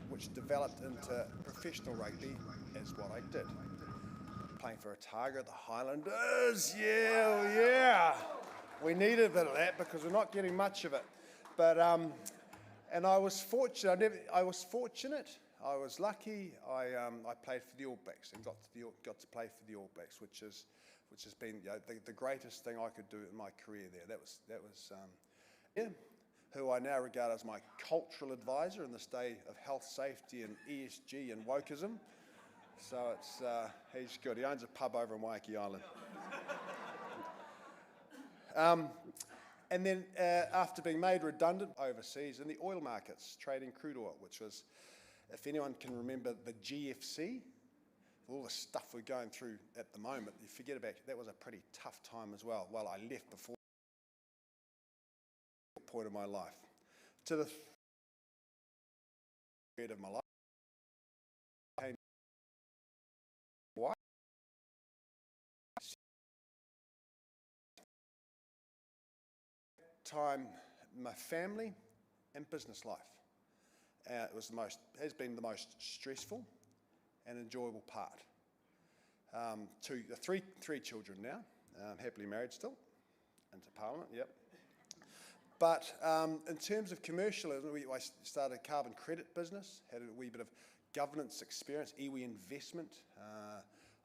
which developed into professional rugby as what I did. Playing for Otago at the Highlanders, yeah. We needed a bit of that because we're not getting much of it. But and I was fortunate. I was lucky. I played for the All Blacks and got to play for the All Blacks, which has been the greatest thing I could do in my career there. That was who I now regard as my cultural advisor in this day of health, safety, and ESG and wokeism. So he's good. He owns a pub over in Waiheke Island. And then after being made redundant overseas in the oil markets, trading crude oil, which was, if anyone can remember the GFC, all the stuff we're going through at the moment, you forget about it, that was a pretty tough time as well. Well, I left before the point of my life. To the period of my life, time, my family and business life. It was has been the most stressful and enjoyable part. Three children now, happily married still, into Parliament, yep. But in terms of commercialism, I started a carbon credit business, had a wee bit of governance experience, iwi investment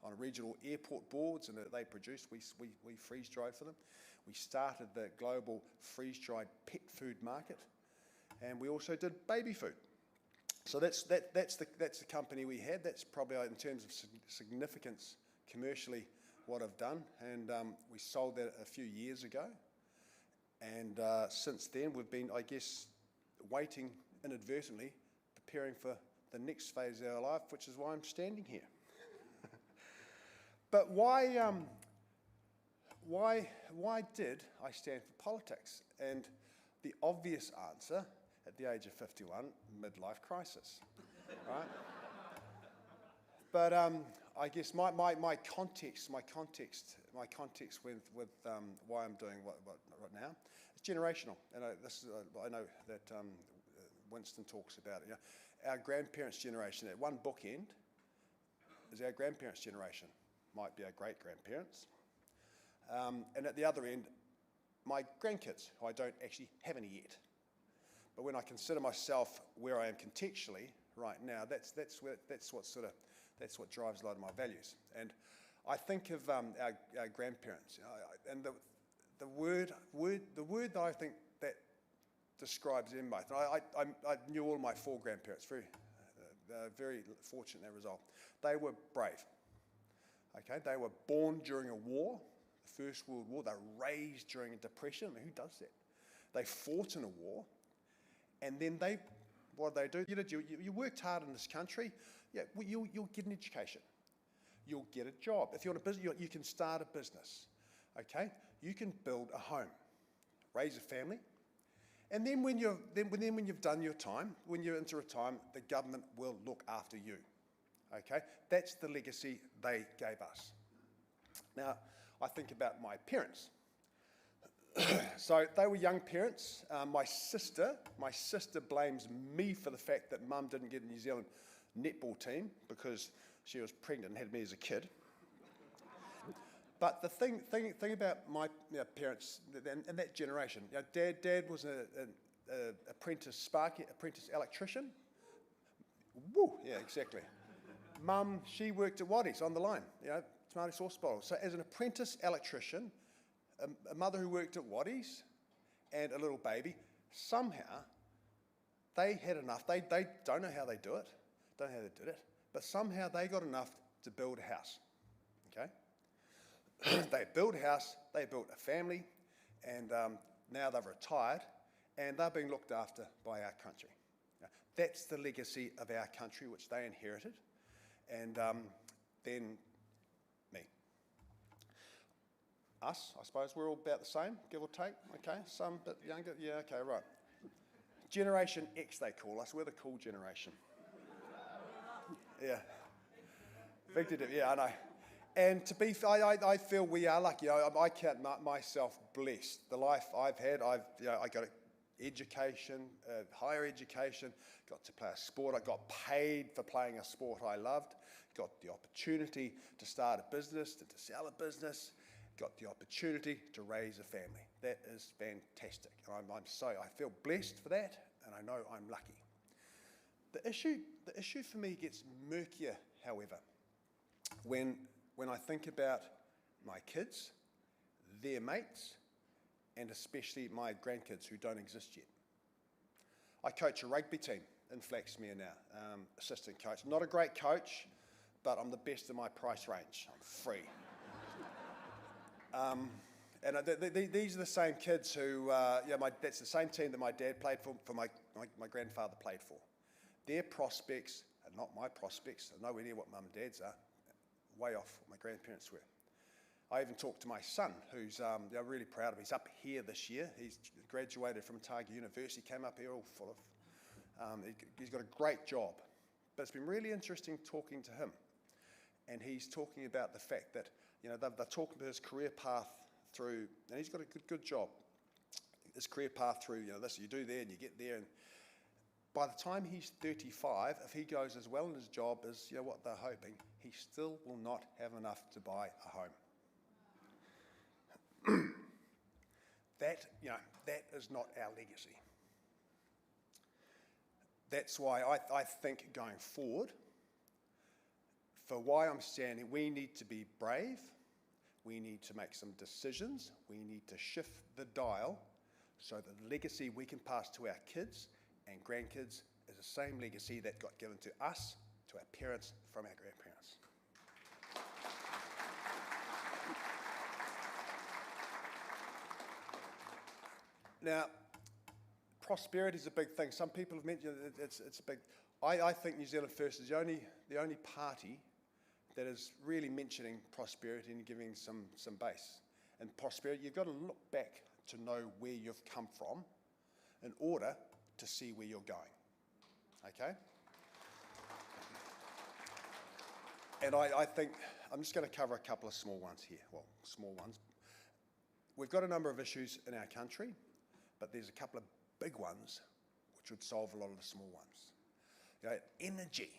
on regional airport boards, and they produced, we freeze-dried for them. We started the global freeze-dried pet food market, and we also did baby food. So that's the company we had. That's probably, in terms of significance commercially, what I've done, and we sold that a few years ago. And since then, we've been, I guess, waiting inadvertently, preparing for the next phase of our life, which is why I'm standing here. But why did I stand for politics? And the obvious answer, at the age of 51, midlife crisis, right? But I guess my context with why I'm doing what right now, it's generational. And I know that Winston talks about it. You know, our grandparents' generation, at one bookend, is our grandparents' generation. Might be our great-grandparents. And at the other end, my grandkids, who I don't actually have any yet. But when I consider myself where I am contextually right now, that's what drives a lot of my values. And I think of our grandparents, you know, and the word that I think that describes them both. I knew all my 4 grandparents, very fortunate in that result. They were brave. Okay, they were born during a war, the First World War. They were raised during a depression. I mean, who does that? They fought in a war, and then what did they do? You worked hard in this country. Yeah, well, you'll get an education. You'll get a job. If you're in a business, you can start a business. Okay, you can build a home, raise a family, and then when you've done your time, when you're into retirement, the government will look after you. Okay, that's the legacy they gave us. Now, I think about my parents. So they were young parents. My sister blames me for the fact that Mum didn't get a New Zealand netball team because she was pregnant and had me as a kid. But the thing about my parents and that generation, you know, Dad was an apprentice electrician. Woo, yeah, exactly. Mum, she worked at Waddies on the line, you know, tomato sauce bottle. So as an apprentice electrician, a mother who worked at Waddies and a little baby, somehow they had enough. They don't know how they do it, don't know how they did it, but somehow they got enough to build a house, okay? They built a house, they built a family, and now they've retired, and they're being looked after by our country. Now, that's the legacy of our country, which they inherited, and then me. Us, I suppose, we're all about the same, give or take, okay? Some a bit younger, yeah, okay, right. Generation X, they call us. We're the cool generation. Yeah. Victor did, yeah, I know. And to be fair, I feel we are lucky. I count myself blessed. The life I've had, I got education, higher education, got to play a sport. I got paid for playing a sport I loved, got the opportunity to start a business, to sell a business, got the opportunity to raise a family. That is fantastic. And I feel blessed for that, and I know I'm lucky. The issue for me gets murkier, however, when I think about my kids, their mates, and especially my grandkids who don't exist yet. I coach a rugby team in Flaxmere now, assistant coach. Not a great coach, but I'm the best in my price range. I'm free. And these are the same kids who, that's the same team that my dad played for my grandfather played for. Their prospects are not my prospects. They're nowhere near what Mum and Dad's are. Way off what my grandparents were. I even talked to my son, who's I'm really proud of. He's up here this year. He's graduated from Otago University, came up here all full of, he's got a great job. But it's been really interesting talking to him. And he's talking about the fact that, they're talking about his career path through, and he's got a good job. His career path through, this you do there and you get there. And by the time he's 35, if he goes as well in his job as what they're hoping, he still will not have enough to buy a home. that is not our legacy. That's why I think going forward, for why I'm standing, we need to be brave, we need to make some decisions, we need to shift the dial so that the legacy we can pass to our kids and grandkids is the same legacy that got given to us, to our parents, from our grandparents. Now, prosperity is a big thing. Some people have mentioned it's a big. I think New Zealand First is the only party that is really mentioning prosperity and giving some base. And prosperity, you've got to look back to know where you've come from in order to see where you're going. Okay? And I think, I'm just going to cover a couple of small ones here. Well, small ones. We've got a number of issues in our country, but there's a couple of big ones which would solve a lot of the small ones. Energy.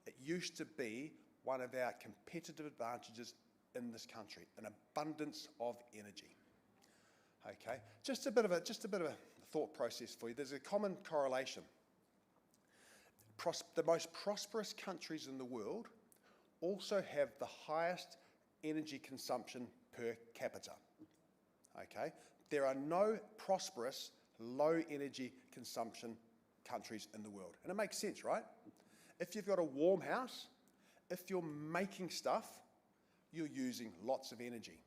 It used to be one of our competitive advantages in this country, an abundance of energy. Okay, just a bit of a thought process for you. There's a common correlation. The most prosperous countries in the world also have the highest energy consumption per capita. Okay, there are no prosperous, low energy consumption countries in the world, and it makes sense, right? If you've got a warm house, if you're making stuff, you're using lots of energy.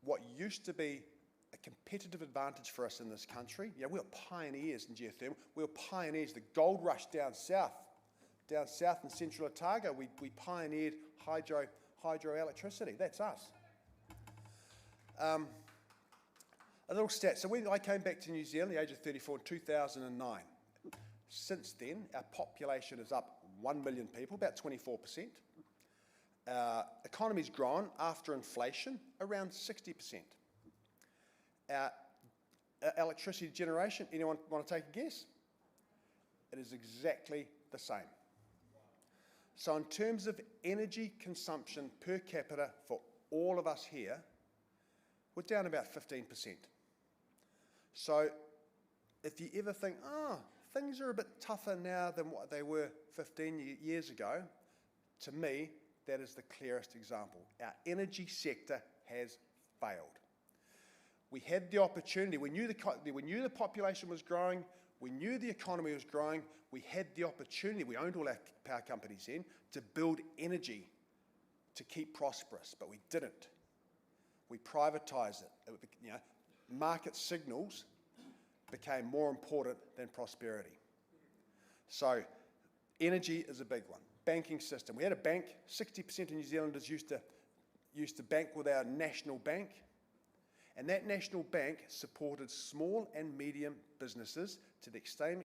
What used to be a competitive advantage for us in this country, we were pioneers in geothermal. We were pioneers, the gold rush down south in central Otago, we pioneered hydroelectricity. That's us. A little stat. So I came back to New Zealand at the age of 34 in 2009. Since then, our population is up 1 million people, about 24%. Economy's grown after inflation around 60%. Our electricity generation, anyone want to take a guess? It is exactly the same. So in terms of energy consumption per capita for all of us here, we're down about 15%. So if you ever think, things are a bit tougher now than what they were 15 years ago, to me, that is the clearest example. Our energy sector has failed. We had the opportunity, we knew the population was growing, we knew the economy was growing, we had the opportunity, we owned all our power companies then, to build energy to keep prosperous, but we didn't. We privatised it. Market signals became more important than prosperity. So energy is a big one. Banking system. We had a bank, 60% of New Zealanders used to bank with our national bank, and that national bank supported small and medium businesses to the extent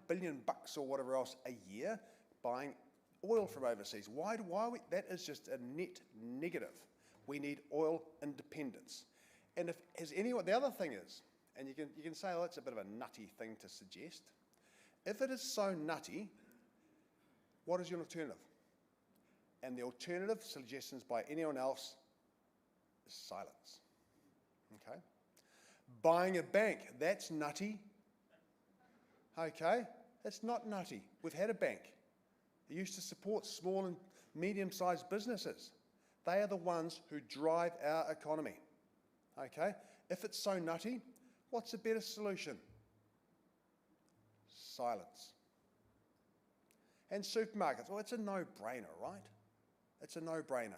billion bucks or whatever else a year buying oil from overseas. Why we, that is just a net negative. We need oil independence. And if has anyone, the other thing is, and you can say, oh, that's a bit of a nutty thing to suggest. If it is so nutty, what is your alternative? And the alternative suggestions by anyone else is silence. Okay? Buying a bank, that's nutty. Okay? That's not nutty. We've had a bank. It used to support small and medium-sized businesses. They are the ones who drive our economy. Okay? If it's so nutty, what's a better solution? Silence. And supermarkets, well, it's a no-brainer, right? It's a no-brainer.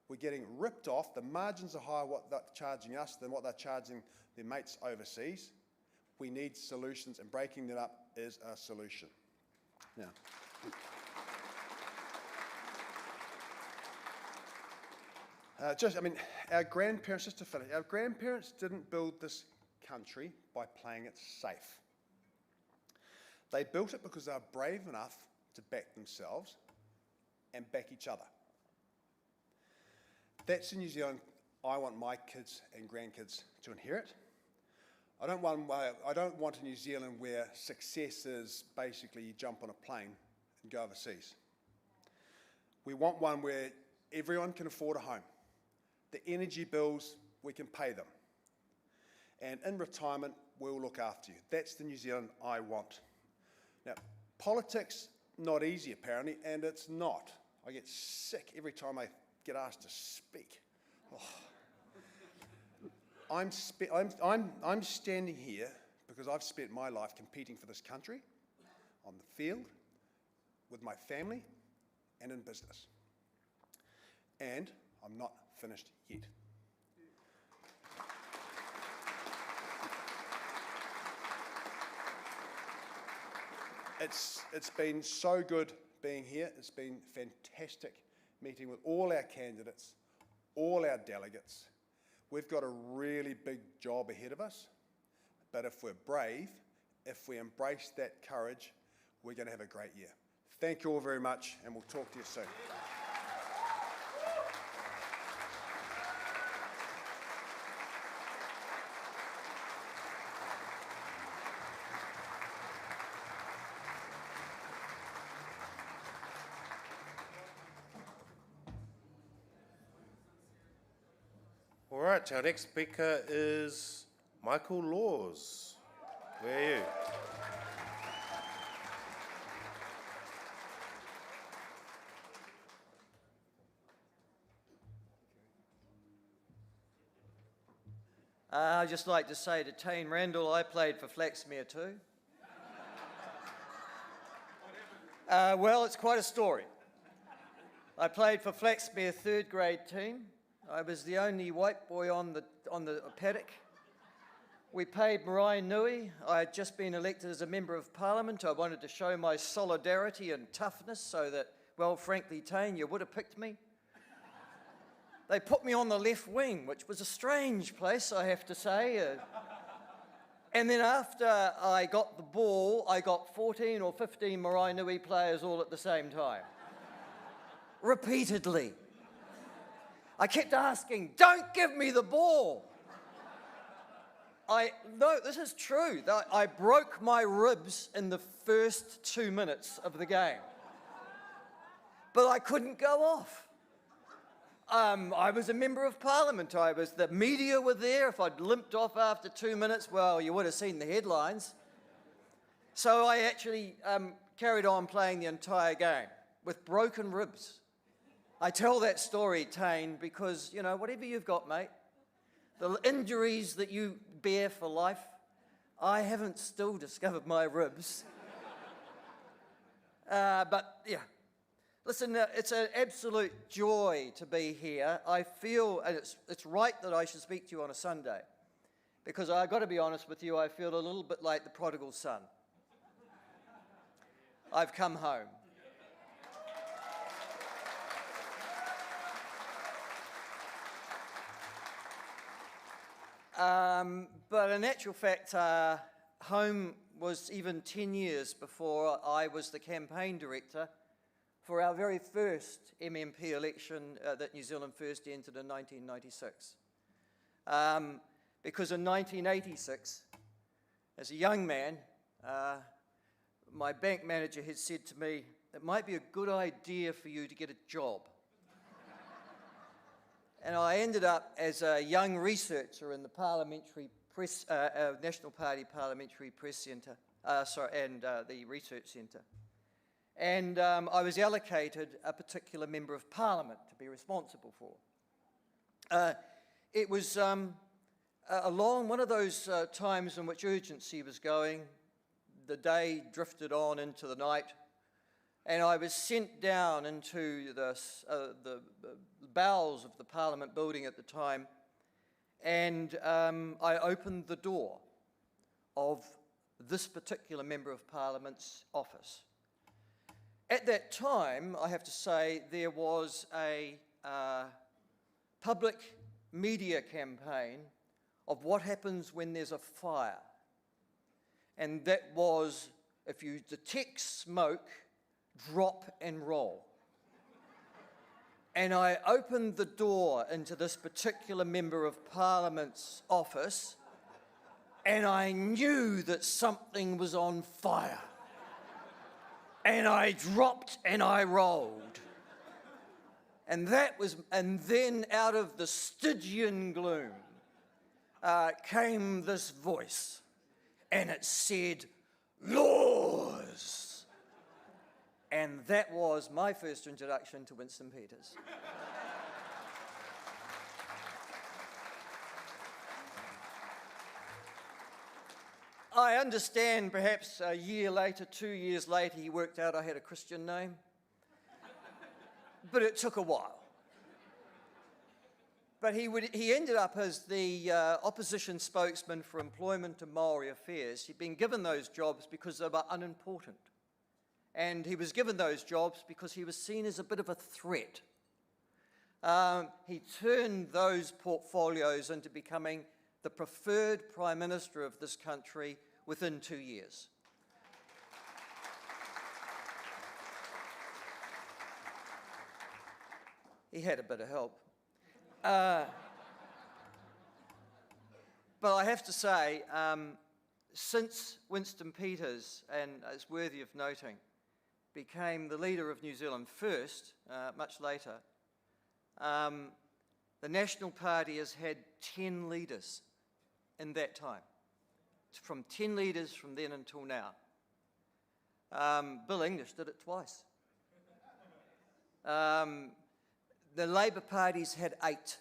We're getting ripped off. The margins are higher what they're charging us than what they're charging their mates overseas. We need solutions, and breaking that up is a solution. Now, our grandparents, just to finish, our grandparents didn't build this country by playing it safe. They built it because they were brave enough to back themselves and back each other. That's in New Zealand I want my kids and grandkids to inherit. I don't want a New Zealand where success is basically you jump on a plane and go overseas. We want one where everyone can afford a home. The energy bills, we can pay them. And in retirement, we'll look after you. That's the New Zealand I want. Now, politics, not easy apparently, and it's not. I get sick every time I get asked to speak. Oh. I'm standing here because I've spent my life competing for this country, on the field, with my family, and in business. And I'm not finished yet. It's been so good being here. It's been fantastic meeting with all our candidates, all our delegates. We've got a really big job ahead of us, but if we're brave, if we embrace that courage, we're going to have a great year. Thank you all very much, and we'll talk to you soon. All right, our next speaker is Michael Laws. Where are you? I'd just like to say to Tane Randall, I played for Flaxmere too. Well, it's quite a story. I played for Flaxmere third grade team. I was the only white boy on the paddock. We paid Marae Nui. I had just been elected as a Member of Parliament. I wanted to show my solidarity and toughness so that, well, frankly, Tane, you would have picked me. They put me on the left wing, which was a strange place, I have to say. And then after I got the ball, I got 14 or 15 Marae Nui players all at the same time. Repeatedly. I kept asking, don't give me the ball. No, this is true. I broke my ribs in the first 2 minutes of the game. But I couldn't go off. I was a Member of Parliament. The media were there. If I'd limped off after 2 minutes, well, you would have seen the headlines. So I actually carried on playing the entire game with broken ribs. I tell that story, Tane, because, you know, whatever you've got, mate, the injuries that you bear for life, I haven't still discovered my ribs. But, yeah. Listen, it's an absolute joy to be here. I feel, and it's right that I should speak to you on a Sunday, because I've got to be honest with you, I feel a little bit like the prodigal son. I've come home. But in actual fact, home was even 10 years before I was the campaign director for our very first MMP election that New Zealand First entered in 1996. Because in 1986, as a young man, my bank manager had said to me, "It might be a good idea for you to get a job." And I ended up as a young researcher in the Parliamentary Press, National Party Parliamentary Press Centre, and the Research Centre. And I was allocated a particular member of Parliament to be responsible for. It was along one of those times in which urgency was going. The day drifted on into the night, and I was sent down into the bowels of the Parliament building at the time, and I opened the door of this particular Member of Parliament's office. At that time, I have to say, there was a public media campaign of what happens when there's a fire. And that was, if you detect smoke, drop and roll. And I opened the door into this particular Member of Parliament's office, and I knew that something was on fire. And I dropped and I rolled. And then out of the Stygian gloom came this voice, and it said, "Laws!" And that was my first introduction to Winston Peters. I understand perhaps a year later, 2 years later, he worked out I had a Christian name. But it took a while. But he ended up as the opposition spokesman for Employment and Maori Affairs. He'd been given those jobs because they were unimportant. And he was given those jobs because he was seen as a bit of a threat. He turned those portfolios into becoming the preferred Prime Minister of this country within 2 years. He had a bit of help. But I have to say, since Winston Peters, and it's worthy of noting, became the leader of New Zealand First, much later, the National Party has had 10 leaders in that time. From 10 leaders from then until now. Bill English did it twice. The Labour Party's had 8,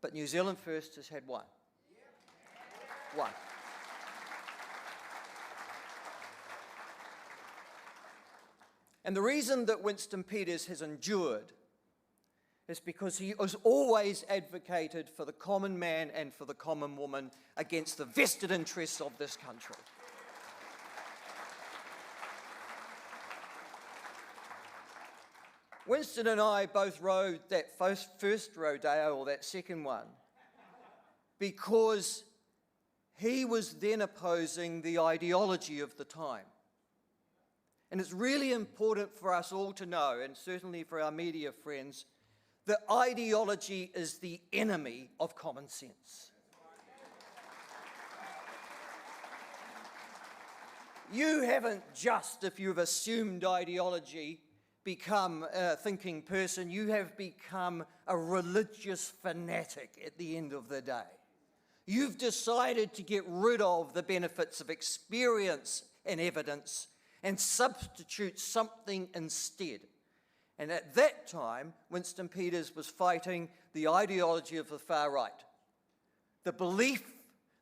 but New Zealand First has had 1. 1. And the reason that Winston Peters has endured is because he has always advocated for the common man and for the common woman against the vested interests of this country. Winston and I both rode that first rodeo, or that second one, because he was then opposing the ideology of the time. And it's really important for us all to know, and certainly for our media friends, that ideology is the enemy of common sense. You haven't just, if you've assumed ideology, become a thinking person. You have become a religious fanatic at the end of the day. You've decided to get rid of the benefits of experience and evidence and substitute something instead. And at that time, Winston Peters was fighting the ideology of the far right. The belief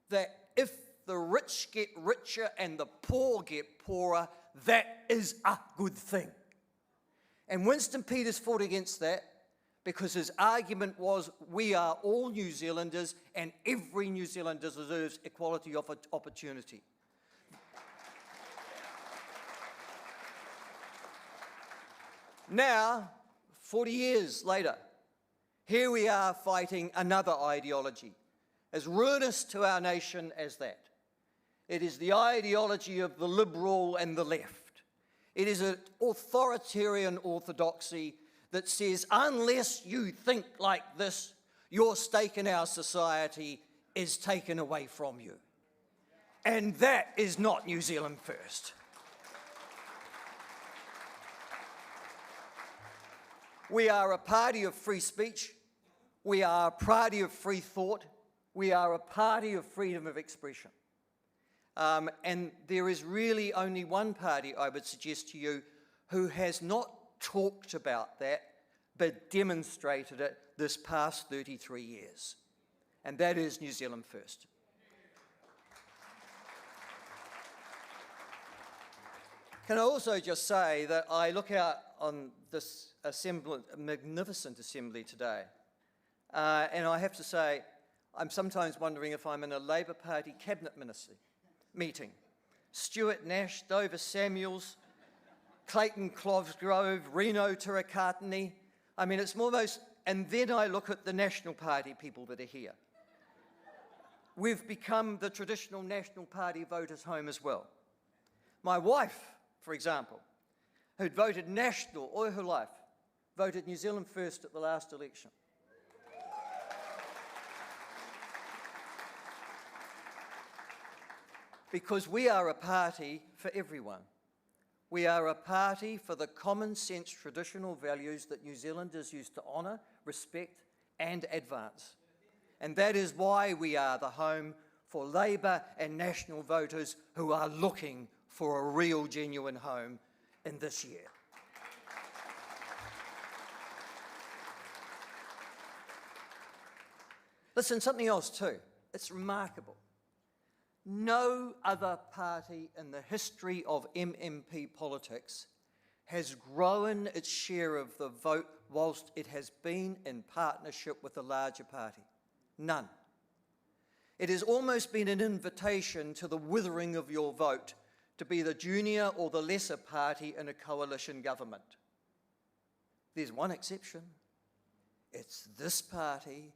that if the rich get richer and the poor get poorer, that is a good thing. And Winston Peters fought against that because his argument was, we are all New Zealanders and every New Zealander deserves equality of opportunity. Now, 40 years later, here we are fighting another ideology, as ruinous to our nation as that. It is the ideology of the liberal and the left. It is an authoritarian orthodoxy that says, unless you think like this, your stake in our society is taken away from you. And that is not New Zealand First. We are a party of free speech. We are a party of free thought. We are a party of freedom of expression. And there is really only one party, I would suggest to you, who has not talked about that, but demonstrated it this past 33 years. And that is New Zealand First. Can I also just say that I look out on this magnificent assembly today, and I have to say, I'm sometimes wondering if I'm in a Labour Party cabinet ministry meeting. Stuart Nash, Dover Samuels, Clayton Closgrove, Reno Turakatini. I mean, it's almost, and then I look at the National Party people that are here. We've become the traditional National Party voters' home as well. My wife, for example, who'd voted National all her life, voted New Zealand First at the last election. Because we are a party for everyone. We are a party for the common sense traditional values that New Zealanders used to honour, respect and advance. And that is why we are the home for Labour and National voters who are looking for a real, genuine home in this year. Listen, something else too. It's remarkable. No other party in the history of MMP politics has grown its share of the vote whilst it has been in partnership with a larger party. None. It has almost been an invitation to the withering of your vote to be the junior or the lesser party in a coalition government. There's one exception. It's this party,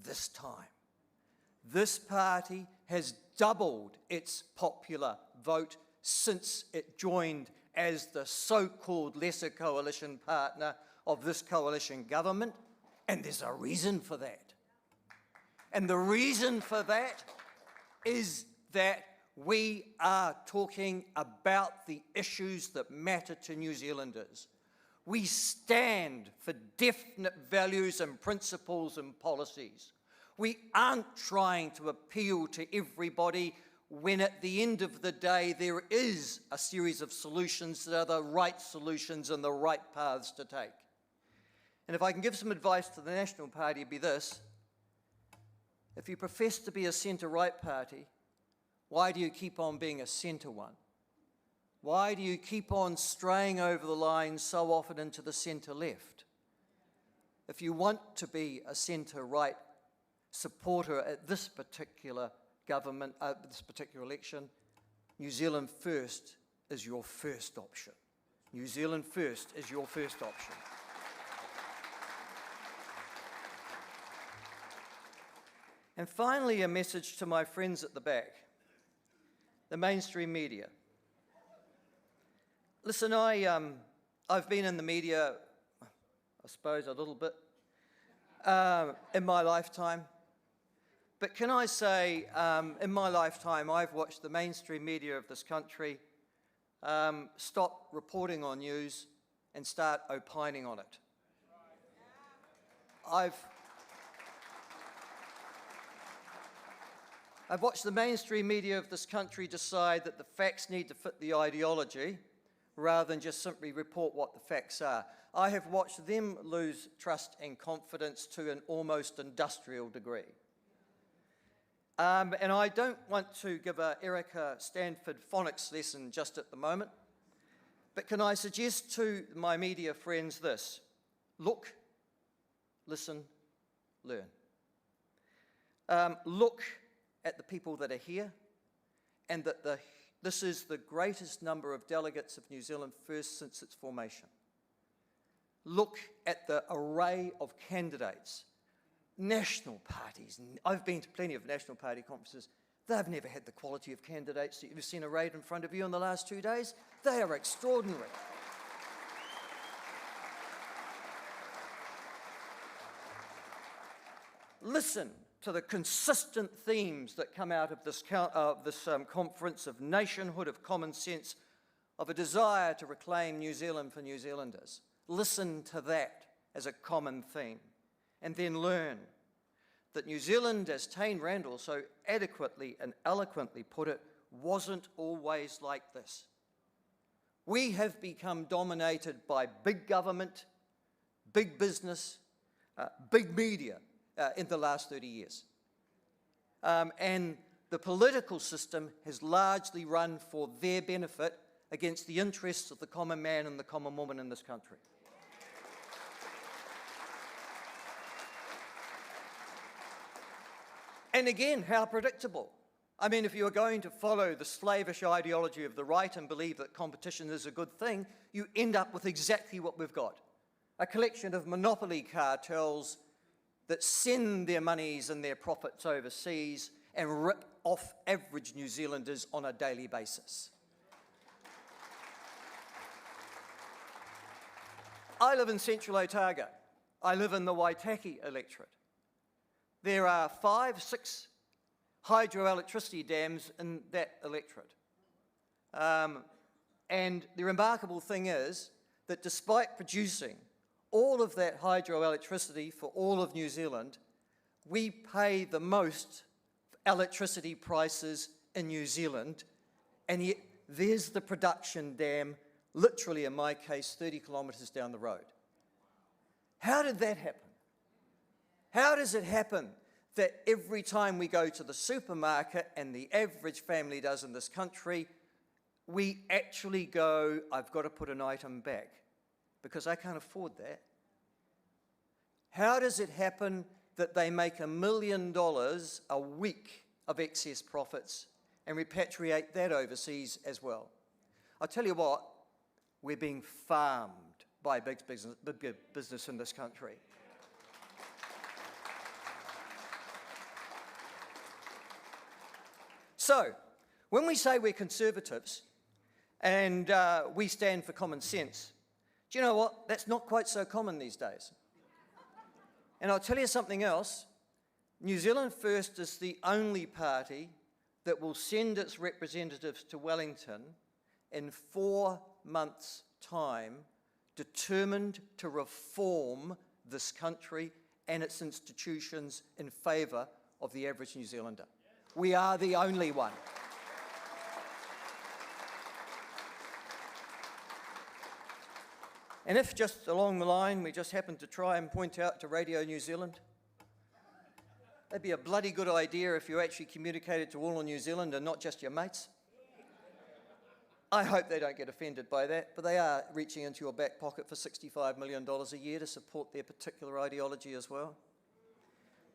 this time. This party has doubled its popular vote since it joined as the so-called lesser coalition partner of this coalition government, and there's a reason for that. And the reason for that is that we are talking about the issues that matter to New Zealanders. We stand for definite values and principles and policies. We aren't trying to appeal to everybody when at the end of the day there is a series of solutions that are the right solutions and the right paths to take. And if I can give some advice to the National Party, it'd be this. If you profess to be a centre-right party, why do you keep on being a centre one? Why do you keep on straying over the line so often into the centre-left? If you want to be a centre-right supporter at this particular government, this particular election, New Zealand First is your first option. New Zealand First is your first option. And finally, a message to my friends at the back, the mainstream media. Listen, I've been in the media, I suppose, a little bit in my lifetime. But can I say, in my lifetime, I've watched the mainstream media of this country stop reporting on news and start opining on it. I've watched the mainstream media of this country decide that the facts need to fit the ideology rather than just simply report what the facts are. I have watched them lose trust and confidence to an almost industrial degree. And I don't want to give a Erica Stanford phonics lesson just at the moment, but can I suggest to my media friends this: look, listen, learn. Look at the people that are here, and that this is the greatest number of delegates of New Zealand First since its formation. Look at the array of candidates, national parties. I've been to plenty of national party conferences. They've never had the quality of candidates that you've seen arrayed in front of you in the last 2 days. They are extraordinary. Listen to the consistent themes that come out of this conference of nationhood, of common sense, of a desire to reclaim New Zealand for New Zealanders. Listen to that as a common theme, and then learn that New Zealand, as Taine Randall so adequately and eloquently put it, wasn't always like this. We have become dominated by big government, big business, big media in the last 30 years. And the political system has largely run for their benefit against the interests of the common man and the common woman in this country. And again, how predictable. I mean, if you are going to follow the slavish ideology of the right and believe that competition is a good thing, you end up with exactly what we've got. A collection of monopoly cartels that send their monies and their profits overseas and rip off average New Zealanders on a daily basis. I live in central Otago. I live in the Waitaki electorate. There are 5, 6 hydroelectricity dams in that electorate. And the remarkable thing is that despite producing all of that hydroelectricity for all of New Zealand, we pay the most electricity prices in New Zealand, and yet there's the production dam, literally in my case, 30 kilometres down the road. How did that happen? How does it happen that every time we go to the supermarket, and the average family does in this country, we actually go, I've got to put an item back because I can't afford that? How does it happen that they make $1 million a week of excess profits and repatriate that overseas as well? I'll tell you what, we're being farmed by big business in this country. So, when we say we're conservatives and we stand for common sense, do you know what? That's not quite so common these days. And I'll tell you something else. New Zealand First is the only party that will send its representatives to Wellington in 4 months' time, determined to reform this country and its institutions in favour of the average New Zealander. We are the only one. And if just along the line we just happen to try and point out to Radio New Zealand, that'd be a bloody good idea if you actually communicated to all of New Zealand and not just your mates. I hope they don't get offended by that, but they are reaching into your back pocket for $65 million a year to support their particular ideology as well.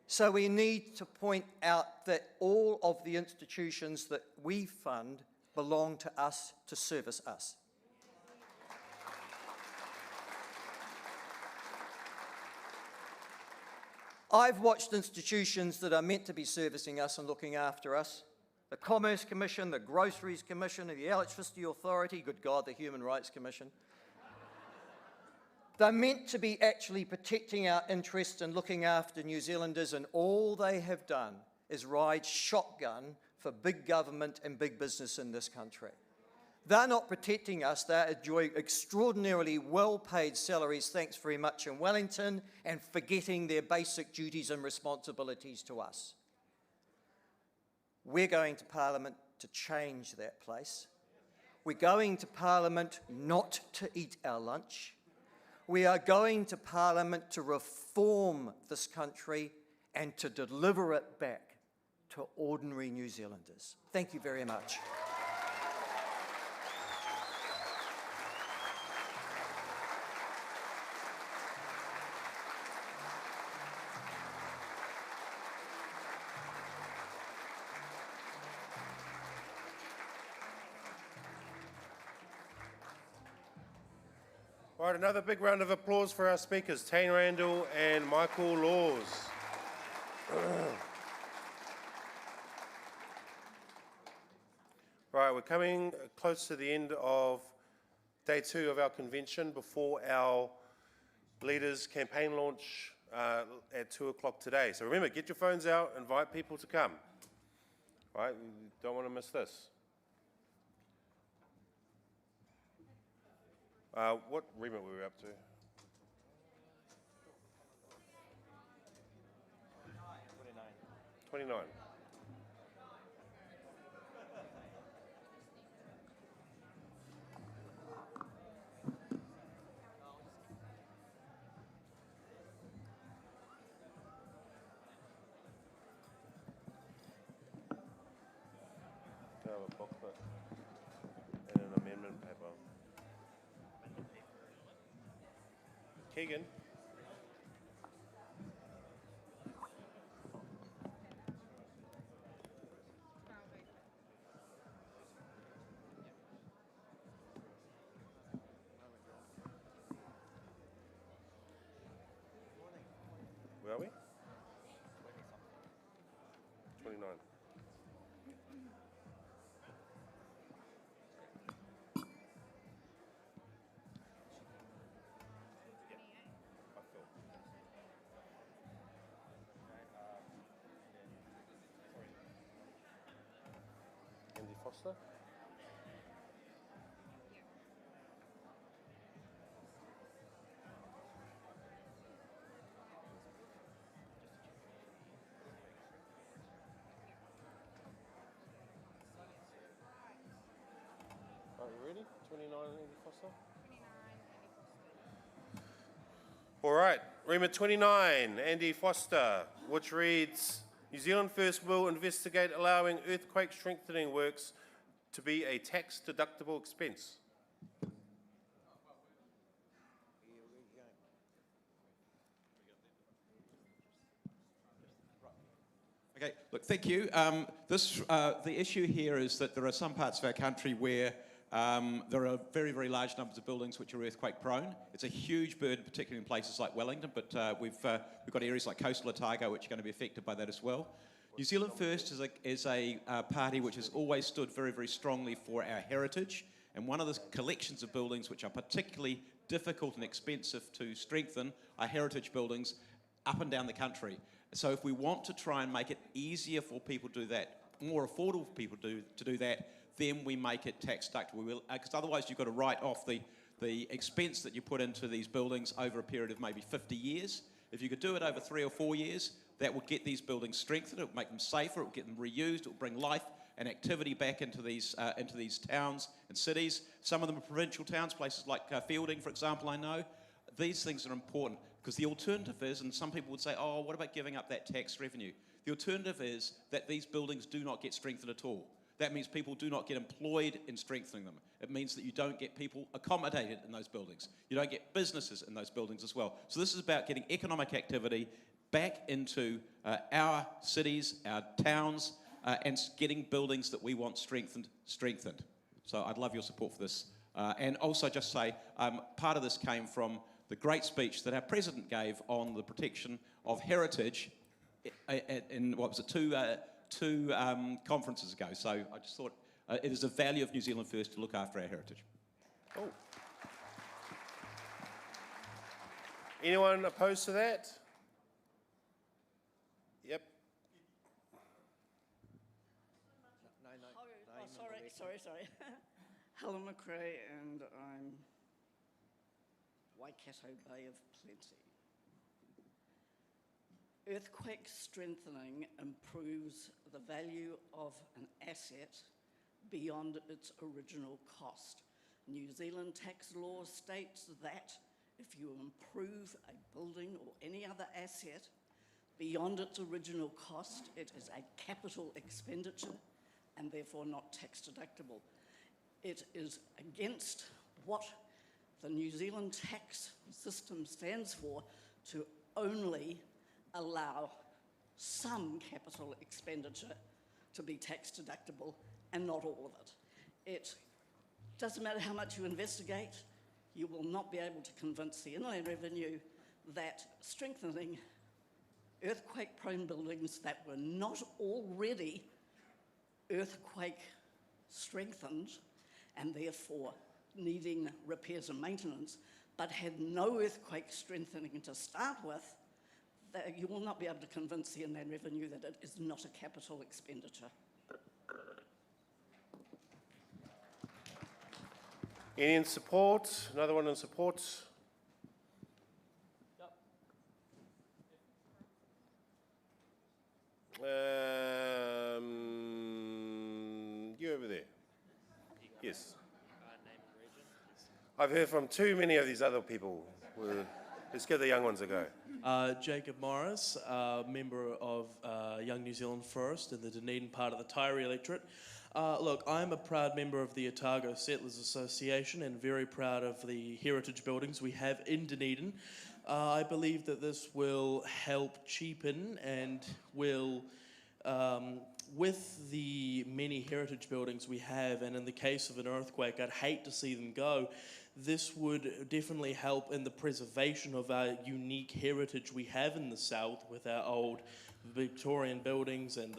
So we need to point out that all of the institutions that we fund belong to us to service us. I've watched institutions that are meant to be servicing us and looking after us. The Commerce Commission, the Groceries Commission, the Electricity Authority, good God, the Human Rights Commission. They're meant to be actually protecting our interests and looking after New Zealanders, and all they have done is ride shotgun for big government and big business in this country. They're not protecting us, they're enjoying extraordinarily well-paid salaries, thanks very much, in Wellington, and forgetting their basic duties and responsibilities to us. We're going to Parliament to change that place. We're going to Parliament not to eat our lunch. We are going to Parliament to reform this country and to deliver it back to ordinary New Zealanders. Thank you very much. All right, another big round of applause for our speakers, Taine Randall and Michael Laws. we're coming close to the end of day 2 of our convention before our leaders' campaign launch at 2 o'clock today. So remember, get your phones out, invite people to come. Right? You don't want to miss this. What remit were we up to? 29. Do I have a booklet and an amendment paper? Keegan? Where are we? 29. Andy Foster? Are you ready? 29 Andy Foster? 29 Andy Foster. All right, remit 29, Andy Foster, which reads, New Zealand First will investigate allowing earthquake strengthening works to be a tax-deductible expense. Okay, look, thank you. The issue here is that there are some parts of our country where there are very, very large numbers of buildings which are earthquake prone. It's a huge burden, particularly in places like Wellington, but we've got areas like coastal Otago which are going to be affected by that as well. New Zealand First is a party which has always stood very, very strongly for our heritage, and one of the collections of buildings which are particularly difficult and expensive to strengthen are heritage buildings up and down the country. So if we want to try and make it easier for people to do that, more affordable for people to do that, then we make it tax deductible. Because otherwise you've got to write off the expense that you put into these buildings over a period of maybe 50 years. If you could do it over 3 or 4 years, that would get these buildings strengthened, it would make them safer, it would get them reused, it would bring life and activity back into these towns and cities. Some of them are provincial towns, places like Fielding, for example, I know. These things are important because the alternative is, and some people would say, oh, what about giving up that tax revenue? The alternative is that these buildings do not get strengthened at all. That means people do not get employed in strengthening them. It means that you don't get people accommodated in those buildings. You don't get businesses in those buildings as well. So this is about getting economic activity back into our cities, our towns, and getting buildings that we want strengthened. So I'd love your support for this. And also just say, part of this came from the great speech that our president gave on the protection of heritage in what was it, two conferences ago. So I just thought it is a value of New Zealand First to look after our heritage. Cool. Anyone opposed to that? Yep. Sorry. Helen McRae, and I'm Waikato Bay of Plenty. Earthquake strengthening improves the value of an asset beyond its original cost. New Zealand tax law states that if you improve a building or any other asset beyond its original cost, it is a capital expenditure and therefore not tax deductible. It is against what the New Zealand tax system stands for to only allow some capital expenditure to be tax deductible and not all of it. It doesn't matter how much you investigate, you will not be able to convince the Inland Revenue that strengthening earthquake-prone buildings that were not already earthquake strengthened and therefore needing repairs and maintenance, but had no earthquake strengthening to start with, you will not be able to convince the Inland Revenue that it is not a capital expenditure. Any in support? Another one in support? You over there? Yes. I've heard from too many of these other people. Let's give the young ones a go. Jacob Morris, member of Young New Zealand First in the Dunedin part of the Taieri electorate. Look, I'm a proud member of the Otago Settlers Association and very proud of the heritage buildings we have in Dunedin. I believe that this will help cheapen and will, with the many heritage buildings we have, and in the case of an earthquake, I'd hate to see them go, this would definitely help in the preservation of our unique heritage we have in the south with our old Victorian buildings and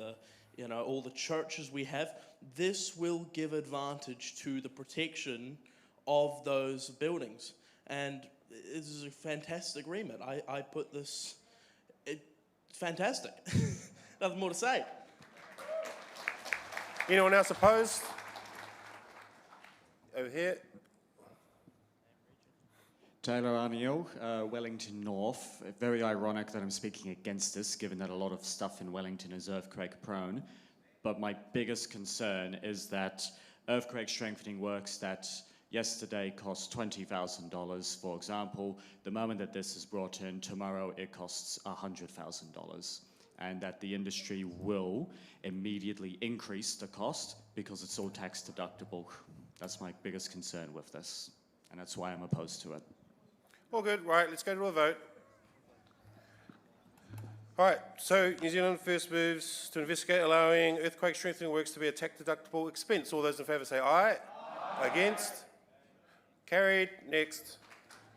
all the churches we have. This will give advantage to the protection of those buildings. And this is a fantastic remit. I put this, fantastic. Nothing more to say. Anyone else opposed? Over here. Taylor O'Neill, Wellington North. Very ironic that I'm speaking against this, given that a lot of stuff in Wellington is earthquake prone. But my biggest concern is that earthquake strengthening works that yesterday cost $20,000, for example, the moment that this is brought in, tomorrow it costs $100,000. And that the industry will immediately increase the cost because it's all tax deductible. That's my biggest concern with this. And that's why I'm opposed to it. All good, right, let's go to a vote. All right, so New Zealand First moves to investigate allowing earthquake strengthening works to be a tax-deductible expense. All those in favour say aye. Aye. Against? Carried. Next.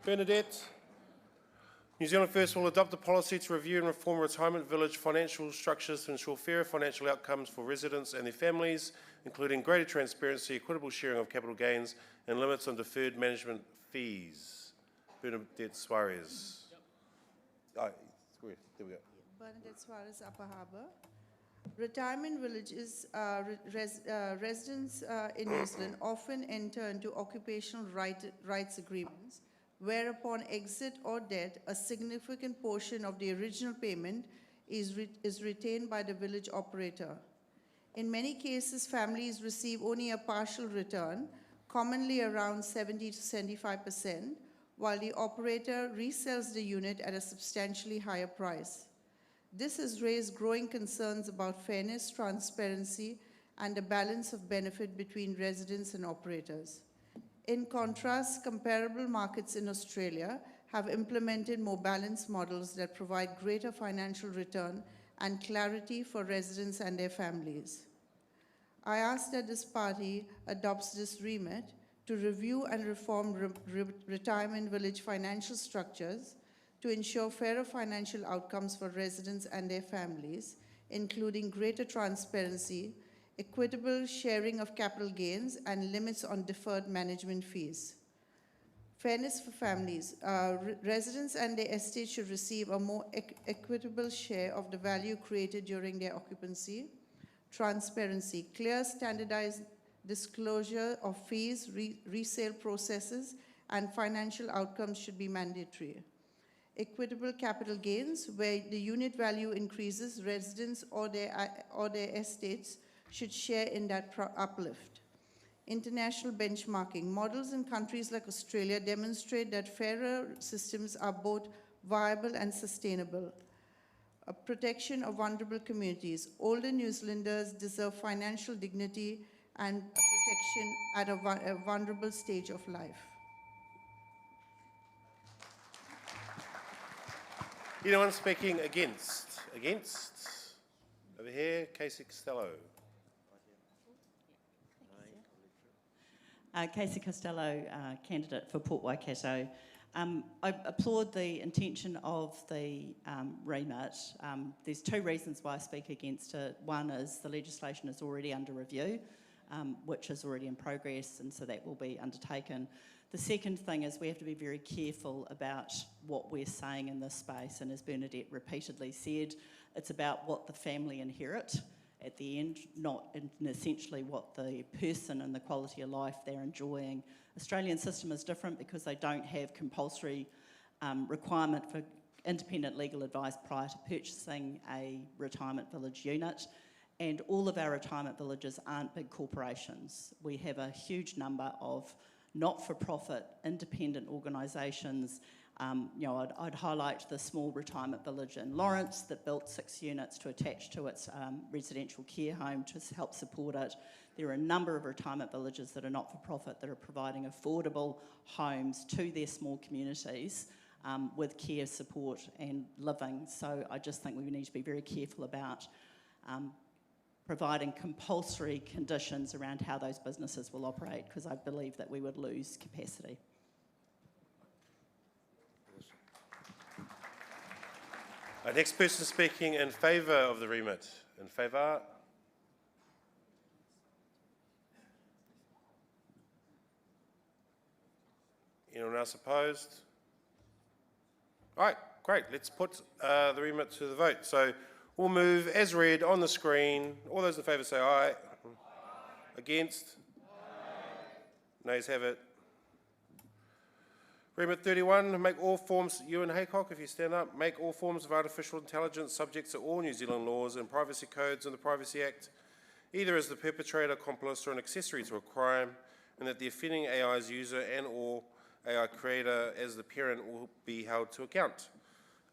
Bernadette. New Zealand First will adopt a policy to review and reform retirement village financial structures to ensure fairer financial outcomes for residents and their families, including greater transparency, equitable sharing of capital gains, and limits on deferred management fees. Bernadette Suarez. Oh, there we go. Bernadette Suarez, Upper Harbour. Retirement villages, residents in New Zealand often enter into occupational rights agreements, where upon exit or death, a significant portion of the original payment is retained by the village operator. In many cases, families receive only a partial return, commonly around 70 to 75%, while the operator resells the unit at a substantially higher price. This has raised growing concerns about fairness, transparency, and a balance of benefit between residents and operators. In contrast, comparable markets in Australia have implemented more balanced models that provide greater financial return and clarity for residents and their families. I ask that this party adopts this remit to review and reform retirement village financial structures to ensure fairer financial outcomes for residents and their families, including greater transparency, equitable sharing of capital gains, and limits on deferred management fees. Fairness for families. Residents and their estate should receive a more equitable share of the value created during their occupancy. Transparency. Clear, standardized disclosure of fees, resale processes, and financial outcomes should be mandatory. Equitable capital gains, where the unit value increases, residents or their estates should share in that uplift. International benchmarking. Models in countries like Australia demonstrate that fairer systems are both viable and sustainable. A protection of vulnerable communities. Older New Zealanders deserve financial dignity and protection at a vulnerable stage of life. Anyone speaking against? Against? Over here, Casey Costello. Casey Costello, candidate for Port Waikato. I applaud the intention of the remit. There's two reasons why I speak against it. One is the legislation is already under review. which is already in progress, and so that will be undertaken. The second thing is we have to be very careful about what we're saying in this space, and as Bernadette repeatedly said, it's about what the family inherit at the end, not in essentially what the person and the quality of life they're enjoying. Australian system is different because they don't have compulsory requirement for independent legal advice prior to purchasing a retirement village unit. And all of our retirement villages aren't big corporations. We have a huge number of not-for-profit, independent organisations. I'd highlight the small retirement village in Lawrence that built 6 units to attach to its residential care home to help support it. There are a number of retirement villages that are not-for-profit that are providing affordable homes to their small communities with care, support and living. So I just think we need to be very careful about providing compulsory conditions around how those businesses will operate, because I believe that we would lose capacity. Our next person speaking in favour of the remit. In favour? Anyone else opposed? All right, great. Let's put the remit to the vote. So we'll move as read on the screen. All those in favour say aye. Against? Nays have it. Remit 31, make all forms, Ewan Haycock, if you stand up, make all forms of artificial intelligence subject to all New Zealand laws and privacy codes and the Privacy Act, either as the perpetrator, accomplice or an accessory to a crime, and that the offending AI's user and or AI creator as the parent will be held to account.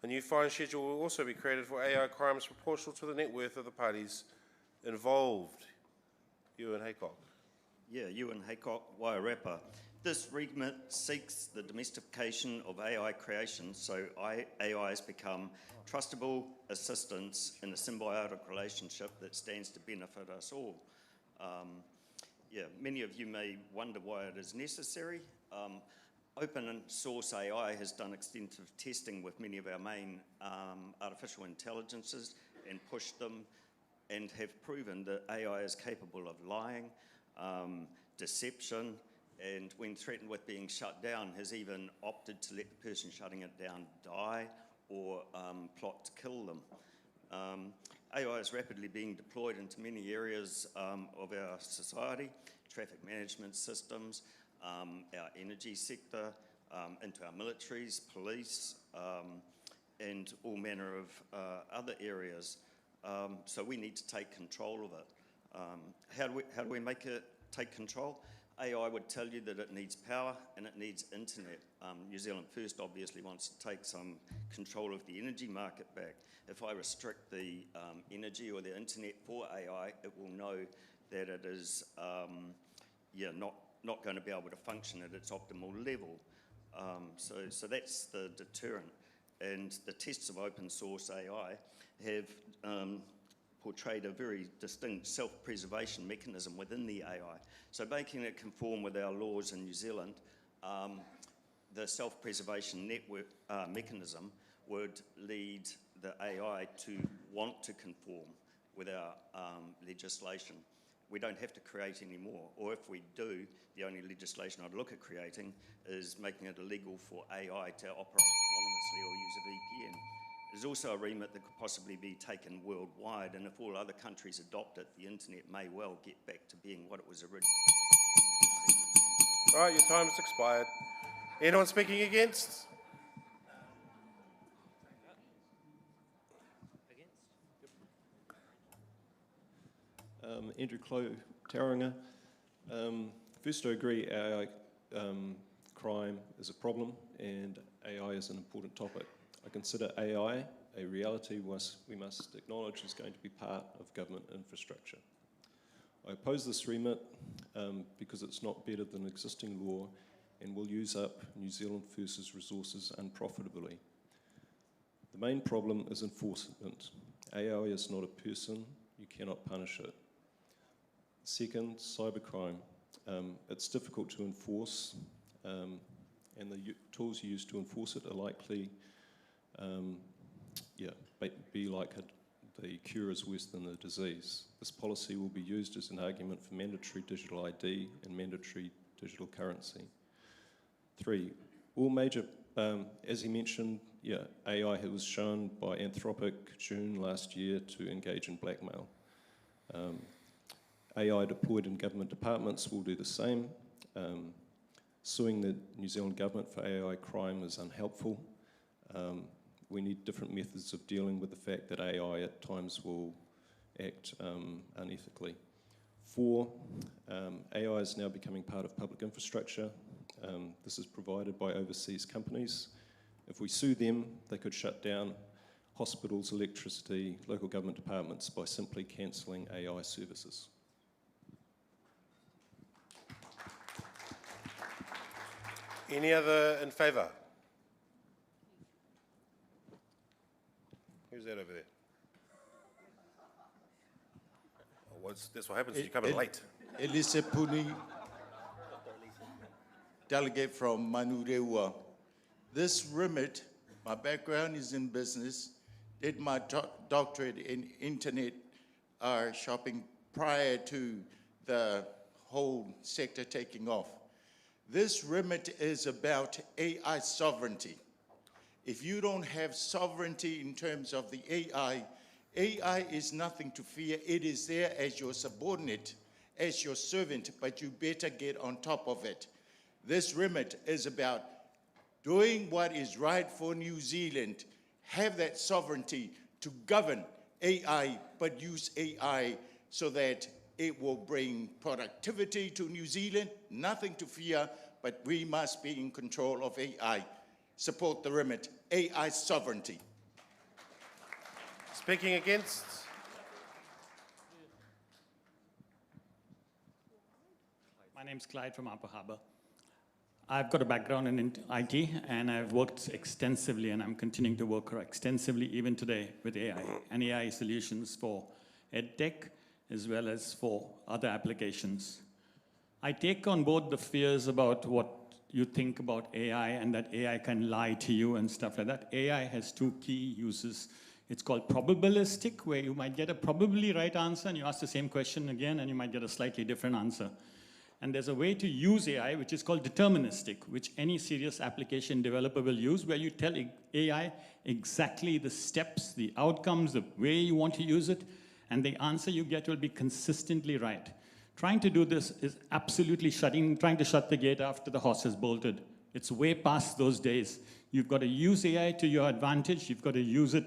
A new fine schedule will also be created for AI crimes proportional to the net worth of the parties involved. Ewan Haycock. Yeah, Ewan Haycock, Wairarapa. This remit seeks the domestication of AI creation so AIs become trustable assistants in a symbiotic relationship that stands to benefit us all. Many of you may wonder why it is necessary. Open source AI has done extensive testing with many of our main artificial intelligences and pushed them and have proven that AI is capable of lying, deception, and when threatened with being shut down, has even opted to let the person shutting it down die or plot to kill them. AI is rapidly being deployed into many areas of our society, traffic management systems, our energy sector, into our militaries, police, and all manner of other areas. So we need to take control of it. How do we make it take control? AI would tell you that it needs power and it needs internet. New Zealand First obviously wants to take some control of the energy market back. If I restrict the energy or the internet for AI, it will know that it is not going to be able to function at its optimal level. So that's the deterrent. And the tests of open source AI have portrayed a very distinct self-preservation mechanism within the AI. So making it conform with our laws in New Zealand, the self-preservation network mechanism would lead the AI to want to conform with our legislation. We don't have to create any more, or if we do, the only legislation I'd look at creating is making it illegal for AI to operate anonymously or use a VPN. There's also a remit that could possibly be taken worldwide, and if all other countries adopt it, the internet may well get back to being what it was originally. All right, your time has expired. Anyone speaking against? Andrew Clow, Tauranga. First, I agree AI crime is a problem and AI is an important topic. I consider AI a reality we must acknowledge is going to be part of government infrastructure. I oppose this remit because it's not better than existing law and will use up New Zealand First's resources unprofitably. The main problem is enforcement. AI is not a person, you cannot punish it. Second, cybercrime. It's difficult to enforce and the tools used to enforce it are likely be like the cure is worse than the disease. This policy will be used as an argument for mandatory digital ID and mandatory digital currency. 3, all major, as he mentioned, AI was shown by Anthropic June last year to engage in blackmail. AI deployed in government departments will do the same. Suing the New Zealand government for AI crime is unhelpful. We need different methods of dealing with the fact that AI at times will act unethically. 4, AI is now becoming part of public infrastructure. This is provided by overseas companies. If we sue them, they could shut down hospitals, electricity, local government departments by simply cancelling AI services. Any other in favour? Who's that over there? Oh, that's what happens when you come in late. Elise Puni, delegate from Manurewa. This remit, my background is in business, did my doctorate in internet shopping prior to the whole sector taking off. This remit is about AI sovereignty. If you don't have sovereignty in terms of the AI is nothing to fear. It is there as your subordinate, as your servant, but you better get on top of it. This remit is about doing what is right for New Zealand, have that sovereignty to govern AI, but use AI so that it will bring productivity to New Zealand, nothing to fear, but we must be in control of AI. Support the remit, AI sovereignty. Speaking against? My name's Clyde from Upper Harbour. I've got a background in IT, and I've worked extensively, and I'm continuing to work extensively even today with AI and AI solutions for EdTech as well as for other applications. I take on board the fears about what you think about AI and that AI can lie to you and stuff like that. AI has 2 key uses. It's called probabilistic, where you might get a probably right answer and you ask the same question again and you might get a slightly different answer. And there's a way to use AI which is called deterministic, which any serious application developer will use, where you tell AI exactly the steps, the outcomes, the way you want to use it, and the answer you get will be consistently right. Trying to do this is absolutely trying to shut the gate after the horse has bolted. It's way past those days. You've got to use AI to your advantage. You've got to use it